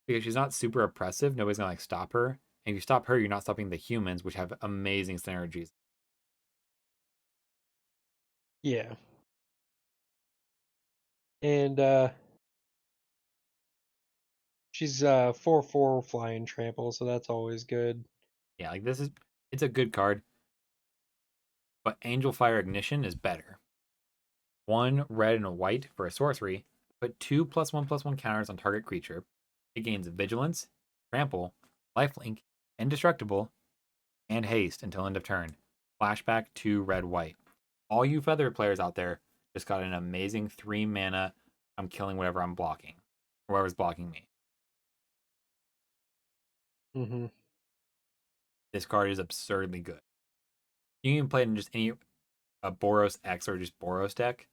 Speaker 1: Because she's not super oppressive. Nobody's going to stop her. And if you stop her, you're not stopping the humans, which have amazing synergies.
Speaker 2: Yeah. And she's 4/4 flying trample, so that's always good.
Speaker 1: Yeah, it's a good card. But Angel Fire Ignition is better. 1 red and a white for a sorcery. Put 2 +1/+1 counters on target creature. It gains vigilance, trample, lifelink, indestructible, and haste until end of turn. Flashback 2 red white. All you feather players out there just got an amazing 3 mana. I'm killing whatever I'm blocking. Whoever's blocking me.
Speaker 2: Mm-hmm.
Speaker 1: This card is absurdly good. You can even play it in just any Boros X or just Boros deck.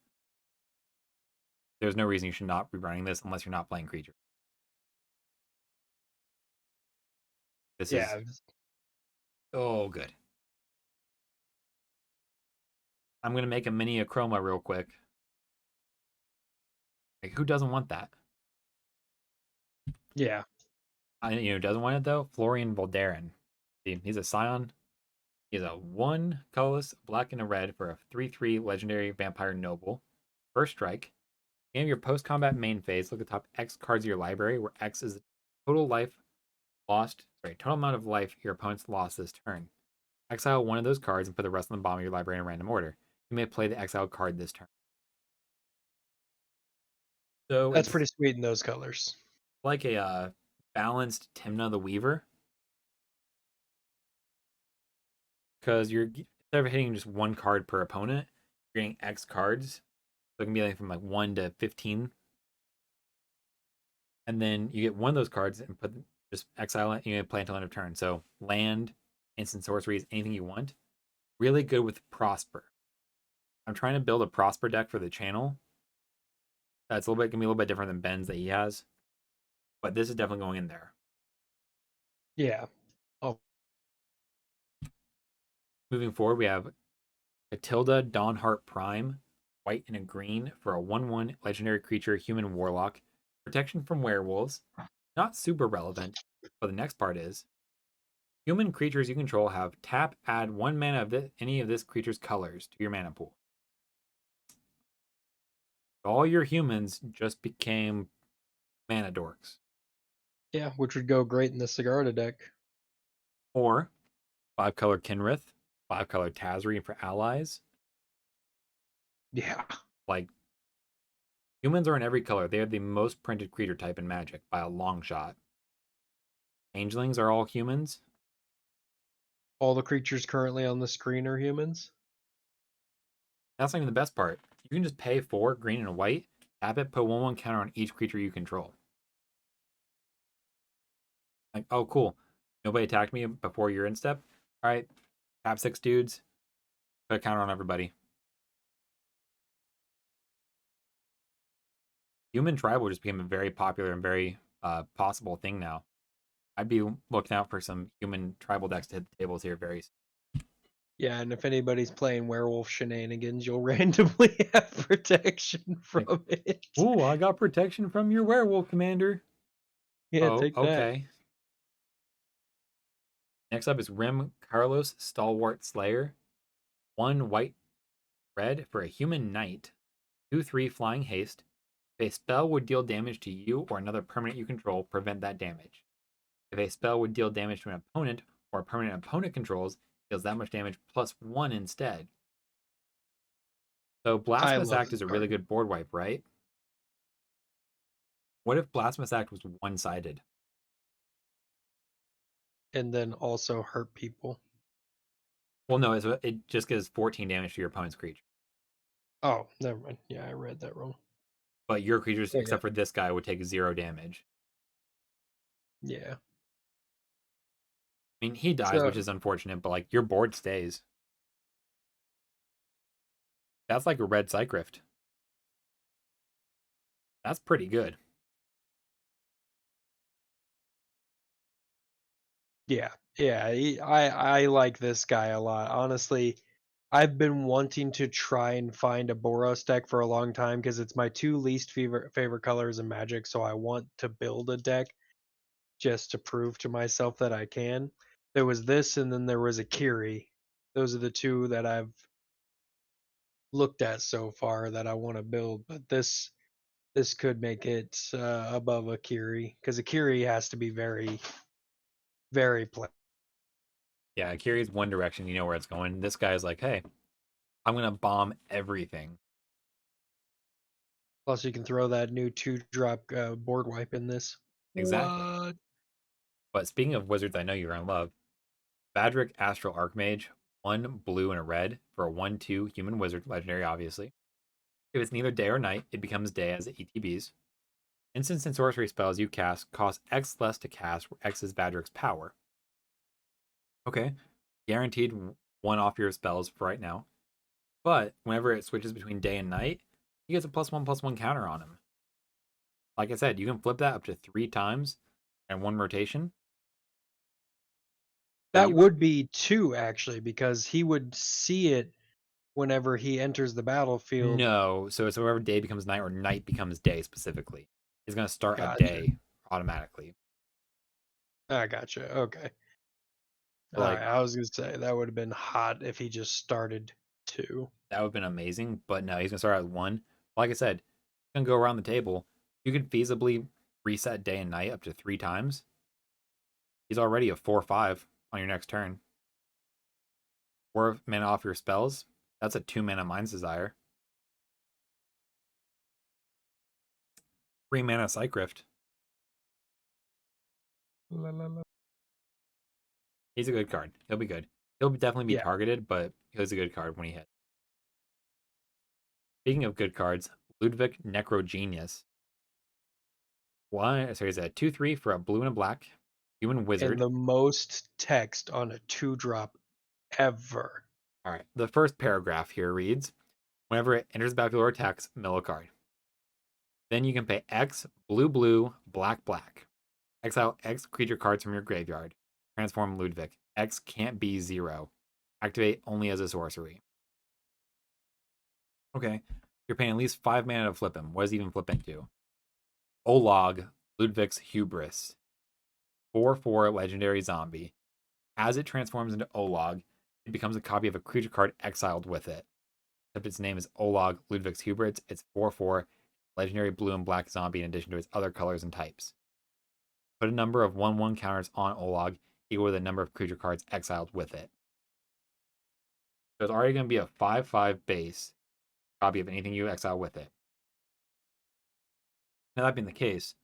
Speaker 1: There's no reason you should not be running this unless you're not playing creature. This is
Speaker 2: Yeah.
Speaker 1: so good. I'm gonna make a mini Acroma real quick. Like, who doesn't want that?
Speaker 2: Yeah.
Speaker 1: Doesn't want it though? Florian Voldaren. See, he's a Scion. He's a 1 colorless, black and a red for a 3/3 legendary vampire noble. First strike. In your post combat main phase, look at the top X cards of your library, where X is the total life lost, total amount of life your opponent's lost this turn. Exile one of those cards and put the rest on the bottom of your library in a random order. You may play the exiled card this turn. So
Speaker 2: That's
Speaker 1: it's
Speaker 2: pretty sweet in those colors.
Speaker 1: like a balanced Timna the Weaver, because you're instead of hitting just 1 card per opponent, you're getting X cards. So it can be like from like 1 to 15. And then you get one of those cards and just exile it. You may play until end of turn. So land, instant sorceries, anything you want. Really good with Prosper. I'm trying to build a Prosper deck for the channel. That's a little bit gonna be a little bit different than Ben's that he has, but this is definitely going in there.
Speaker 2: Yeah. Oh,
Speaker 1: Moving forward, we have Catilda Dawnheart Prime, white and a green for a 1/1 legendary creature, human warlock, protection from werewolves. Not super relevant, but the next part is human creatures you control have tap, add 1 mana of any of this creature's colors to your mana pool. All your humans just became mana dorks.
Speaker 2: yeah, which would go great in the Sigarda deck.
Speaker 1: Or 5-color Kinrith, 5-color Tazri for allies.
Speaker 2: Yeah.
Speaker 1: Like, humans are in every color. They are the most printed creature type in Magic by a long shot. Changelings are all humans.
Speaker 2: All the creatures currently on the screen are humans.
Speaker 1: That's not even the best part. You can just pay 4 green and white, tap it, put 1/1 counter on each creature you control. Like, oh, cool. Nobody attacked me before your instep. All right, tap 6 dudes, put a counter on everybody. Human tribal just became a very popular and very possible thing now. I'd be looking out for some human tribal decks to hit the tables here very soon.
Speaker 2: Yeah, and if anybody's playing werewolf shenanigans, you'll randomly have protection
Speaker 1: Like,
Speaker 2: from it.
Speaker 1: ooh, I got protection from your werewolf commander.
Speaker 2: Yeah,
Speaker 1: Oh,
Speaker 2: take that.
Speaker 1: okay. Next up is Rim Carlos Stalwart Slayer. 1 white red for a human knight. 2/3 flying haste. If a spell would deal damage to you or another permanent you control, prevent that damage. If a spell would deal damage to an opponent or a permanent opponent controls, deals that much damage +1 instead. So
Speaker 2: I
Speaker 1: Blasphemous
Speaker 2: love
Speaker 1: Act
Speaker 2: this
Speaker 1: is a really
Speaker 2: card.
Speaker 1: good board wipe, right? What if Blasphemous Act was one-sided?
Speaker 2: And then also hurt people.
Speaker 1: Well, no, it just gives 14 damage to your opponent's creature.
Speaker 2: Oh, never mind. Yeah, I read that wrong.
Speaker 1: But your creatures,
Speaker 2: Oh yeah.
Speaker 1: except for this guy, would take 0 damage.
Speaker 2: Yeah.
Speaker 1: I mean, he dies, which
Speaker 2: So
Speaker 1: is unfortunate, but like your board stays. That's like a red Cycrift. That's pretty good.
Speaker 2: yeah. Yeah, I like this guy a lot. Honestly, I've been wanting to try and find a Boros deck for a long time because it's my two least favorite colors in Magic, so I want to build a deck just to prove to myself that I can. There was this, and then there was a Kiri. Those are the two that I've looked at so far that I want to build. But this could make it above a Kiri because a Kiri has to be very very plain.
Speaker 1: Yeah, Kiri's one direction, you know where it's going. This guy's like, hey, I'm gonna bomb everything.
Speaker 2: Plus, you can throw that new two drop board wipe in this.
Speaker 1: Exactly.
Speaker 2: What?
Speaker 1: But speaking of wizards I know you're gonna love, Badric Astral Archmage, 1 blue and a red for a 1/2 human wizard, legendary obviously. If it's neither day or night, it becomes day as it ETBs. Instants and sorcery spells you cast cost X less to cast, where X is Badric's power. Okay, guaranteed 1 off your spells for right now. But whenever it switches between day and night, he gets a +1/+1 counter on him. Like I said, you can flip that up to 3 times and 1 rotation. So
Speaker 2: That
Speaker 1: you
Speaker 2: would be two actually, because he would see it whenever he enters the battlefield.
Speaker 1: no, so it's whenever day becomes night or night becomes day specifically. He's gonna start a
Speaker 2: Gotcha.
Speaker 1: day automatically.
Speaker 2: I gotcha. Okay.
Speaker 1: So
Speaker 2: All
Speaker 1: like
Speaker 2: right. I was gonna say that would have been hot if he just started two.
Speaker 1: that would have been amazing, but no, he's gonna start at 1. Like I said, he's gonna go around the table. You could feasibly reset day and night up to 3 times. He's already a 4/5 on your next turn. 4 mana off your spells. That's a 2 mana Mind's Desire. 3 mana Cycrift.
Speaker 2: La, la, la.
Speaker 1: He's a good card. He'll be good. He'll definitely be
Speaker 2: Yeah.
Speaker 1: targeted, but he's a good card when he hits. Speaking of good cards, Ludwig Necrogenius. He's a 2/3 for a blue and a black human
Speaker 2: And
Speaker 1: wizard.
Speaker 2: the most text on a two drop ever.
Speaker 1: All right. The first paragraph here reads, whenever it enters the battlefield or attacks, mill a card. Then you can pay X, blue, blue, black, black. Exile X creature cards from your graveyard. Transform Ludwig. X can't be 0. Activate only as a sorcery. Okay. You're paying at least 5 mana to flip him. What does he even flip into? Olag, Ludwig's Hubris. 4/4 legendary zombie. As it transforms into Olag, it becomes a copy of a creature card exiled with it. Except its name is Olag Ludwig's Hubris. It's 4/4 legendary blue and black zombie in addition to its other colors and types. Put a number of 1/1 counters on Olag equal to the number of creature cards exiled with it. So it's already going to be a 5/5 base copy of anything you exile with it. Now, that being the case,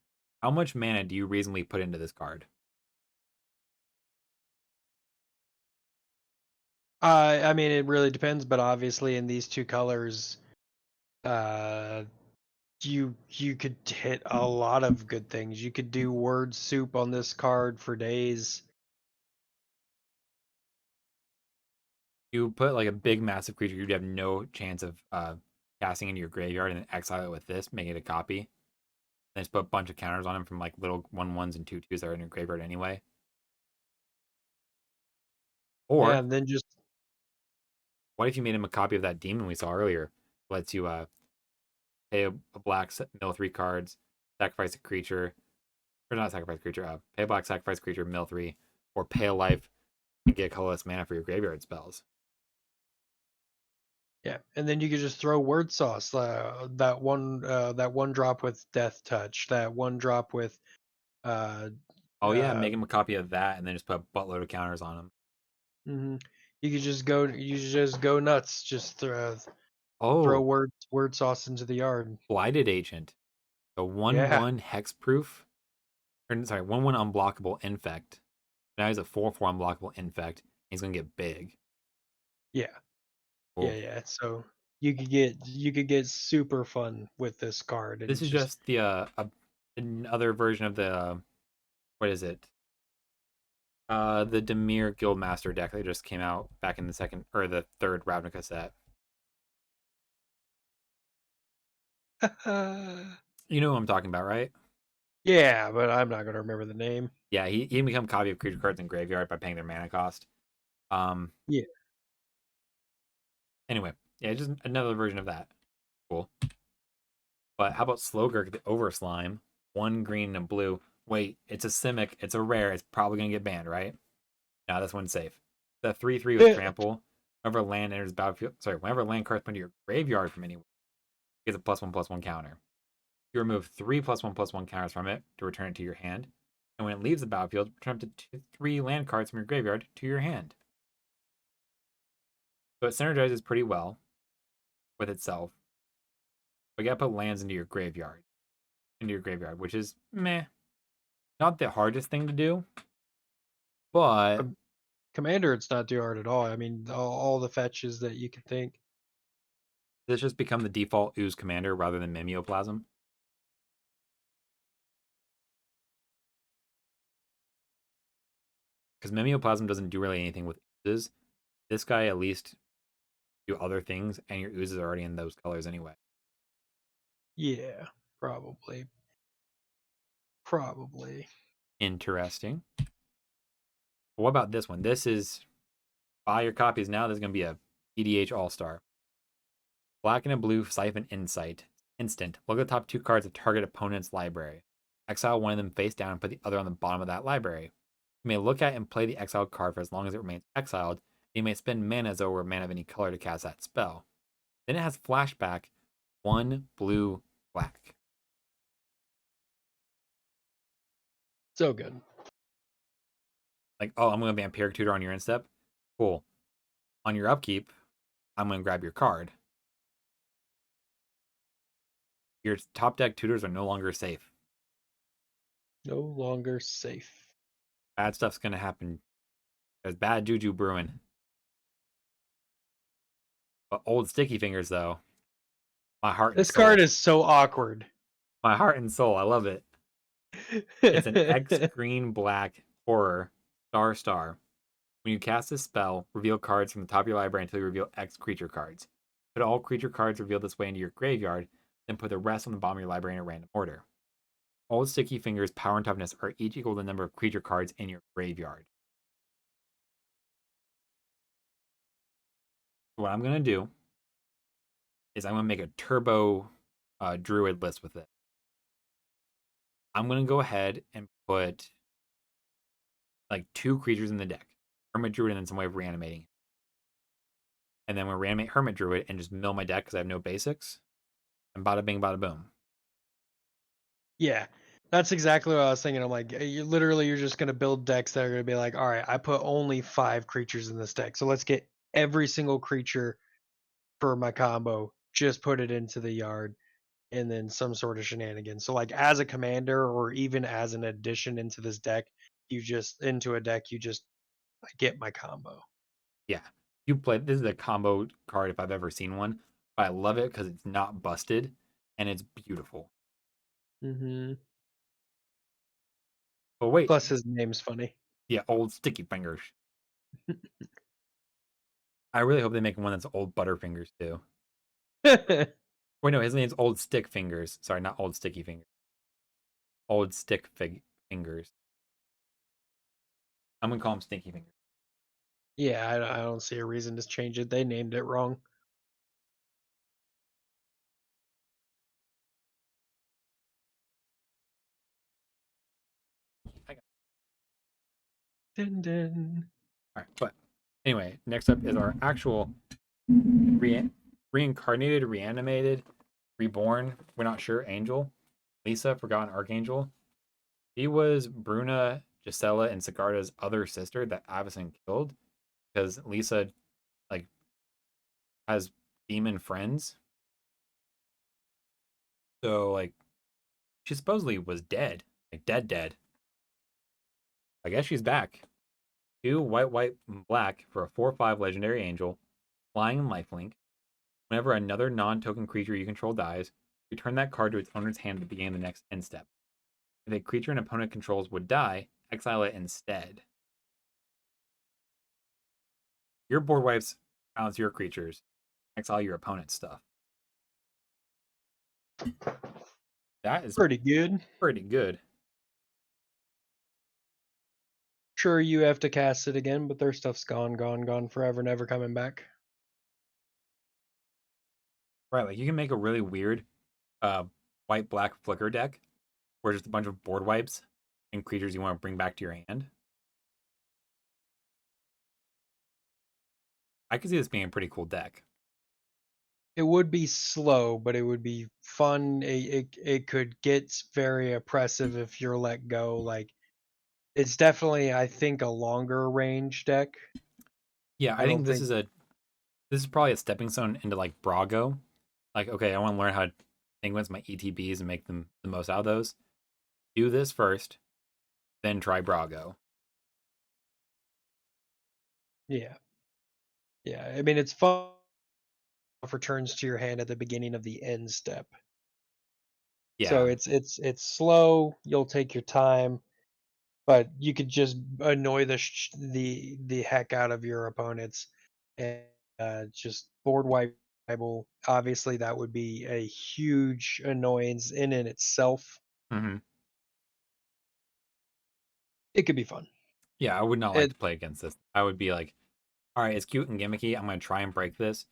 Speaker 1: how much mana do you reasonably put into this card?
Speaker 2: I mean, it really depends, but obviously in these two colors, uh, you could hit a lot of good things. You could do word soup on this card for days.
Speaker 1: You put like a big, massive creature you'd have no chance of casting into your graveyard and then exile it with this, make it a copy. Then just put a bunch of counters on him from like little 1/1s and 2/2s that are in your graveyard anyway.
Speaker 2: Yeah,
Speaker 1: Or
Speaker 2: and then just
Speaker 1: what if you made him a copy of that demon we saw earlier? Lets you pay a black, mill 3 cards, sacrifice a creature, or not sacrifice a creature, pay a black, sacrifice a creature, mill 3, or pay a life and get colorless mana for your graveyard spells.
Speaker 2: yeah, and then you could just throw word sauce. That one drop with death touch. That one drop with uh
Speaker 1: Oh yeah,
Speaker 2: uh.
Speaker 1: make him a copy of that and then just put a buttload of counters on him.
Speaker 2: Mhm. You could just go. You just go nuts. Just throw
Speaker 1: Oh,
Speaker 2: word sauce into the yard.
Speaker 1: Blighted Agent. The
Speaker 2: Yeah,
Speaker 1: 1/1 hexproof, or sorry, 1/1 unblockable infect. Now he's a 4/4 unblockable infect. He's gonna get big.
Speaker 2: yeah,
Speaker 1: Cool.
Speaker 2: yeah. So you could get super fun with this card
Speaker 1: This
Speaker 2: and
Speaker 1: is
Speaker 2: just
Speaker 1: just the another version of the what is it? The Demir Guildmaster deck that just came out back in the second or the third Ravnica set. You know who I'm talking about, right?
Speaker 2: yeah, but I'm not gonna remember the name.
Speaker 1: Yeah, he can become a copy of creature cards in graveyard by paying their mana cost. Um.
Speaker 2: Yeah,
Speaker 1: Anyway, yeah, just another version of that. Cool. But how about Slogurk, the Over Slime? 1 green and blue. Wait, it's a Simic. It's a rare. It's probably gonna get banned, right? No, this one's safe. The 3/3 with trample. Whenever land enters battlefield, sorry, whenever land cards come to your graveyard from anywhere, it gets a +1/+1 counter. You remove 3 +1/+1 counters from it to return it to your hand. And when it leaves the battlefield, return up to 3 land cards from your graveyard to your hand. So it synergizes pretty well with itself. But you gotta put lands into your graveyard, which is meh. Not the hardest thing to do, but
Speaker 2: Com- Commander, it's not too hard at all. I mean, all the fetches that you can think.
Speaker 1: this just become the default ooze commander rather than mimeoplasm. Because mimeoplasm doesn't do really anything with oozes. This guy at least do other things, and your oozes are already in those colors anyway.
Speaker 2: Yeah, probably, probably.
Speaker 1: Interesting. But what about this one? This is buy your copies now. There's going to be a EDH All Star. Black and a blue Siphon Insight. Instant. Look at the top 2 cards of target opponent's library. Exile one of them face down and put the other on the bottom of that library. You may look at and play the exiled card for as long as it remains exiled. You may spend mana as though it were mana of any color to cast that spell. Then it has flashback 1 blue black.
Speaker 2: So good.
Speaker 1: Like, oh, I'm going to Vampiric Tutor on your instep. Cool. On your upkeep, I'm going to grab your card. Your top deck tutors are no longer safe.
Speaker 2: No longer safe.
Speaker 1: Bad stuff's going to happen. There's bad juju brewing. But old sticky fingers, though, my heart and
Speaker 2: This card
Speaker 1: soul.
Speaker 2: is so awkward.
Speaker 1: My heart and soul. I love it. It's an X green black horror star star. When you cast this spell, reveal cards from the top of your library until you reveal X creature cards. Put all creature cards revealed this way into your graveyard, then put the rest on the bottom of your library in a random order. Old Sticky Fingers' power and toughness are each equal to the number of creature cards in your graveyard. What I'm going to do is I'm going to make a turbo druid list with it. I'm going to go ahead and put like 2 creatures in the deck. Hermit Druid and then some way of reanimating. And then we'll reanimate Hermit Druid and just mill my deck because I have no basics. And bada bing, bada boom.
Speaker 2: Yeah, that's exactly what I was thinking. I'm like, you're just gonna build decks that are gonna be like, all right, I put only 5 creatures in this deck, so let's get every single creature for my combo. Just put it into the yard, and then some sort of shenanigans. So like as a commander, or even as an addition into this deck, you just I get my combo.
Speaker 1: Yeah. You play this is a combo card if I've ever seen one. But I love it because it's not busted and it's beautiful.
Speaker 2: Mm-hmm.
Speaker 1: But wait,
Speaker 2: Plus his name's funny.
Speaker 1: yeah, old sticky fingers. I really hope they make one that's old butterfingers too. Wait, no, his name's old stick fingers. Sorry, not old sticky fingers. Old fingers. I'm gonna call him stinky fingers.
Speaker 2: Yeah, I don't see a reason to change it. They named it wrong. Dun, dun.
Speaker 1: All right, but anyway, next up is our actual reincarnated, reanimated, reborn. We're not sure. Angel, Lisa, Forgotten Archangel. She was Bruna, Gisela, and Sigarda's other sister that Avacyn killed because Lisa like has demon friends. So like she supposedly was dead, like dead. I guess she's back. 2 white, and black for a 4/5 legendary angel, flying and lifelink. Whenever another non-token creature you control dies, return that card to its owner's hand at the beginning of the next end step. If a creature an opponent controls would die, exile it instead. Your board wipes balance your creatures, exile your opponent's stuff. That is
Speaker 2: Pretty good.
Speaker 1: pretty good.
Speaker 2: Sure, you have to cast it again, but their stuff's gone forever, never coming back.
Speaker 1: Right, like you can make a really weird uh white black flicker deck where just a bunch of board wipes and creatures you want to bring back to your hand. I could see this being a pretty cool deck.
Speaker 2: It would be slow, but it would be fun. It could get very oppressive if you're let go. Like it's definitely, I think, a longer range deck.
Speaker 1: Yeah,
Speaker 2: I
Speaker 1: I think
Speaker 2: don't think.
Speaker 1: this is probably a stepping stone into like Brago. Like, okay, I want to learn how to sequence my ETBs and make them the most out of those. Do this first, then try Brago.
Speaker 2: Yeah, yeah. I mean, it's fun. Returns to your hand at the beginning of the end step. So
Speaker 1: Yeah.
Speaker 2: it's slow. You'll take your time, but you could just annoy the heck out of your opponents, and just board wipe. Obviously, that would be a huge annoyance in itself.
Speaker 1: hmm
Speaker 2: It could be fun.
Speaker 1: Yeah, I would not like
Speaker 2: It
Speaker 1: to play against this. I would be like, all right, it's cute and gimmicky. I'm gonna try and break this.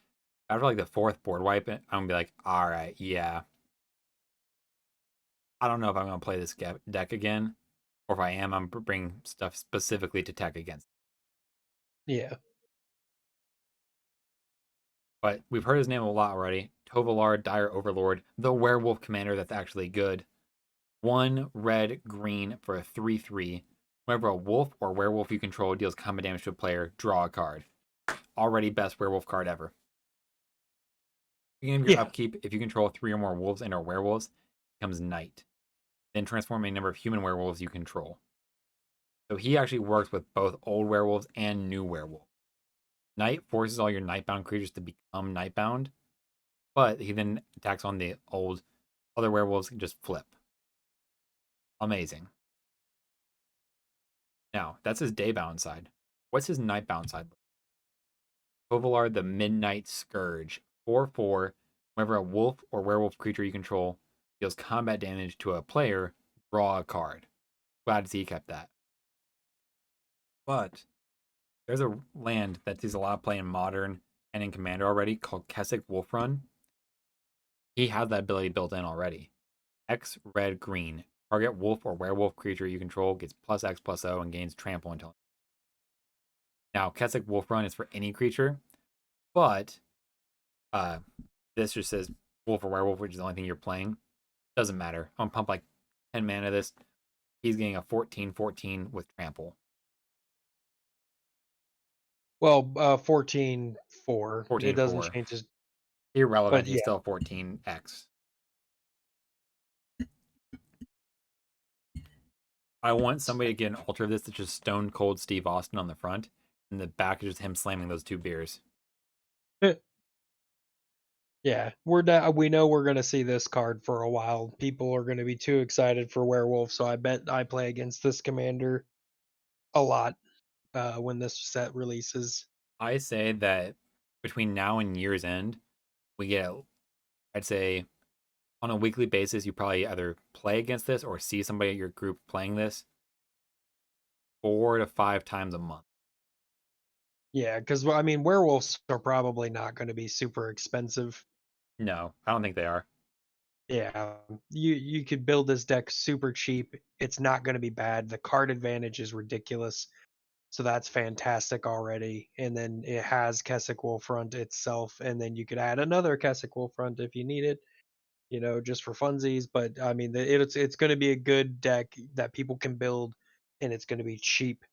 Speaker 1: After like the 4th board wipe, I'm gonna be like, all right, yeah, I don't know if I'm gonna play this deck again, or if I am, I'm bringing stuff specifically to tech against.
Speaker 2: Yeah,
Speaker 1: But we've heard his name a lot already. Tovalar, Dire Overlord, the werewolf commander that's actually good. 1 red green for a 3/3. Whenever a wolf or werewolf you control deals combat damage to a player, draw a card. Already best werewolf card ever. Beginning of your
Speaker 2: yeah,
Speaker 1: upkeep, if you control 3 or more wolves and or werewolves, becomes knight. Then transform a number of human werewolves you control. So he actually works with both old werewolves and new werewolves. Knight forces all your nightbound creatures to become nightbound, but he then attacks on the old other werewolves and just flip. Amazing. Now, that's his daybound side. What's his Nightbound side? Kovalar the Midnight Scourge. 4/4. Whenever a wolf or werewolf creature you control deals combat damage to a player, draw a card. Glad to see he kept that. But there's a land that sees a lot of play in Modern and in Commander already called Kessig Wolfrun. He has that ability built in already. X red green. Target wolf or werewolf creature you control gets +X/+O and gains trample until. Now, Kessig Wolfrun is for any creature, but uh, this just says wolf or werewolf, which is the only thing you're playing. Doesn't matter. I'm gonna pump like 10 mana of this. He's getting a 14/14 with trample.
Speaker 2: Well, 14/4. It doesn't
Speaker 1: 14/4.
Speaker 2: change his,
Speaker 1: Irrelevant.
Speaker 2: but
Speaker 1: He's
Speaker 2: yeah.
Speaker 1: still 14x. I want somebody to get an altar of this that's just Stone Cold Steve Austin on the front, and the back is just him slamming those two beers.
Speaker 2: Yeah, we know we're gonna see this card for a while. People are gonna be too excited for Werewolf, so I bet I play against this commander a lot when this set releases.
Speaker 1: I say that between now and year's end, we get, I'd say, on a weekly basis, you probably either play against this or see somebody at your group playing this 4 to 5 times a month.
Speaker 2: Yeah, because I mean, werewolves are probably not going to be super expensive.
Speaker 1: No, I don't think they are.
Speaker 2: Yeah, you could build this deck super cheap. It's not going to be bad. The card advantage is ridiculous, so that's fantastic already. And then it has Kessig Wolfront itself, and then you could add another Kessig Wolfront if you need it, just for funsies. But I mean, it's going to be a good deck that people can build, and it's going to be cheap.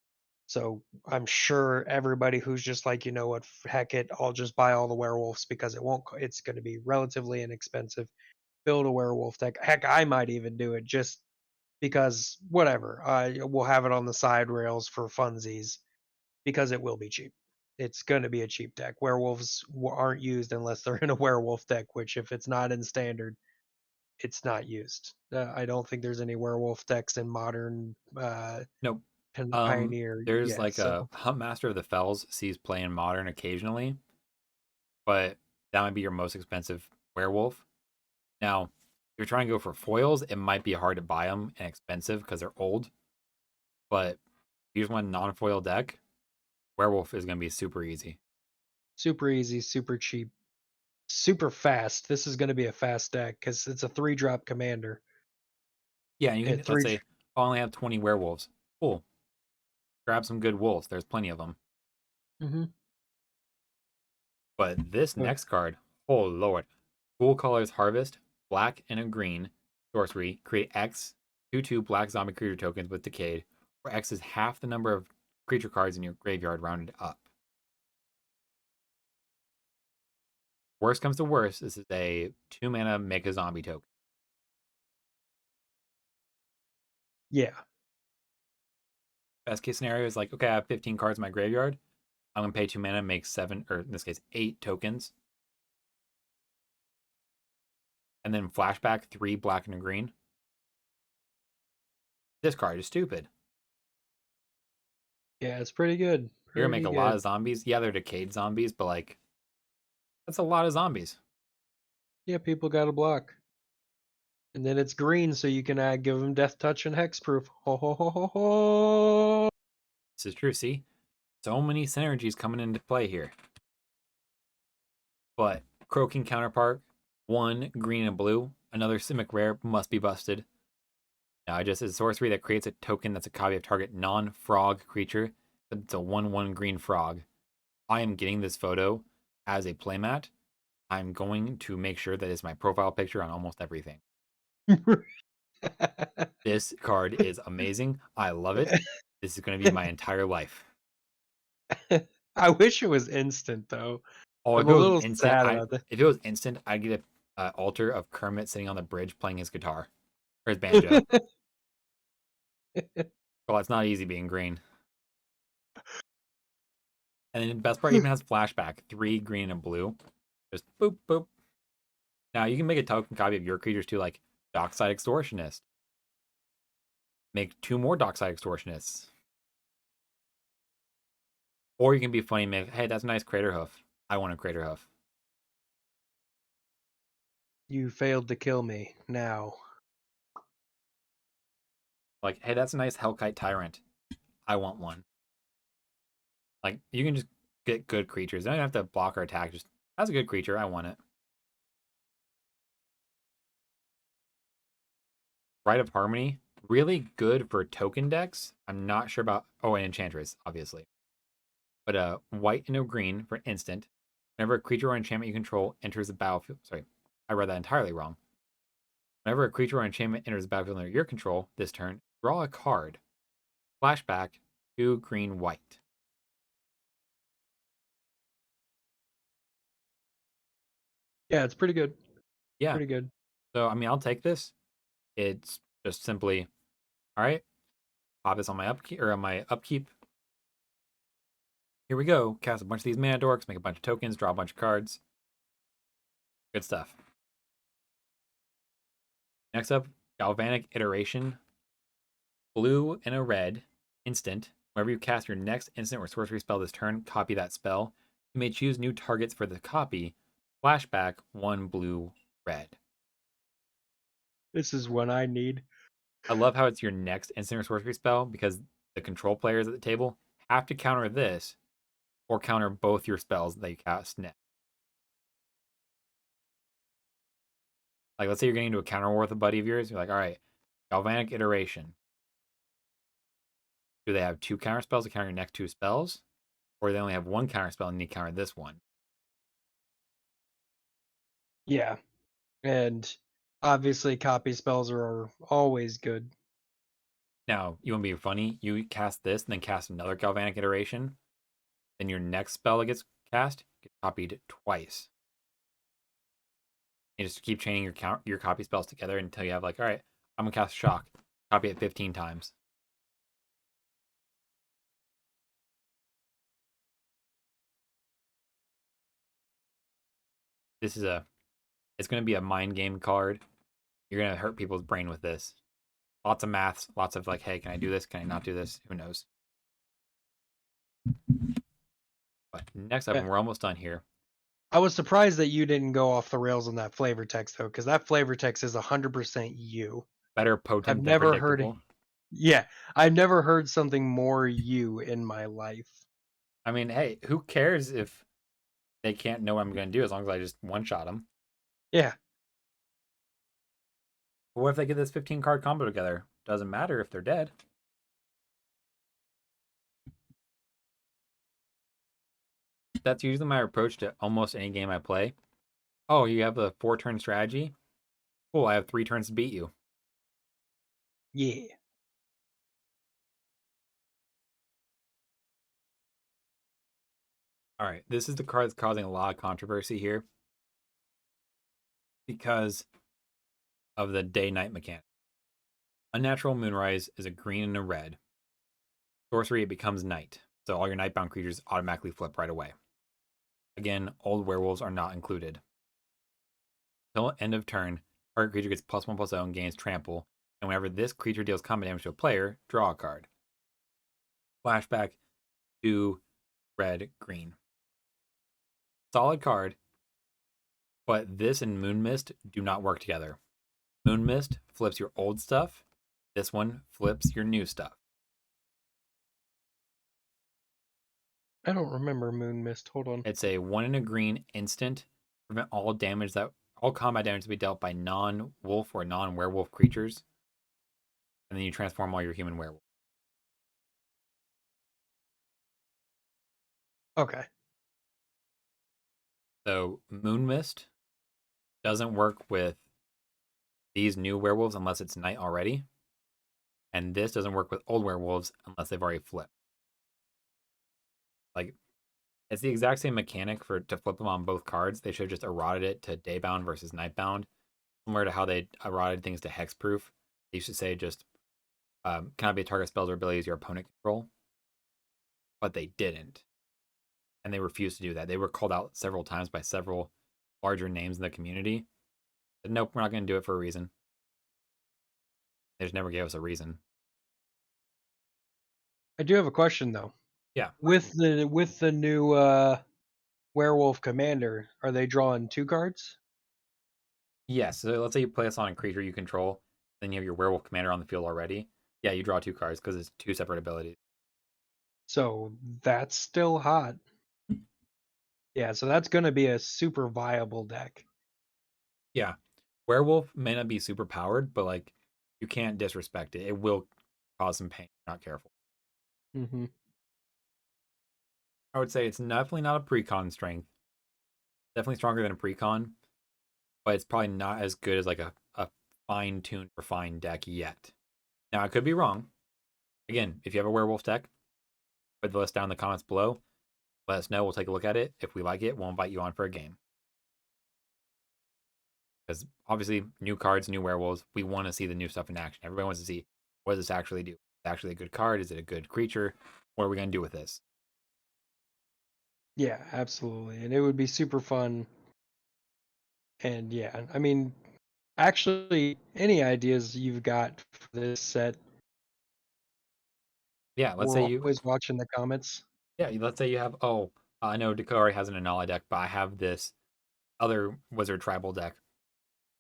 Speaker 2: So I'm sure everybody who's just like, you know what, heck it, I'll just buy all the werewolves because it's going to be relatively inexpensive. Build a werewolf deck. Heck, I might even do it just because whatever. We'll have it on the side rails for funsies because it will be cheap. It's going to be a cheap deck. Werewolves aren't used unless they're in a werewolf deck, which if it's not in standard, it's not used. I don't think there's any werewolf decks in modern
Speaker 1: Nope.
Speaker 2: Pioneer
Speaker 1: There's
Speaker 2: yet.
Speaker 1: like a
Speaker 2: So
Speaker 1: Huntmaster of the Fells sees play in Modern occasionally, but that might be your most expensive werewolf. Now, if you're trying to go for foils, it might be hard to buy them and expensive because they're old. But if you just want a non-foil deck, werewolf is going to be super easy.
Speaker 2: super easy, super cheap, super fast. This is going to be a fast deck because it's a 3-drop commander.
Speaker 1: Yeah, you can,
Speaker 2: At
Speaker 1: let's
Speaker 2: 3.
Speaker 1: say I only have 20 werewolves. Cool. Grab some good wolves. There's plenty of them.
Speaker 2: Mm-hmm.
Speaker 1: But this next card, oh lord. Cool Colors Harvest, black and a green, sorcery, create X, 2/2 black zombie creature tokens with Decayed, where X is half the number of creature cards in your graveyard rounded up. Worst comes to worst, this is a 2 mana make a zombie token.
Speaker 2: Yeah,
Speaker 1: Best case scenario is like, okay, I have 15 cards in my graveyard. I'm gonna pay 2 mana, make 7, or in this case, 8 tokens, and then flashback 3 black and a green. This card is stupid.
Speaker 2: yeah, it's pretty good,
Speaker 1: You're gonna make
Speaker 2: pretty
Speaker 1: a lot
Speaker 2: good.
Speaker 1: of zombies. Yeah, they're decayed zombies, but like that's a lot of zombies.
Speaker 2: Yeah, people got a block, and then it's green, so you can give them death touch and hexproof. Ho ho ho ho ho.
Speaker 1: This is true. See, so many synergies coming into play here. But Croaking counterpart, one green and blue, another Simic rare must be busted. Now, just a sorcery that creates a token that's a copy of target non-frog creature. It's a 1/1 green frog. I am getting this photo as a playmat. I'm going to make sure that it's my profile picture on almost everything. This card is amazing. I love it. This is going to be my entire life.
Speaker 2: I wish it was instant though.
Speaker 1: Oh,
Speaker 2: I'm
Speaker 1: if
Speaker 2: a
Speaker 1: it was
Speaker 2: little
Speaker 1: instant,
Speaker 2: sad
Speaker 1: I
Speaker 2: about that.
Speaker 1: if it was instant, I'd get a altar of Kermit sitting on the bridge playing his guitar or his banjo. Well, it's not easy being green. And then the best part even has flashback, 3 green and blue. Just boop boop. Now you can make a token copy of your creatures too, like Dockside Extortionist. Make 2 more Dockside Extortionists. Or you can be funny and make, hey, that's a nice crater hoof. I want a crater hoof.
Speaker 2: You failed to kill me. Now.
Speaker 1: Like, hey, that's a nice Hellkite Tyrant. I want one. Like, you can just get good creatures. You don't have to block or attack. Just, that's a good creature. I want it. Rite of Harmony, really good for token decks. I'm not sure about. Oh, and Enchantress, obviously. But white and a green for instant. Whenever a creature or enchantment you control enters the battlefield. Sorry, I read that entirely wrong. Whenever a creature or enchantment enters the battlefield under your control this turn, draw a card. Flashback to green white.
Speaker 2: Yeah, it's pretty good.
Speaker 1: Yeah.
Speaker 2: Pretty good.
Speaker 1: So I mean, I'll take this. It's just simply, all right. Pop this on my upkeep or on my upkeep. Here we go. Cast a bunch of these mana dorks, make a bunch of tokens, draw a bunch of cards. Good stuff. Next up, Galvanic Iteration. Blue and a red instant. Whenever you cast your next instant or sorcery spell this turn, copy that spell. You may choose new targets for the copy. Flashback 1 blue red.
Speaker 2: This is what I need.
Speaker 1: I love how it's your next instant or sorcery spell because the control players at the table have to counter this or counter both your spells that you cast next. Like, let's say you're getting into a counter war with a buddy of yours. You're like, all right, Galvanic Iteration. Do they have two counter spells to counter your next two spells? Or they only have one counter spell and need to counter this one?
Speaker 2: Yeah. And obviously copy spells are always good.
Speaker 1: Now, you want to be funny? You cast this and then cast another Galvanic Iteration. Then your next spell that gets cast gets copied twice. You just keep chaining your copy spells together until you have like, all right, I'm gonna cast Shock. Copy it 15 times. This is it's gonna be a mind game card. You're gonna hurt people's brain with this. Lots of maths, lots of like, hey, can I do this? Can I not do this? Who knows? But next up,
Speaker 2: Yeah.
Speaker 1: and we're almost done here.
Speaker 2: I was surprised that you didn't go off the rails on that flavor text though, because that flavor text is 100% you.
Speaker 1: Better
Speaker 2: I've
Speaker 1: potent than
Speaker 2: never heard.
Speaker 1: predictable.
Speaker 2: Yeah, I've never heard something more you in my life.
Speaker 1: I mean, hey, who cares if they can't know what I'm gonna do as long as I just one shot them?
Speaker 2: Yeah,
Speaker 1: But what if they get this 15 card combo together? Doesn't matter if they're dead. That's usually my approach to almost any game I play. Oh, you have a 4 turn strategy? Cool, I have 3 turns to beat you.
Speaker 2: yeah.
Speaker 1: All right, this is the card that's causing a lot of controversy here because of the day night mechanic. Unnatural Moonrise is a green and a red. Sorcery, it becomes night, so all your nightbound creatures automatically flip right away. Again, old werewolves are not included. Until end of turn, target creature gets +1/+0 and gains trample, and whenever this creature deals combat damage to a player, draw a card. Flashback to red, green. Solid card, but this and Moon Mist do not work together. Moon Mist flips your old stuff. This one flips your new stuff.
Speaker 2: I don't remember Moon Mist. Hold on.
Speaker 1: It's a 1 and a green instant. Prevent all combat damage to be dealt by non-wolf or non-werewolf creatures. And then you transform all your human werewolf.
Speaker 2: Okay.
Speaker 1: So Moon Mist doesn't work with these new werewolves unless it's night already. And this doesn't work with old werewolves unless they've already flipped. Like, it's the exact same mechanic for to flip them on both cards. They should have just eroded it to daybound versus nightbound, similar to how they eroded things to hexproof. They used to say just cannot be a target spells or abilities your opponent control, but they didn't, and they refused to do that. They were called out several times by several larger names in the community. Said, nope, we're not going to do it for a reason. They just never gave us a reason.
Speaker 2: I do have a question though.
Speaker 1: Yeah.
Speaker 2: With the new werewolf commander, are they drawing 2 cards?
Speaker 1: Yes. So let's say you play a Sonic creature you control, then you have your werewolf commander on the field already. Yeah, you draw 2 cards because it's 2 separate abilities.
Speaker 2: So that's still hot. Yeah, so that's gonna be a super viable deck.
Speaker 1: Yeah. Werewolf may not be super powered, but like you can't disrespect it. It will cause some pain if you're not careful.
Speaker 2: Mhm.
Speaker 1: I would say it's definitely not a precon strength. Definitely stronger than a precon, but it's probably not as good as like a fine-tuned, refined deck yet. Now I could be wrong. Again, if you have a werewolf deck, put the list down in the comments below. Let us know. We'll take a look at it. If we like it, we'll invite you on for a game. Because obviously, new cards, new werewolves. We want to see the new stuff in action. Everybody wants to see what does this actually do. Is it actually a good card? Is it a good creature? What are we gonna do with this?
Speaker 2: Yeah, absolutely, and it would be super fun, and yeah, I mean, actually, any ideas you've got for this set,
Speaker 1: Yeah, let's say
Speaker 2: we're
Speaker 1: you.
Speaker 2: always watching the comments.
Speaker 1: Yeah, let's say you have. Oh, I know Dakari has an Anala deck, but I have this other Wizard Tribal deck.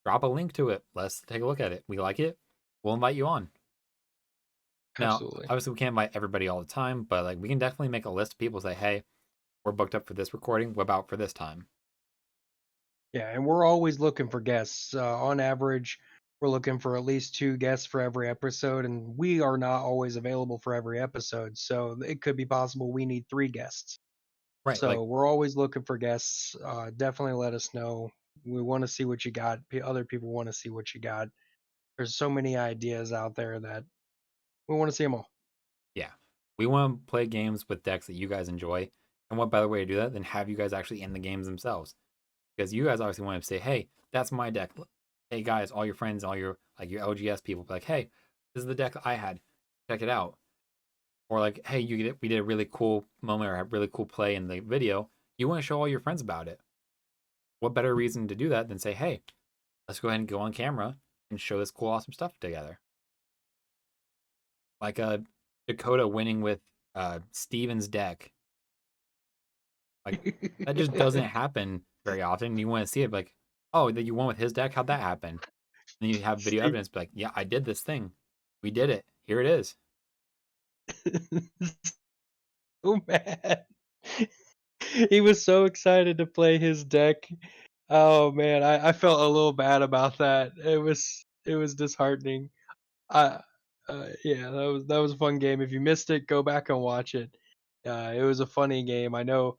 Speaker 1: Drop a link to it. Let's take a look at it. We like it. We'll invite you on. Now,
Speaker 2: Absolutely.
Speaker 1: obviously, we can't invite everybody all the time, but like we can definitely make a list of people. Say, hey, we're booked up for this recording. What about for this time?
Speaker 2: Yeah, and we're always looking for guests. On average, we're looking for at least 2 guests for every episode, and we are not always available for every episode, so it could be possible we need 3 guests.
Speaker 1: Right.
Speaker 2: So
Speaker 1: Like,
Speaker 2: we're always looking for guests. Definitely let us know. We want to see what you got. Other people want to see what you got. There's so many ideas out there that we want to see them all.
Speaker 1: yeah, we want to play games with decks that you guys enjoy. And what better way to do that than have you guys actually in the games themselves? Because you guys obviously want to say, hey, that's my deck. Hey guys, all your friends, all your like your LGS people, be like, hey, this is the deck I had. Check it out. Or like, hey, we did a really cool moment or a really cool play in the video. You want to show all your friends about it. What better reason to do that than say, hey, let's go ahead and go on camera and show this cool, awesome stuff together. Like Dakota winning with Steven's deck. Like that just doesn't happen very often. You want to see it like, oh, that you won with his deck. How'd that happen? And you have video
Speaker 2: Steve
Speaker 1: evidence, be like, yeah, I did this thing. We did it. Here it is.
Speaker 2: so mad. He was so excited to play his deck. Oh man, I felt a little bad about that. It was disheartening. I yeah, that was a fun game. If you missed it, go back and watch it. It was a funny game. I know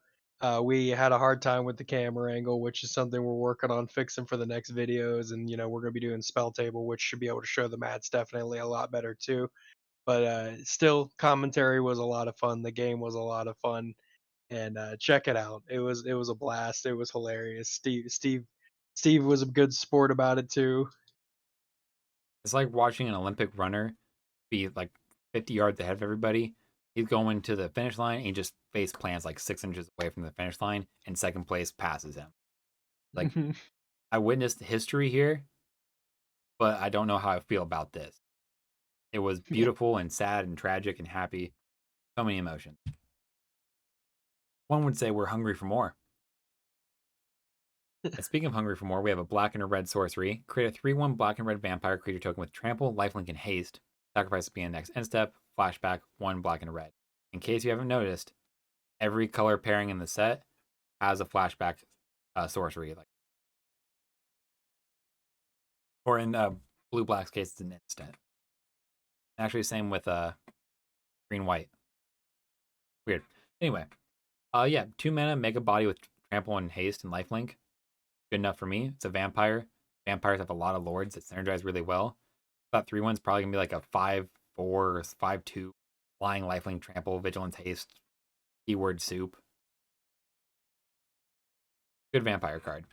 Speaker 2: we had a hard time with the camera angle, which is something we're working on fixing for the next videos. And we're gonna be doing spell table, which should be able to show the mats definitely a lot better too. But still, commentary was a lot of fun. The game was a lot of fun, and check it out. It was a blast. It was hilarious. Steve was a good sport about it too.
Speaker 1: It's like watching an Olympic runner be like 50 yards ahead of everybody. He's going to the finish line and he just face plants like 6 inches away from the finish line, and second place passes him. Like, I witnessed history here, but I don't know how I feel about this. It was
Speaker 2: Yeah.
Speaker 1: beautiful and sad and tragic and happy. So many emotions. One would say we're hungry for more. And speaking of hungry for more, we have a black and a red sorcery. Create a 3/1 black and red vampire creature token with trample, lifelink, and haste. Sacrifice at the next end step. Flashback, 1 black and a red. In case you haven't noticed, every color pairing in the set has a flashback sorcery. Like, or in blue black's case, it's an instant. Actually, same with green white. Weird. Anyway, yeah, 2 mana, mega body with trample and haste and lifelink. Good enough for me. It's a vampire. Vampires have a lot of lords that synergize really well. That 3/1's probably gonna be like a 5/4 or 5/2 flying lifelink trample vigilance haste keyword soup. Good vampire card.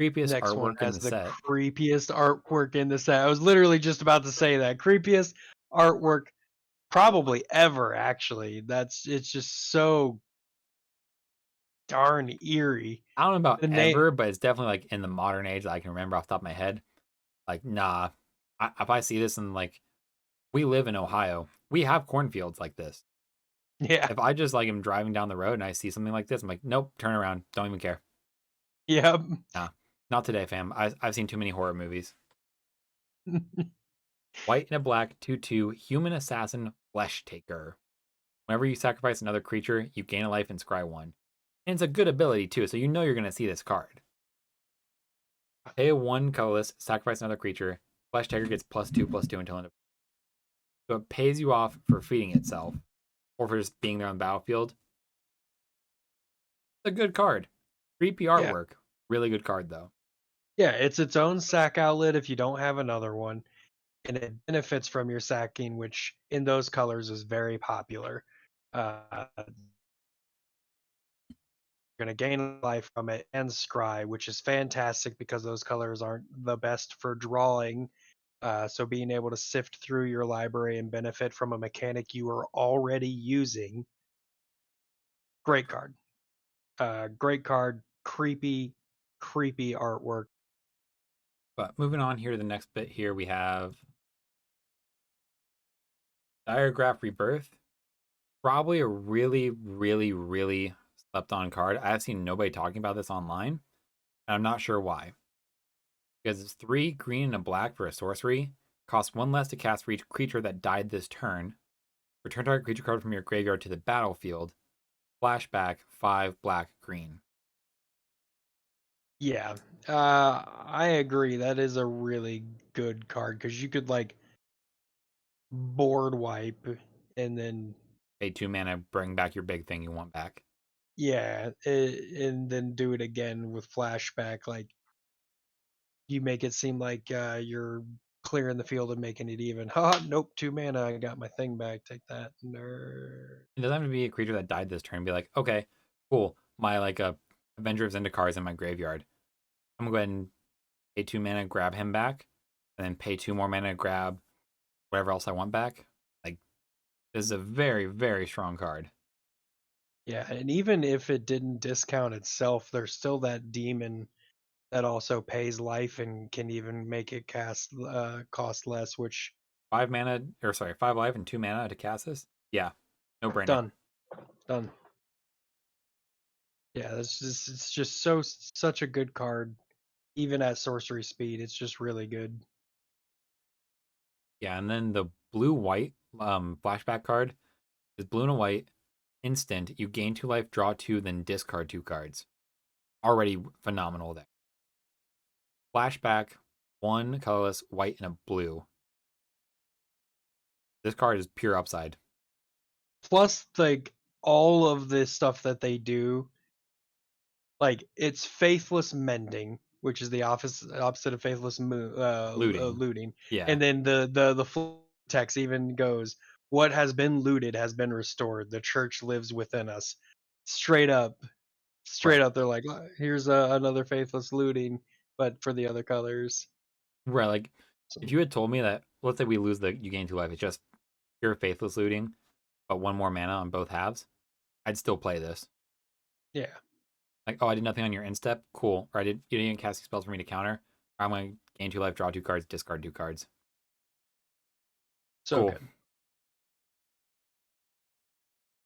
Speaker 1: Creepiest
Speaker 2: Next one
Speaker 1: artwork in
Speaker 2: has
Speaker 1: the
Speaker 2: the
Speaker 1: set.
Speaker 2: creepiest artwork in the set. I was literally just about to say that. Creepiest artwork probably ever, actually. It's just so darn eerie.
Speaker 1: I don't know about
Speaker 2: The name
Speaker 1: ever, but it's definitely like in the modern age that I can remember off the top of my head. Like, nah. If I see this in like We live in Ohio. We have cornfields like this.
Speaker 2: Yeah.
Speaker 1: If I just like am driving down the road and I see something like this, I'm like, nope, turn around. Don't even care.
Speaker 2: Yep.
Speaker 1: Nah, not today, fam. I've seen too many horror movies. White and a black 2/2 human assassin flesh taker. Whenever you sacrifice another creature, you gain a life and scry one. And it's a good ability too, so you know you're going to see this card. Pay one colorless, sacrifice another creature. Flesh taker gets +2/+2 until end of. So it pays you off for feeding itself or for just being there on the battlefield. It's a good card. Creepy
Speaker 2: Yeah.
Speaker 1: artwork. Really good card though.
Speaker 2: Yeah, it's its own sack outlet if you don't have another one, and it benefits from your sacking, which in those colors is very popular. You're going to gain life from it and scry, which is fantastic because those colors aren't the best for drawing. So being able to sift through your library and benefit from a mechanic you are already using, great card. Great card. Creepy, creepy artwork.
Speaker 1: But moving on here to the next bit here, we have Diagraph Rebirth. Probably a really, really, really slept on card. I have seen nobody talking about this online, and I'm not sure why. Because it's 3 green and a black for a sorcery, costs 1 less to cast for each creature that died this turn. Return target creature card from your graveyard to the battlefield. Flashback 5 black green.
Speaker 2: Yeah, I agree. That is a really good card because you could like board wipe and then
Speaker 1: Pay 2 mana, bring back your big thing you want back.
Speaker 2: yeah, and then do it again with flashback. Like you make it seem like you're clearing the field and making it even. Ha! Nope, 2 mana. I got my thing back. Take that, nerd.
Speaker 1: It doesn't have to be a creature that died this turn. Be like, okay, cool. My like a Avenger of Zendikar is in my graveyard. I'm gonna go ahead and pay 2 mana, grab him back, and then pay 2 more mana, grab whatever else I want back. Like this is a very, very strong card.
Speaker 2: Yeah, and even if it didn't discount itself, there's still that demon that also pays life and can even make it cost less, which
Speaker 1: 5 mana, or sorry, 5 life and 2 mana to cast this. Yeah, no brainer.
Speaker 2: done. Done. Yeah, it's just so such a good card. Even at sorcery speed, it's just really good.
Speaker 1: Yeah, and then the blue white flashback card is blue and a white instant. You gain 2 life, draw 2, then discard 2 cards. Already phenomenal there. Flashback, 1 colorless, white, and a blue. This card is pure upside.
Speaker 2: Plus, like all of this stuff that they do, like it's faithless mending, which is the opposite of faithless
Speaker 1: Looting.
Speaker 2: looting,
Speaker 1: Yeah,
Speaker 2: and then the full text even goes, "What has been looted has been restored. The church lives within us." Straight up, straight
Speaker 1: right.
Speaker 2: up, they're like, "Here's another faithless looting, but for the other colors."
Speaker 1: Right. Like
Speaker 2: So,
Speaker 1: if you had told me that, let's say we lose the you gain 2 life, it's just pure faithless looting, but 1 more mana on both halves, I'd still play this.
Speaker 2: yeah,
Speaker 1: Like, oh, I did nothing on your end step. Cool. Or you didn't cast spells for me to counter. I'm going to gain 2 life, draw 2 cards, discard 2 cards.
Speaker 2: so
Speaker 1: Cool.
Speaker 2: good.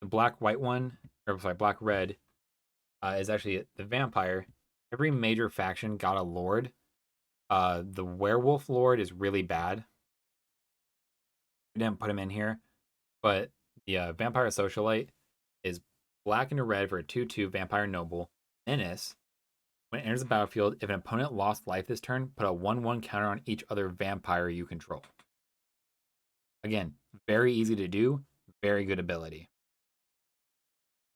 Speaker 1: The black white one, or sorry, black red, is actually the vampire. Every major faction got a lord. The werewolf lord is really bad. We didn't put him in here, but the vampire socialite is black and a red for a 2/2 vampire noble. Menace. When it enters the battlefield, if an opponent lost life this turn, put a 1/1 counter on each other vampire you control. Again, very easy to do, very good ability.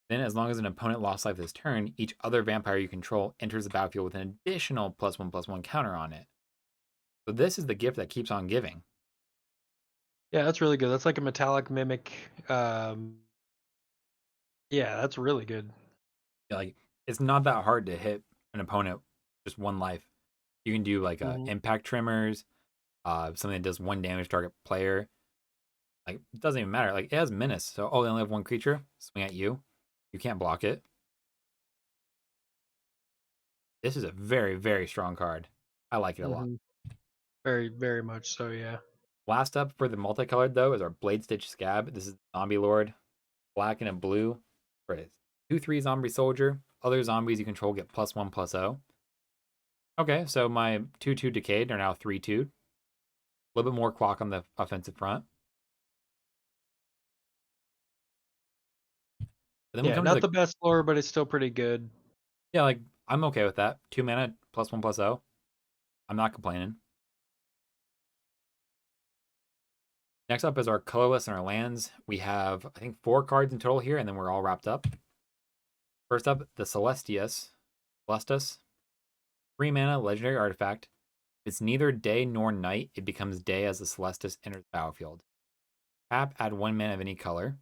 Speaker 1: Then, as long as an opponent lost life this turn, each other vampire you control enters the battlefield with an additional +1/+1 counter on it. So this is the gift that keeps on giving.
Speaker 2: Yeah, that's really good. That's like a metallic mimic. Yeah, that's really good.
Speaker 1: Like it's not that hard to hit an opponent just 1 life. You can do like
Speaker 2: Hmm.
Speaker 1: impact trimmers, something that does 1 damage target player. Like it doesn't even matter. Like it has menace, so oh, they only have 1 creature swing at you. You can't block it. This is a very, very strong card. I like it a lot.
Speaker 2: Hmm. Very, very much so. Yeah.
Speaker 1: Last up for the multicolored though is our Blade Stitch Scab. This is Zombie Lord, black and a blue for a 2/3 zombie soldier. Other zombies you control get +1/+0. Okay, so my 2/2 decayed are now 3/2. A little bit more clock on the offensive front. But then we
Speaker 2: Yeah,
Speaker 1: come to
Speaker 2: not
Speaker 1: the
Speaker 2: the best lore, but it's still pretty good.
Speaker 1: yeah, like I'm okay with that. 2 mana +1/+0. I'm not complaining. Next up is our colorless and our lands. We have I think 4 cards in total here, and then we're all wrapped up. First up, the Celestus, 3 mana legendary artifact. It's neither day nor night. It becomes day as the Celestus enters the battlefield. Tap, add 1 mana of any color,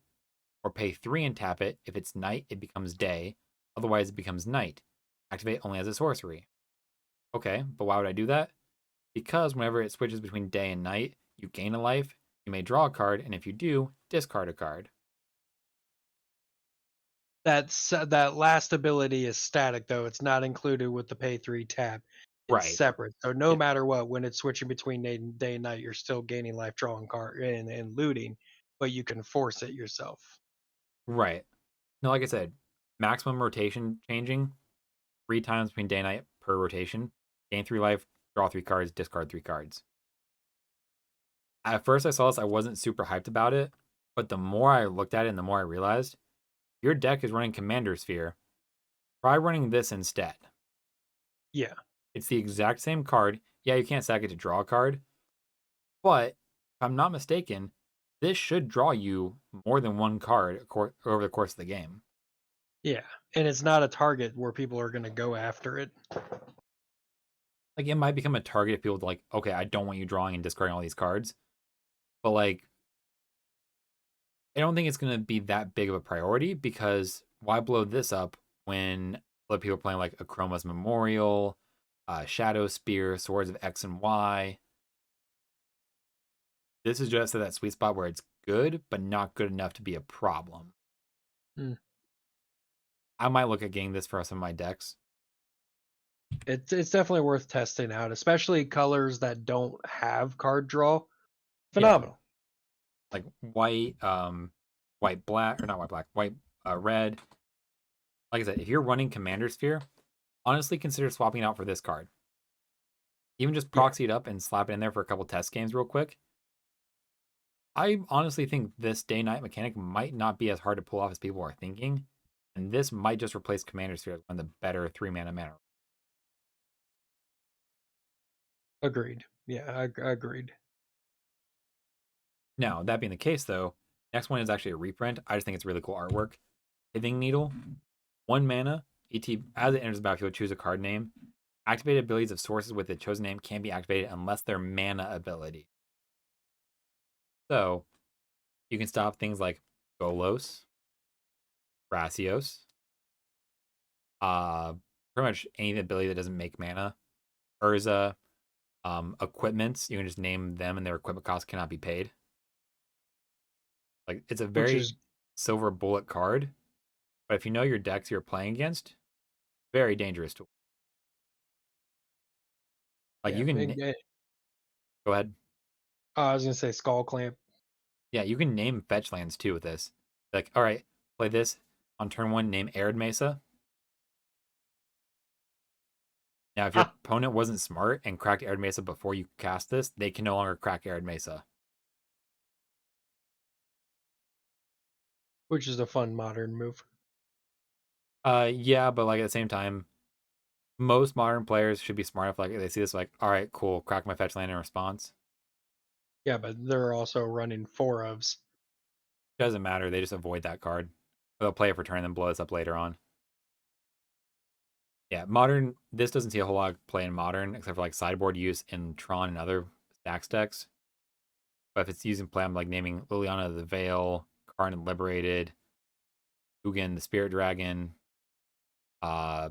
Speaker 1: or pay 3 and tap it. If it's night, it becomes day. Otherwise, it becomes night. Activate only as a sorcery. Okay, but why would I do that? Because whenever it switches between day and night, you gain a life, you may draw a card, and if you do, discard a card.
Speaker 2: That last ability is static though. It's not included with the pay 3 tap. It's
Speaker 1: Right.
Speaker 2: separate. So no
Speaker 1: Yeah.
Speaker 2: matter what, when it's switching between day and night, you're still gaining life, drawing card and looting, but you can force it yourself.
Speaker 1: Right. No, like I said, maximum rotation changing 3 times between day and night per rotation. Gain 3 life, draw 3 cards, discard 3 cards. At first, I saw this, I wasn't super hyped about it, but the more I looked at it and the more I realized, your deck is running Commander Sphere. Try running this instead.
Speaker 2: Yeah.
Speaker 1: It's the exact same card. Yeah, you can't sack it to draw a card, but if I'm not mistaken, this should draw you more than 1 card over the course of the game.
Speaker 2: Yeah. And it's not a target where people are going to go after it.
Speaker 1: Like, it might become a target if people are like, okay, I don't want you drawing and discarding all these cards. But, like, I don't think it's going to be that big of a priority because why blow this up when other people are playing like Akroma's Memorial, Shadow Spear, Swords of X and Y. This is just at that sweet spot where it's good, but not good enough to be a problem.
Speaker 2: Hmm.
Speaker 1: I might look at getting this for some of my decks.
Speaker 2: It's definitely worth testing out, especially colors that don't have card draw.
Speaker 1: Yeah,
Speaker 2: Phenomenal.
Speaker 1: like white, white black or not white black, white red. Like I said, if you're running Commander Sphere, honestly consider swapping it out for this card. Even just
Speaker 2: Yeah,
Speaker 1: proxy it up and slap it in there for a couple test games real quick. I honestly think this day night mechanic might not be as hard to pull off as people are thinking, and this might just replace Commander Sphere as one of the better 3 mana.
Speaker 2: agreed. Yeah, agreed.
Speaker 1: Now, that being the case, though, next one is actually a reprint. I just think it's really cool artwork. Pithing Needle, 1 mana. As it enters the battlefield, choose a card name. Activated abilities of sources with the chosen name can be activated unless they're mana ability. So, you can stop things like Golos, Brassios, uh, pretty much any ability that doesn't make mana. Urza, equipments, you can just name them and their equipment cost cannot be paid. Like, it's a
Speaker 2: Which
Speaker 1: very
Speaker 2: is
Speaker 1: silver bullet card, but if you know your decks you're playing against, very dangerous tool. Like,
Speaker 2: yeah.
Speaker 1: you can go ahead.
Speaker 2: I was gonna say Skull Clamp.
Speaker 1: Yeah, you can name fetch lands too with this. Like, all right, play this on turn 1, name Arid Mesa. Now, if your
Speaker 2: Ha!
Speaker 1: opponent wasn't smart and cracked Arid Mesa before you cast this, they can no longer crack Arid Mesa.
Speaker 2: Which is a fun modern move.
Speaker 1: Yeah, but like at the same time, most modern players should be smart enough. Like they see this, like, all right, cool, crack my fetch land in response.
Speaker 2: Yeah, but they're also running 4 ofs.
Speaker 1: Doesn't matter. They just avoid that card. They'll play it for turn and then blow this up later on. Yeah, modern. This doesn't see a whole lot of play in modern, except for like sideboard use in Tron and other stacks decks. But if it's using play, I'm like naming Liliana the Veil, Karn Liberated, Ugin the Spirit Dragon, uh,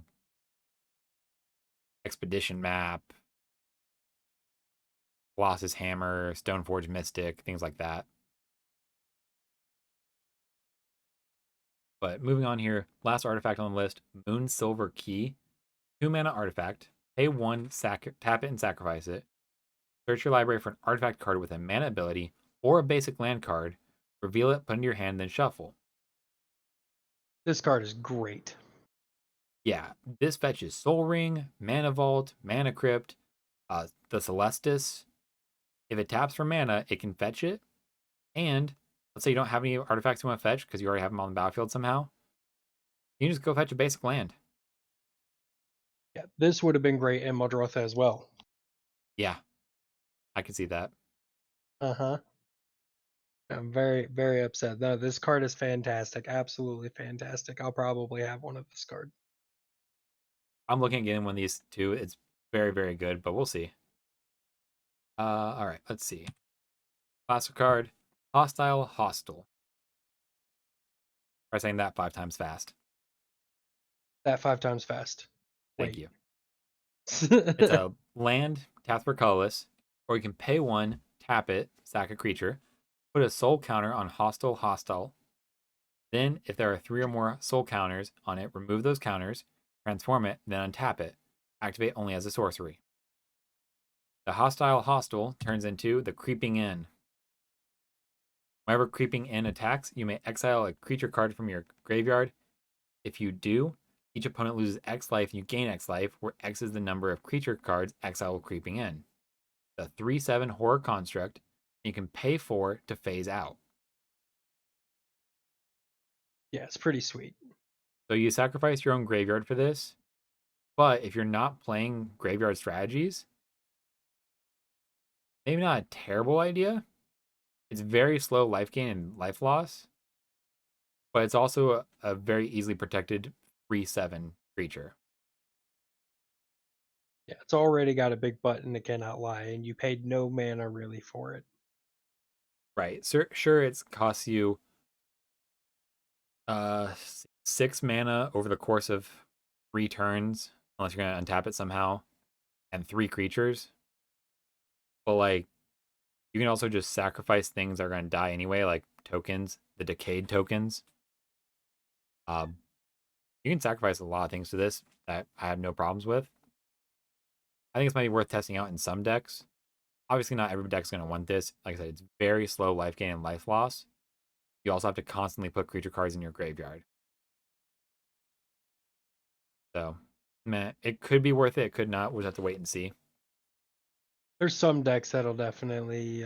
Speaker 1: Expedition Map, Colossus Hammer, Stoneforge Mystic, things like that. But moving on here, last artifact on the list, Moon Silver Key, 2 mana artifact. Pay 1, tap it and sacrifice it. Search your library for an artifact card with a mana ability or a basic land card. Reveal it, put it into your hand, then shuffle.
Speaker 2: This card is great.
Speaker 1: Yeah, this fetches Soul Ring, Mana Vault, Mana Crypt, the Celestis. If it taps for mana, it can fetch it. And let's say you don't have any artifacts you want to fetch because you already have them on the battlefield somehow. You can just go fetch a basic land.
Speaker 2: Yeah, this would have been great in Modrotha as well.
Speaker 1: Yeah, I can see that.
Speaker 2: Uh-huh. I'm very, very upset. No, this card is fantastic. Absolutely fantastic. I'll probably have one of this card.
Speaker 1: I'm looking at getting one of these too. It's very, very good, but we'll see. All right, let's see. Classic card, Hostile Hostile. Try saying that 5 times fast.
Speaker 2: That 5 times fast.
Speaker 1: Thank
Speaker 2: Wait.
Speaker 1: you. It's a land, tap for colorless, or you can pay 1, tap it, sack a creature, put a soul counter on Hostile Hostile. Then, if there are 3 or more soul counters on it, remove those counters, transform it, then untap it. Activate only as a sorcery. The Hostile Hostile turns into the Creeping In. Whenever Creeping In attacks, you may exile a creature card from your graveyard. If you do, each opponent loses X life and you gain X life, where X is the number of creature cards exiled Creeping In. The 3/7 horror construct, and you can pay 4 to phase out.
Speaker 2: Yeah, it's pretty sweet.
Speaker 1: So you sacrifice your own graveyard for this, but if you're not playing graveyard strategies, maybe not a terrible idea. It's very slow life gain and life loss, but it's also a very easily protected 3/7 creature.
Speaker 2: Yeah, it's already got a big button that cannot lie, and you paid no mana really for it.
Speaker 1: Right. Sure, it costs you 6 mana over the course of 3 turns, unless you're gonna untap it somehow, and 3 creatures. But like, you can also just sacrifice things that are gonna die anyway, like tokens, the decayed tokens. Um, you can sacrifice a lot of things to this that I have no problems with. I think it's might be worth testing out in some decks. Obviously, not every deck's gonna want this. Like I said, it's very slow life gain and life loss. You also have to constantly put creature cards in your graveyard. So, man, it could be worth it. It could not. We'll just have to wait and see.
Speaker 2: There's some decks that'll definitely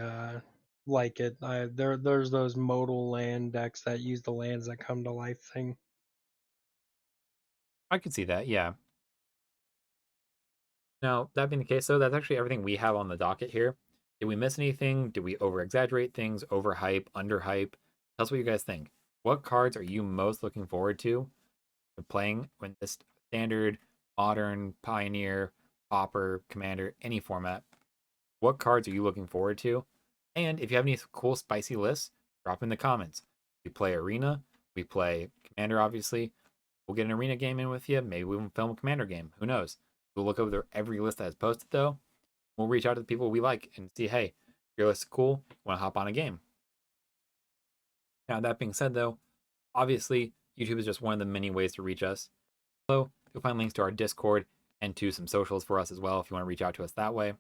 Speaker 2: like it. There's those modal land decks that use the lands that come to life thing.
Speaker 1: I could see that. Yeah. Now, that being the case, though, that's actually everything we have on the docket here. Did we miss anything? Did we over exaggerate things, overhype, underhype? Tell us what you guys think. What cards are you most looking forward to playing when this standard, modern, pioneer, pauper, commander, any format? What cards are you looking forward to? And if you have any cool, spicy lists, drop in the comments. We play Arena, we play Commander, obviously. We'll get an Arena game in with you. Maybe we'll film a Commander game. Who knows? We'll look over every list that is posted, though. We'll reach out to the people we like and see, hey, your list is cool. Want to hop on a game? Now, that being said, though, obviously, YouTube is just one of the many ways to reach us. So you'll find links to our Discord and to some socials for us as well if you want to reach out to us that way.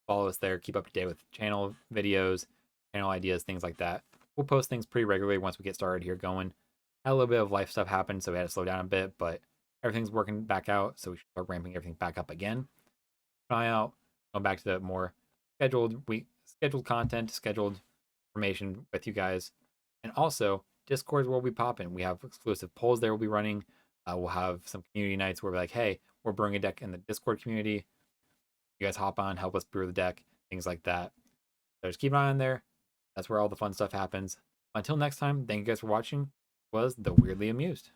Speaker 1: Follow us there. Keep up to date with channel videos, channel ideas, things like that. We'll post things pretty regularly once we get started here going. Had a little bit of life stuff happen, so we had to slow down a bit, but everything's working back out, so we should start ramping everything back up again. Keep an eye out. Going back to the more scheduled content, scheduled information with you guys. And also, Discord is where we pop in. We have exclusive polls there we'll be running. We'll have some community nights where we're like, hey, we're brewing a deck in the Discord community. You guys hop on, help us brew the deck, things like that. So just keep an eye on there. That's where all the fun stuff happens. Until next time, thank you guys for watching. Was the Weirdly Amused.